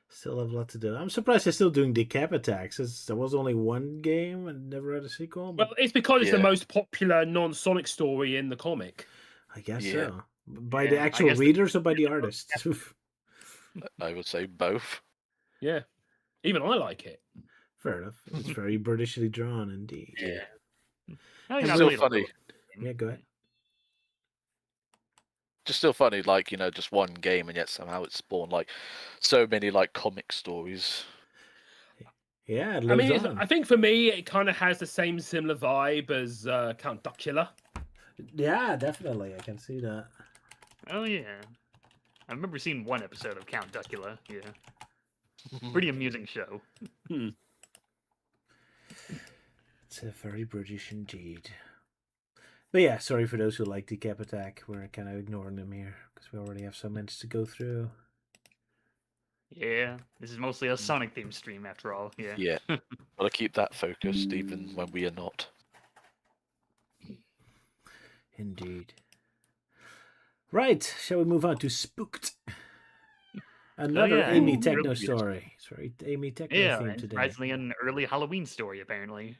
Still have a lot to do. I'm surprised they're still doing Decap Attacks. There was only one game and never had a sequel. Well, it's because it's the most popular non-Sonic story in the comic. I guess so. By the actual readers or by the artists? I would say both. Yeah. Even I like it. Fair enough. It's very Britishly drawn indeed. Yeah. It's still funny. Yeah, go ahead. Just still funny, like, you know, just one game, and yet somehow it spawned like so many like comic stories. Yeah, it I lives mean, on. I think for me, it kind of has the same similar vibe as Count Duckula. Yeah, definitely. I can see that. Oh yeah, I remember seeing one episode of Count Duckula. Yeah, pretty amusing show. It's a very British indeed. But yeah, sorry for those who like Decap Attack. We're kind of ignoring them here because we already have so much to go through. Yeah, this is mostly a Sonic themed stream after all. Yeah. Yeah. Gotta keep that focused even when we are not. Indeed. Right, shall we move on to Spooked? Another Amy Techno story. It's very Amy Techno themed today. Surprisingly an early Halloween story, apparently.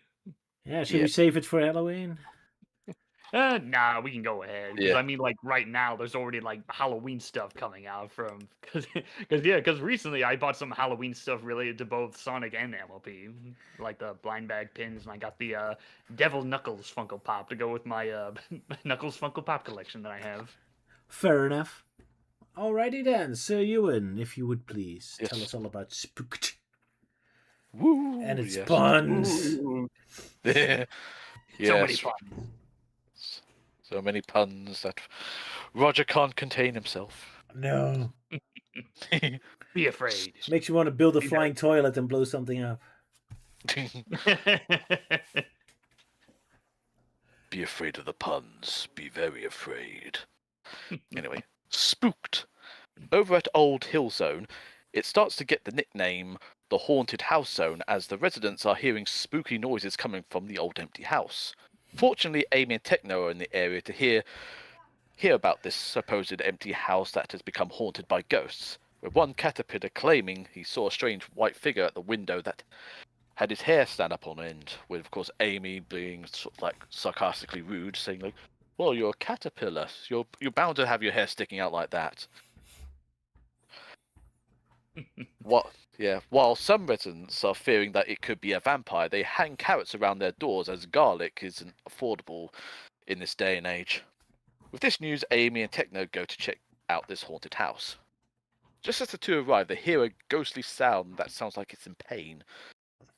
Yeah, should we save it for Halloween? Nah, we can go ahead. Yeah. I mean, like right now, there's already like Halloween stuff coming out from because recently I bought some Halloween stuff related to both Sonic and MLP, like the blind bag pins, and I got the Devil Knuckles Funko Pop to go with my Knuckles Funko Pop collection that I have. Fair enough. Alrighty then, Sir Ewan, if you would please tell us all about Spooked. Woo! And its puns. Yeah. So many puns. So many puns that Roger can't contain himself. No. Be afraid. Makes you want to build a flying toilet and blow something up. Be afraid of the puns. Be very afraid. Anyway, Spooked. Over at Old Hill Zone, it starts to get the nickname the Haunted House Zone as the residents are hearing spooky noises coming from the old empty house. Fortunately, Amy and Techno are in the area to hear about this supposed empty house that has become haunted by ghosts, with one caterpillar claiming he saw a strange white figure at the window that had his hair stand up on end, with, of course, Amy being sort of like sarcastically rude, saying like, well, you're a caterpillar. You're bound to have your hair sticking out like that. What? Yeah. While some residents are fearing that it could be a vampire, they hang carrots around their doors as garlic isn't affordable in this day and age. With this news, Amy and Techno go to check out this haunted house. Just as the two arrive, they hear a ghostly sound that sounds like it's in pain,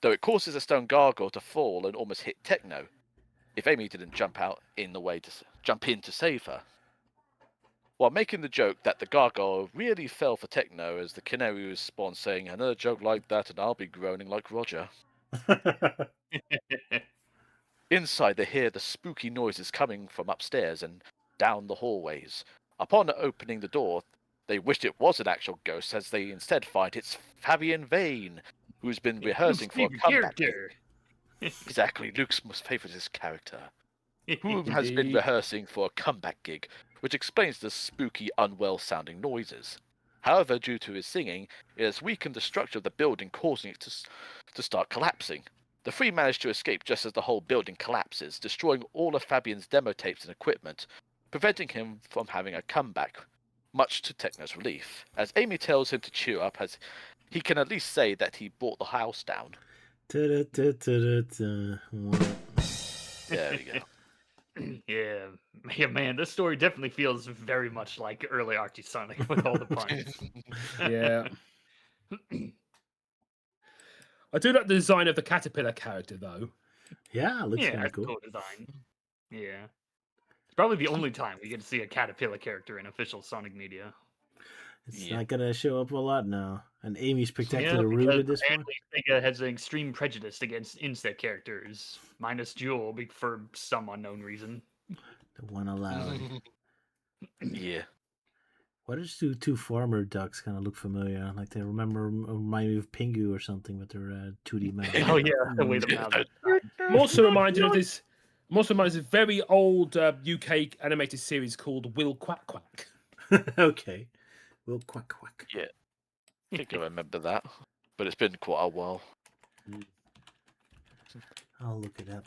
though it causes a stone gargoyle to fall and almost hit Techno, if Amy didn't jump in to save her. While making the joke that the gargoyle really fell for Techno as the canary responds saying, another joke like that and I'll be groaning like Roger. Inside they hear the spooky noises coming from upstairs and down the hallways. Upon opening the door, they wished it was an actual ghost, as they instead find it's Fabian Vane, who's been rehearsing for a comeback. Exactly, Luke's most favourite character. Whom has been rehearsing for a comeback gig, which explains the spooky, unwell-sounding noises. However, due to his singing, it has weakened the structure of the building, causing it to start collapsing. The three manage to escape just as the whole building collapses, destroying all of Fabian's demo tapes and equipment, preventing him from having a comeback, much to Techno's relief, as Amy tells him to cheer up, as he can at least say that he brought the house down. There we go. Yeah, man, this story definitely feels very much like early Archie Sonic with all the puns. Yeah. I do like the design of the caterpillar character, though. Yeah, it looks kind of cool. Cool design. Yeah. It's probably the only time we get to see a caterpillar character in official Sonic media. It's not going to show up a lot now. And Amy's spectacular rude at this point. Sega has an extreme prejudice against insect characters, minus Jewel for some unknown reason. The one allowed. Yeah. Why does two farmer ducks kind of look familiar? Like they remind me of Pingu or something with their 2D mouth. Oh yeah, the way the mouth. I'm also reminded of this. I'm also reminded of a very old UK animated series called Will Quack Quack. Okay. Will Quack Quack. Yeah. I think I remember that. But it's been quite a while. I'll look it up.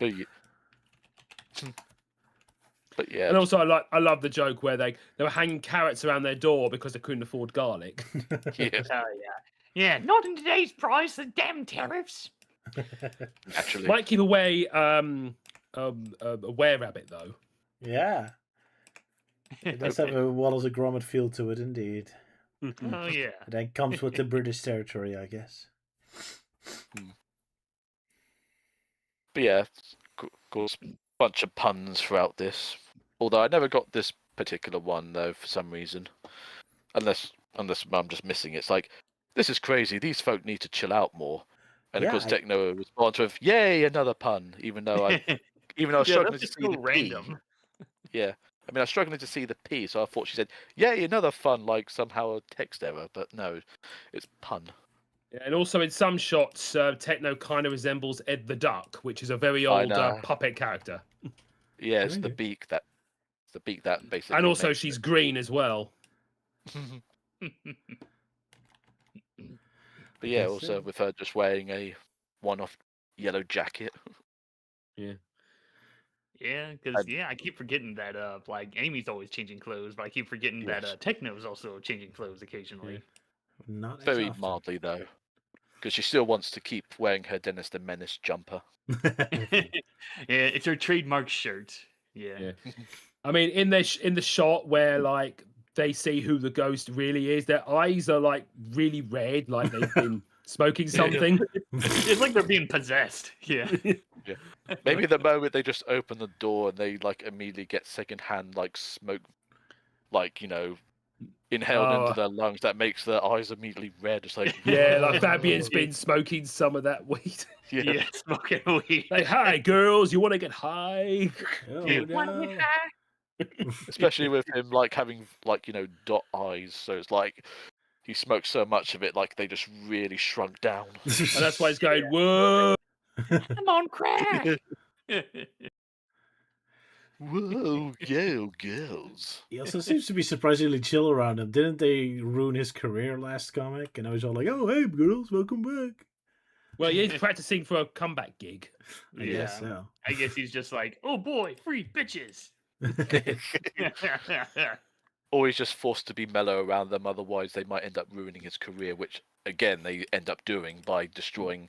But yeah. And also I love the joke where they were hanging carrots around their door because they couldn't afford garlic. Yeah. Oh yeah. Yeah, not in today's price, the damn tariffs. Naturally. Might keep away a were-rabbit though. Yeah. It does have a Wallace and Gromit feel to it, indeed. Oh yeah. That comes with the British territory, I guess. But yeah, of course, bunch of puns throughout this. Although I never got this particular one though for some reason, unless I'm just missing it. It's like, this is crazy. These folk need to chill out more. And of course, Techno responds with, "Yay, another pun!" Even though I was struggling to see the random. Yeah. I mean, I was struggling to see the P, so I thought she said, "Yay, another fun," like somehow a text error, but no, it's pun. Yeah, and also in some shots, Techno kind of resembles Ed the Duck, which is a very old puppet character. Yeah, it's the beak that basically. And also, she's green as well. But yeah, also with her just wearing a one-off yellow jacket. Yeah. Yeah, because I keep forgetting that like Amy's always changing clothes, but I keep forgetting that Techno's also changing clothes occasionally. Not very mildly though, because she still wants to keep wearing her Dennis the Menace jumper. Yeah, it's her trademark shirt. Yeah. I mean, in the shot where like they see who the ghost really is, their eyes are like really red, like they've been smoking something. It's like they're being possessed. Yeah. Maybe the moment they just open the door and they like immediately get secondhand like smoke, like inhaled into their lungs, that makes their eyes immediately red. It's like like Fabian's been smoking some of that weed. Yeah, smoking weed. Like, hi girls, you want to get high? No. Especially with him like having like dot eyes, so it's like he smoked so much of it, like they just really shrunk down. And that's why he's going, whoa. I'm on crack. Whoa, yo, girls. He also seems to be surprisingly chill around him. Didn't they ruin his career last comic? And I was all like, "Oh, hey, girls, welcome back." Well, he's practicing for a comeback gig. I guess so. I guess he's just like, oh boy, free bitches. Or he's just forced to be mellow around them, otherwise they might end up ruining his career, which again they end up doing by destroying,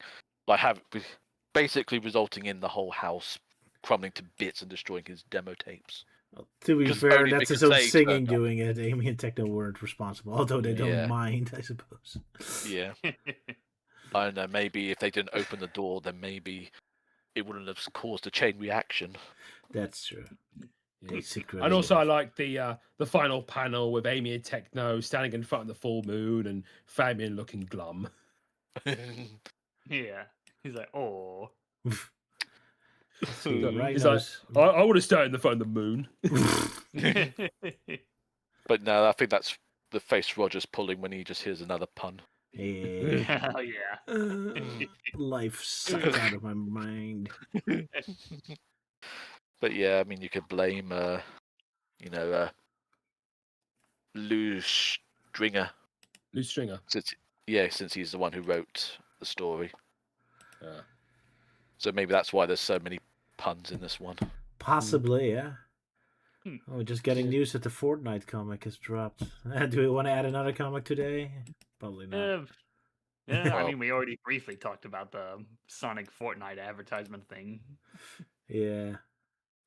basically resulting in the whole house crumbling to bits and destroying his demo tapes. Well, to be fair, that's his own singing doing it. Amy and Techno weren't responsible, although they don't mind, I suppose. Yeah. I don't know, maybe if they didn't open the door, then maybe it wouldn't have caused a chain reaction. That's true. And also, I like the final panel with Amy and Techno standing in front of the full moon and Fabian looking glum. Yeah, he's like, oh. Right, he's like, I would have stayed in the front of the moon. But no, I think that's the face Roger's pulling when he just hears another pun. Yeah. Hell yeah. Life sucked out of my mind. But yeah, I mean, you could blame, Lou Stringer. Lou Stringer. Since he's the one who wrote the story. Yeah. So maybe that's why there's so many puns in this one. Possibly, yeah. Oh, just getting news that the Fortnite comic has dropped. Do we want to add another comic today? Probably not. I mean, we already briefly talked about the Sonic Fortnite advertisement thing. Yeah.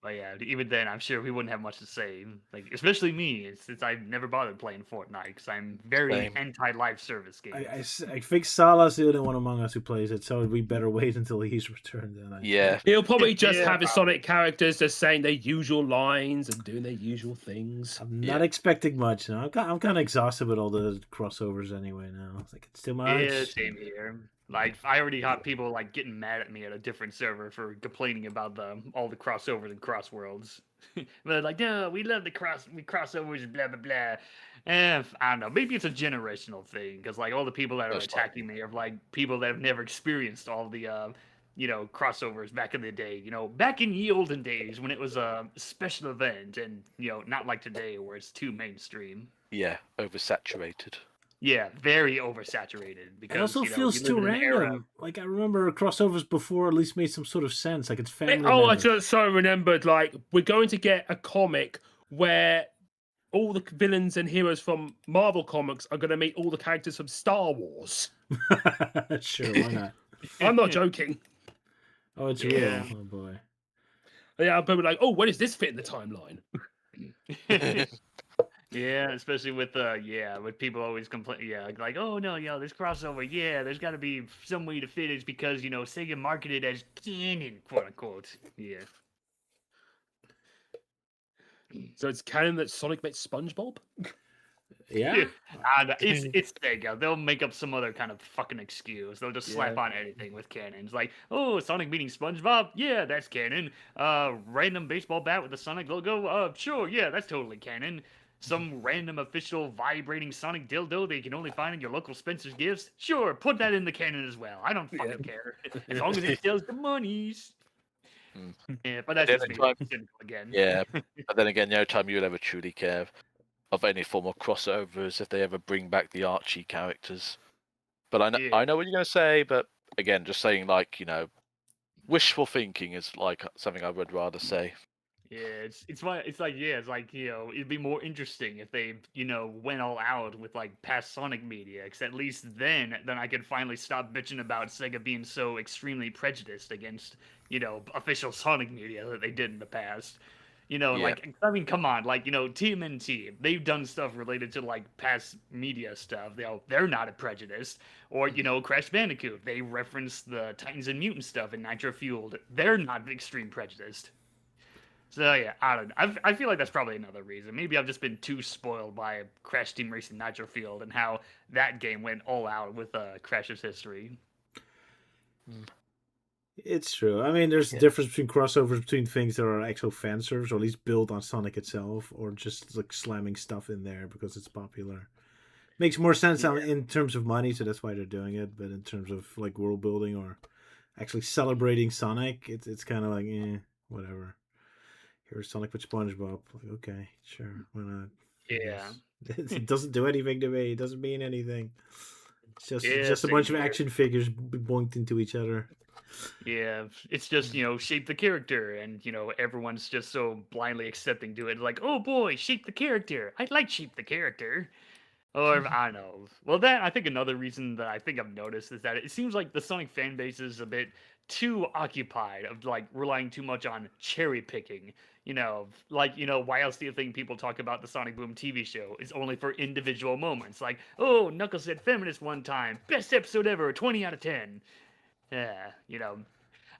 But yeah, even then, I'm sure we wouldn't have much to say. Like, especially me, since I've never bothered playing Fortnite, because I'm very anti-live service games. I think Salah's the only one among us who plays it, so we better wait until he's returned. Then he'll probably just have his Sonic characters just saying their usual lines and doing their usual things. I'm not expecting much now. I'm kind of exhausted with all the crossovers anyway now. It's like, it's too much. Yeah, same here. Like, I already got people like getting mad at me at a different server for complaining about all the crossovers and cross worlds. They're like, no, we love the crossovers, blah blah blah. And I don't know, maybe it's a generational thing because like all the people that are attacking me are like people that have never experienced all the crossovers back in the day. Back in ye olden days when it was a special event and not like today where it's too mainstream. Yeah, oversaturated. Yeah, very oversaturated. Because it also feels too random. Like, I remember crossovers before at least made some sort of sense. Like, it's family. I just remembered. Like, we're going to get a comic where all the villains and heroes from Marvel comics are going to meet all the characters from Star Wars. Sure, why not? I'm not joking. Oh, it's real. Oh boy. Yeah, but we're like, oh, where does this fit in the timeline? Yeah, especially with with people always complain. Yeah, like oh no, this crossover. Yeah, there's got to be some way to fit it because Sega marketed as canon, quote unquote. Yeah. So it's canon that Sonic makes SpongeBob. Yeah. It's Sega. They'll make up some other kind of fucking excuse. They'll just slap on anything with canons. Like, oh, Sonic meeting SpongeBob. Yeah, that's canon. Random baseball bat with the Sonic logo. Sure, yeah, that's totally canon. Some random official vibrating Sonic dildo that you can only find in your local Spencer's Gifts? Sure, put that in the canon as well. I don't fucking care. As long as it sells the monies. Yeah, but that's just me. Again. Yeah, but then again, no time you'll ever truly care of any form of crossovers if they ever bring back the Archie characters. But I know what you're going to say, but again, just saying like, wishful thinking is like something I would rather say. Yeah, it's like it'd be more interesting if they went all out with like past Sonic media, because at least then I could finally stop bitching about Sega being so extremely prejudiced against official Sonic media that they did in the past. Like I mean, come on, like TMNT, they've done stuff related to like past media stuff. They're not prejudiced, or Crash Bandicoot, they reference the Titans and Mutant stuff in Nitro Fueled. They're not extreme prejudiced. So yeah, I don't know. I feel like that's probably another reason. Maybe I've just been too spoiled by Crash Team Racing Nitro Field and how that game went all out with Crash's history. It's true. I mean, there's a difference between crossovers between things that are actual fan serves, or at least built on Sonic itself, or just like slamming stuff in there because it's popular. Makes more sense in terms of money, so that's why they're doing it. But in terms of like world building or actually celebrating Sonic, it's kind of like whatever. Here's Sonic with SpongeBob. Like, okay, sure, why not? Yeah. It doesn't do anything to me. It doesn't mean anything. It's Yeah, just a same bunch of here. action figures boinked into each other. Yeah, it's just, shape the character, and, everyone's just so blindly accepting to it. Like, oh boy, shape the character. I like shape the character. Or, I don't know. Well, I think another reason that I think I've noticed is that it seems like the Sonic fan base is a bit too occupied of, like, relying too much on cherry picking. Why else do you think people talk about the Sonic Boom TV show? It's only for individual moments. Like, oh, Knuckles said feminist one time. Best episode ever, 20 out of 10. Yeah,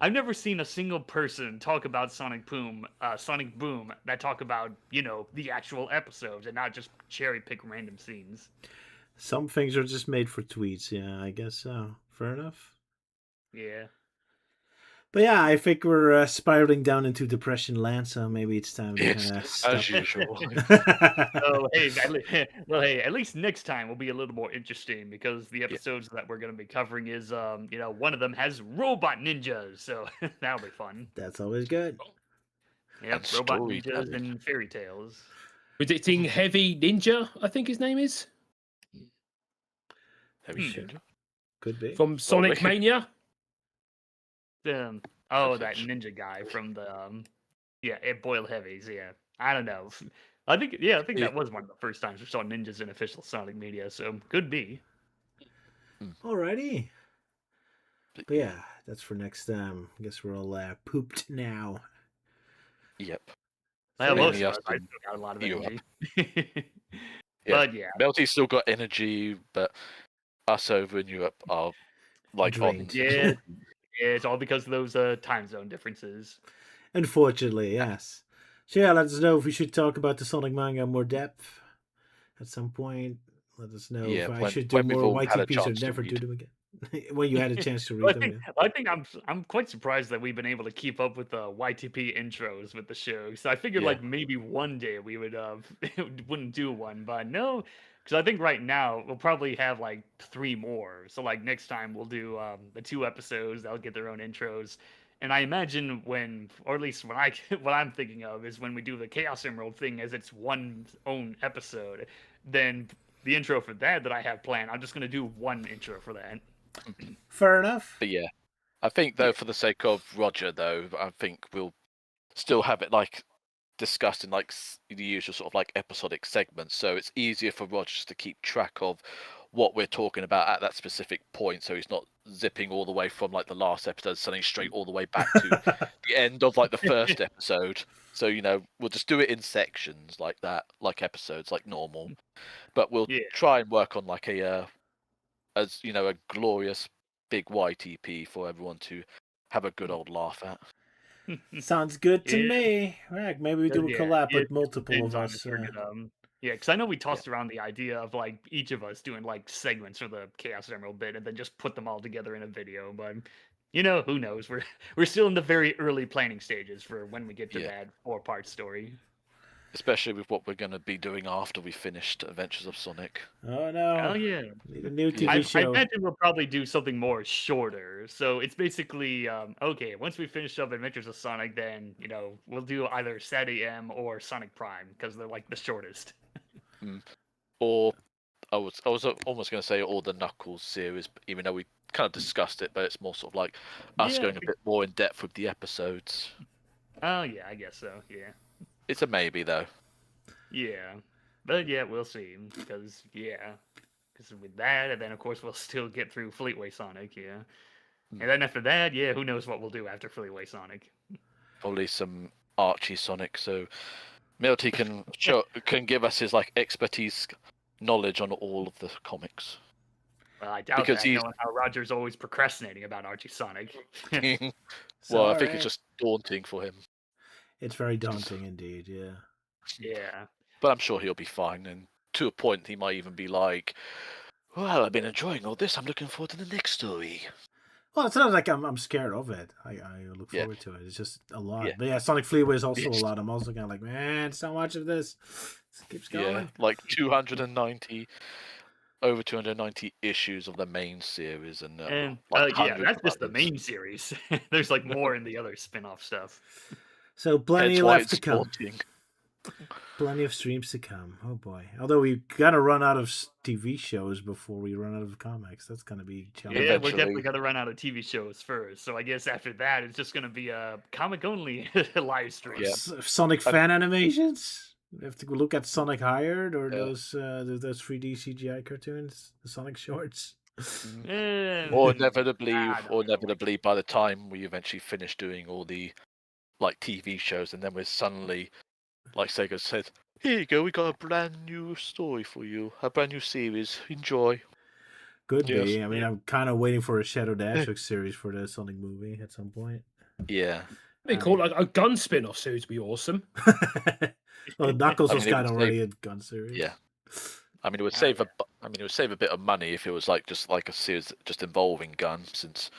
I've never seen a single person talk about Sonic Boom that talk about, the actual episodes and not just cherry pick random scenes. Some things are just made for tweets. Yeah, I guess so. Fair enough. Yeah. But yeah, I think we're spiraling down into depression land, so maybe it's time to Yes, stop. as usual. Oh, hey, at least next time will be a little more interesting because the episodes that we're going to be covering is, one of them has robot ninjas, so that'll be fun. That's always good. Yep, And robot ninjas storytelling. and fairy tales. Predicting Heavy Ninja, I think his name is, Heavy Ninja. Could be. from Sonic Mania. That ninja guy from the Boiled Heavies. Yeah, I don't know. I think that was one of the first times we saw ninjas in official Sonic media, so could be. Alrighty. But yeah, that's for next time. I guess we're all pooped now. Yep. Well, So most mainly of us, us I and still got a lot of you energy. Yeah. But yeah, Melty's still got energy, but us over in Europe are like Drained. yeah, it's all because of those time zone differences. Unfortunately, yes. So yeah, let us know if we should talk about the Sonic manga in more depth at some point. Let us know if I should do when we've more all had a YTPs or chance to never do read. them again. When you had a chance to Well, read them again. I think I'm quite surprised that we've been able to keep up with the YTP intros with the show. So I figured Yeah. like maybe one day we would wouldn't do one, but no, because I think right now we'll probably have like 3 more. So like next time we'll do the 2 episodes. They'll get their own intros. And I imagine or at least what I'm thinking of is when we do the Chaos Emerald thing as its one own episode, then the intro for that I have planned, I'm just gonna do one intro for that. Fair enough. But yeah, I think though for the sake of Roger though, I think we'll still have it like discussed in like the usual sort of like episodic segments, so it's easier for Roger to keep track of what we're talking about at that specific point, so he's not zipping all the way from like the last episode suddenly straight all the way back to the end of like the first episode. So we'll just do it in sections like that, like episodes like normal, but we'll try and work on like a glorious big YTP for everyone to have a good old laugh at. Sounds good to me. Right, maybe we do a collab with multiple depends of on us. if we're gonna, because I know we tossed around the idea of like each of us doing like segments for the Chaos Emerald bit and then just put them all together in a video. But who knows? We're still in the very early planning stages for when we get to that 4-part story. Especially with what we're going to be doing after we finished Adventures of Sonic. Oh no! Oh yeah, need a new TV I show. imagine we'll probably do something more shorter. So it's basically okay. Once we finish up Adventures of Sonic, then we'll do either Saturday M or Sonic Prime because they're like the shortest. Or I was almost going to say all the Knuckles series, even though we kind of discussed it, but it's more sort of like us going a bit more in depth with the episodes. Oh yeah, I guess so. Yeah. It's a maybe though. Yeah, but yeah, we'll see. Because with that, and then of course we'll still get through Fleetway Sonic. Yeah, and then after that, who knows what we'll do after Fleetway Sonic? Probably some Archie Sonic, so Milty can give us his like expertise knowledge on all of the comics. Well, I doubt that, knowing how Roger's always procrastinating about Archie Sonic. Well, I think it's just daunting for him. It's very daunting indeed, yeah. Yeah. But I'm sure he'll be fine, and to a point he might even be like, well, I've been enjoying all this, I'm looking forward to the next story. Well, it's not like I'm scared of it. I look forward to it. It's just a lot. Yeah. But yeah, Sonic Fleetway is also a lot. I'm also kind of like, man, so much of this. It keeps going. Yeah, like over 290 issues of the main series, and that's just the main series. There's like more in the other spin-off stuff. So plenty left to come. Plenty of streams to come. Oh boy! Although we gotta run out of TV shows before we run out of comics. That's gonna be challenging. Yeah, we're definitely gonna run out of TV shows first. So I guess after that, it's just gonna be a comic only live stream. Yeah. Sonic fan animations. We have to look at Sonic Hired or those 3D CGI cartoons, the Sonic shorts. Or inevitably, by the time we eventually finish doing all the like TV shows, and then we're suddenly, like Sega said, "Here you go, we got a brand new story for you, a brand new series. Enjoy." Could be. I mean, I'm kind of waiting for a Shadow Dash series for the Sonic movie at some point. Yeah. They call like a gun spin-off series would be awesome. Well, Knuckles was kind of already a gun series. Yeah. I mean, it would save a bit of money if it was just like a series just involving Gun, since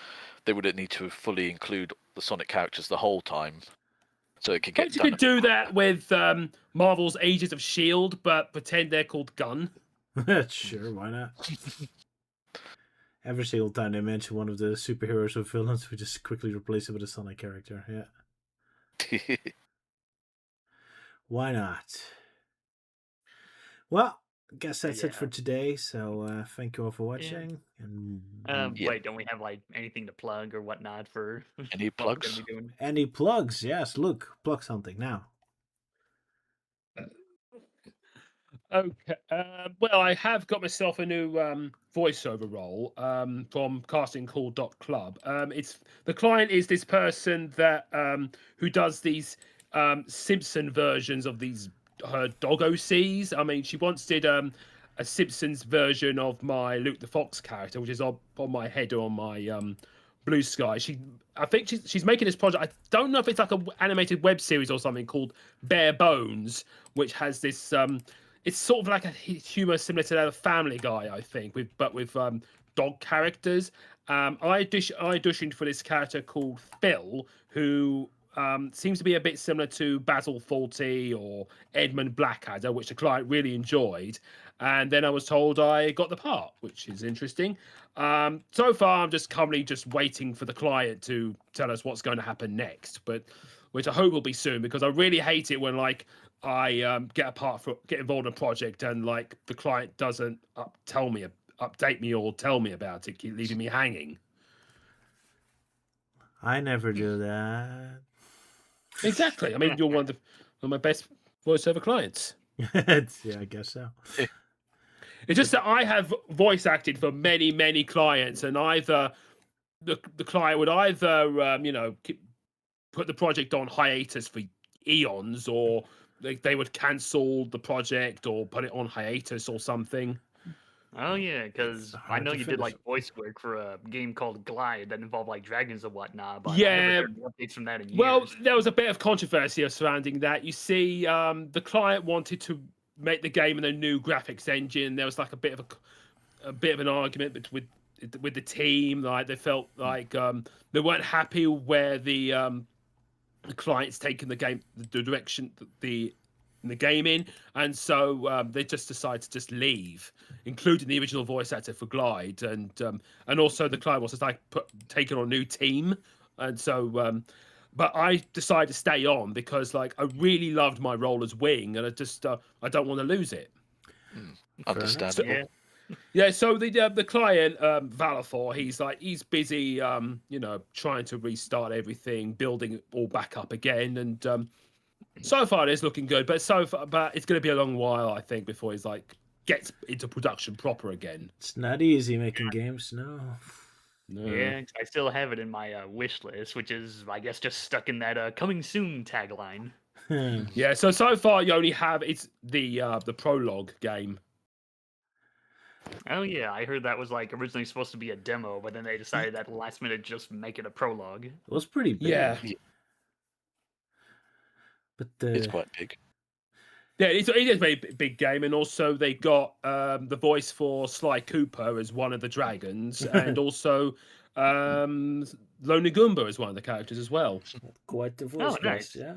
they wouldn't need to fully include the Sonic characters the whole time, so it could get. You could do that with Marvel's Agents of S.H.I.E.L.D., but pretend they're called Gun. Sure, why not? Every single time they mention one of the superheroes or villains, we just quickly replace it with a Sonic character. Yeah. Why not? Well, I guess that's it for today. So thank you all for watching. And wait, don't we have like anything to plug or whatnot for any plugs? What we're doing? Any plugs? Yes, Luke, plug something now. Okay. Well, I have got myself a new voiceover role from castingcall.club. It's the client is this person that who does these Simpson versions of these her dog OCs. I mean, she once did a Simpsons version of my Luke the Fox character, which is on my head or on my Blue Sky. I think she's making this project. I don't know if it's like an animated web series or something called Bare Bones, which has this. It's sort of like a humor similar to that of Family Guy, I think, with dog characters. I auditioned for this character called Phil, who seems to be a bit similar to Basil Fawlty or Edmund Blackadder, which the client really enjoyed. And then I was told I got the part, which is interesting. So far, I'm currently just waiting for the client to tell us what's going to happen next, which I hope will be soon, because I really hate it when I get involved in a project and the client doesn't update me or tell me about it, keep leaving me hanging. I never do that. Exactly. I mean, you're one of my best voiceover clients. Yeah, I guess so. It's just that I have voice acted for many, many clients, and either the client would put the project on hiatus for eons, or they would cancel the project or put it on hiatus or something. Oh yeah, because I know you did voice work for a game called Glide that involved dragons and whatnot. But I never heard updates from that in years. Well, there was a bit of controversy surrounding that. You see, the client wanted to make the game in a new graphics engine. There was a bit of an argument with the team. They felt they weren't happy where the client's taken the game, the direction the game in, and so they just decided to just leave, including the original voice actor for Glide, and also the client was taking on a new team, and so but I decided to stay on because I really loved my role as Wing, and I don't want to lose it. Understandable. Yeah, so the client, Valafor, he's busy, trying to restart everything, building it all back up again, and so far it's looking good. But it's going to be a long while, I think, before he's gets into production proper again. It's not easy making games, no. Yeah, I still have it in my wish list, which is, I guess, just stuck in that coming soon tagline. Yeah, so far you only have the prologue game. Oh yeah, I heard that was originally supposed to be a demo, but then they decided at the last minute just make it a prologue. It was pretty big. Yeah. But it's quite big. Yeah, it is a very big game, and also they got the voice for Sly Cooper as one of the dragons, and also Lonely Goomba as one of the characters as well. Quite the voice nice. Yeah.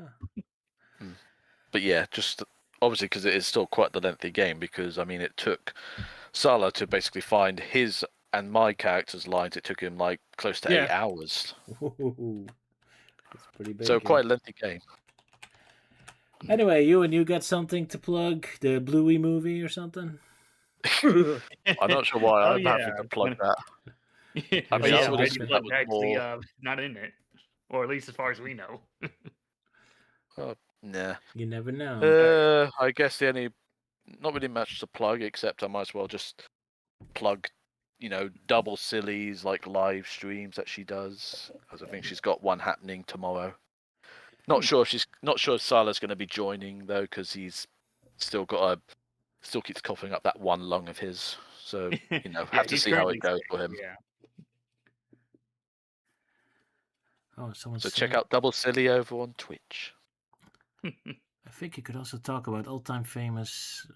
But yeah, just obviously because it is still quite the lengthy game, because I mean it took Sala to basically find his and my character's lines. It took him close to 8 hours. Ooh, that's pretty big. So quite a lengthy game. Anyway, you got something to plug? The Bluey movie or something? I'm not sure why I'm yeah. having to plug that. I mean, yeah, I would Mighty assume that Blood was actually more. not in it, or at least as far as we know. Nah. You never know. I guess the only, not really much to plug, except I might as well just plug, Double Silly's like live streams that she does, because I think she's got one happening tomorrow. Not sure if Sala's going to be joining though, because he's still keeps coughing up that one lung of his. So have to see how it goes for him. Yeah. Oh, someone. So check out Double Silly over on Twitch. I think you could also talk about all-time famous.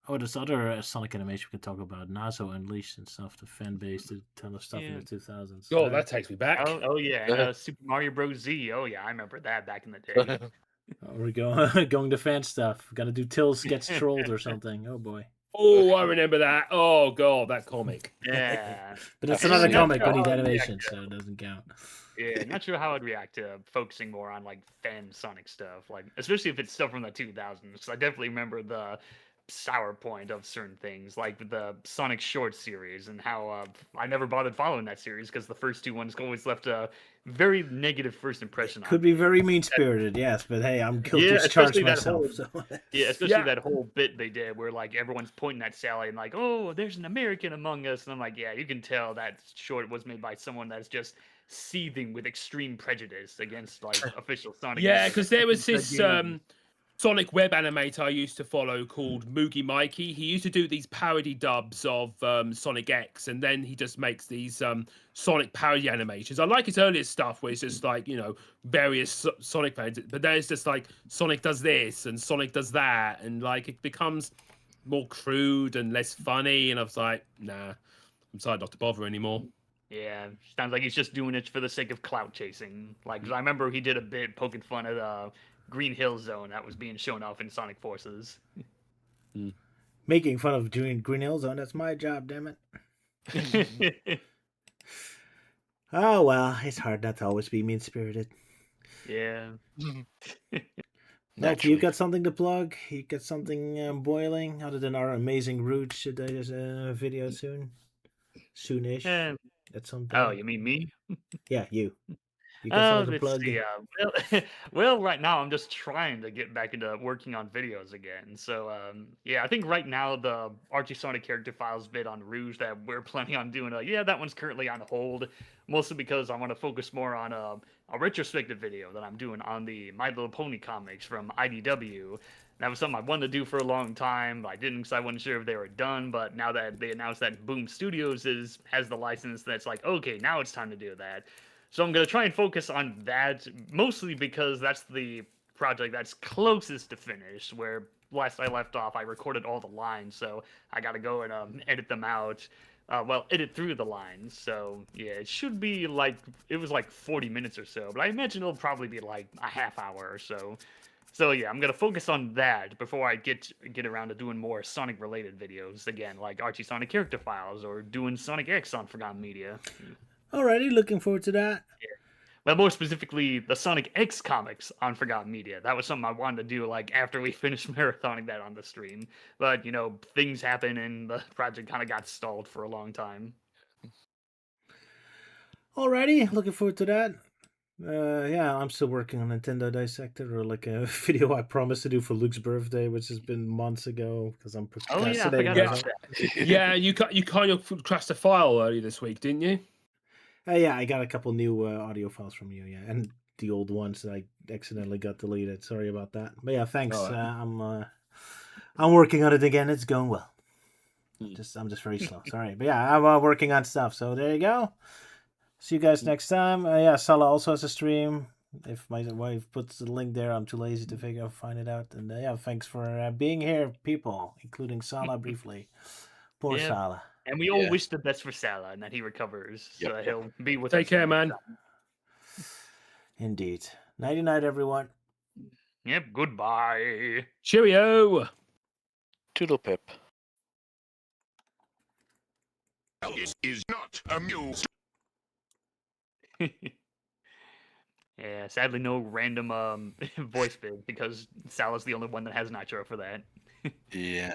Oh, there's other Sonic animation we can talk about. Nazo Unleashed and stuff. The fan base did a ton of stuff in the 2000s. Oh, that takes me back. Oh yeah, and, Super Mario Bros. Z. Oh yeah, I remember that back in the day. We're going to fan stuff. Got to do Tills Gets Trolled or something. Oh boy. Oh, I remember that. Oh god, that comic. Yeah. But it's another comic. We need animation, so it doesn't count. Yeah, not sure how I'd react to focusing more on like fan Sonic stuff, like especially if it's stuff from the 2000s. I definitely remember the sour point of certain things, like the Sonic Short series, and how I never bothered following that series because the first two ones always left a very negative first impression. Could be very mean-spirited, yes, but hey, I'm guilty as charged myself. Especially that whole bit they did where like everyone's pointing at Sally and like, oh, there's an American among us, and I'm like, yeah, you can tell that short was made by someone that's just seething with extreme prejudice against like official Sonic. Yeah, because there was this Sonic web animator I used to follow called Moogie Mikey. He used to do these parody dubs of Sonic X, and then he just makes these Sonic parody animations. I like his earlier stuff where it's just like, various Sonic fans, but then it's just like Sonic does this and Sonic does that, and like it becomes more crude and less funny, and I was like, nah, I'm sorry not to bother anymore. Yeah, sounds like he's just doing it for the sake of clout chasing. Like, 'cause I remember he did a bit poking fun at Green Hill Zone that was being shown off in Sonic Forces. Making fun of Green Hill Zone, that's my job, damn it. Oh, well, it's hard not to always be mean-spirited. Yeah. Matt, you got something to plug? You got something boiling other than our amazing Root? Should there's a video soon? Soonish? At some point? Oh, you mean me? Yeah, you. You got something to Let's plug? see. Well, right now I'm just trying to get back into working on videos again. So, yeah, I think right now the Archie Sonic character files bit on Rouge that we're planning on doing, that one's currently on hold, mostly because I want to focus more on a retrospective video that I'm doing on the My Little Pony comics from IDW. That was something I wanted to do for a long time. I didn't because I wasn't sure if they were done, but now that they announced that Boom Studios has the license, that's like, okay, now it's time to do that. So I'm going to try and focus on that, mostly because that's the project that's closest to finish, where last I left off, I recorded all the lines, so I got to go and edit them out. Edit through the lines. So, yeah, it should be it was like 40 minutes or so, but I imagine it'll probably be like a half hour or so. So, yeah, I'm going to focus on that before I get around to doing more Sonic-related videos, again, like Archie Sonic character files or doing Sonic X on Forgotten Media. Alrighty, looking forward to that. Yeah. But more specifically, the Sonic X comics on Forgotten Media. That was something I wanted to do after we finished marathoning that on the stream. But, things happen and the project kind of got stalled for a long time. Alrighty, looking forward to that. Yeah, I'm still working on Nintendo Dissected, or like a video I promised to do for Luke's birthday, which has been months ago because I'm procrastinating. Oh, yeah, I forgot about that. Yeah, you kind of crashed a file earlier this week, didn't you? Yeah, I got a couple new audio files from you, yeah, and the old ones that I accidentally got deleted. Sorry about that. But yeah, thanks. I'm working on it again. It's going well. I'm just very slow. Sorry, but yeah, I'm working on stuff. So there you go. See you guys next time. Yeah, Sala also has a stream. If my wife puts the link there, I'm too lazy to find it out. And yeah, thanks for being here, people, including Sala briefly. Poor Sala. And we all wish the best for Sala and that he recovers. So that he'll be with us. Take care, man. Indeed. Nighty-night, everyone. Yep, goodbye. Cheerio. Toodle pip. Is not amused. Yeah, sadly, no random voice bit because Salah's the only one that has Nitro for that. Yeah.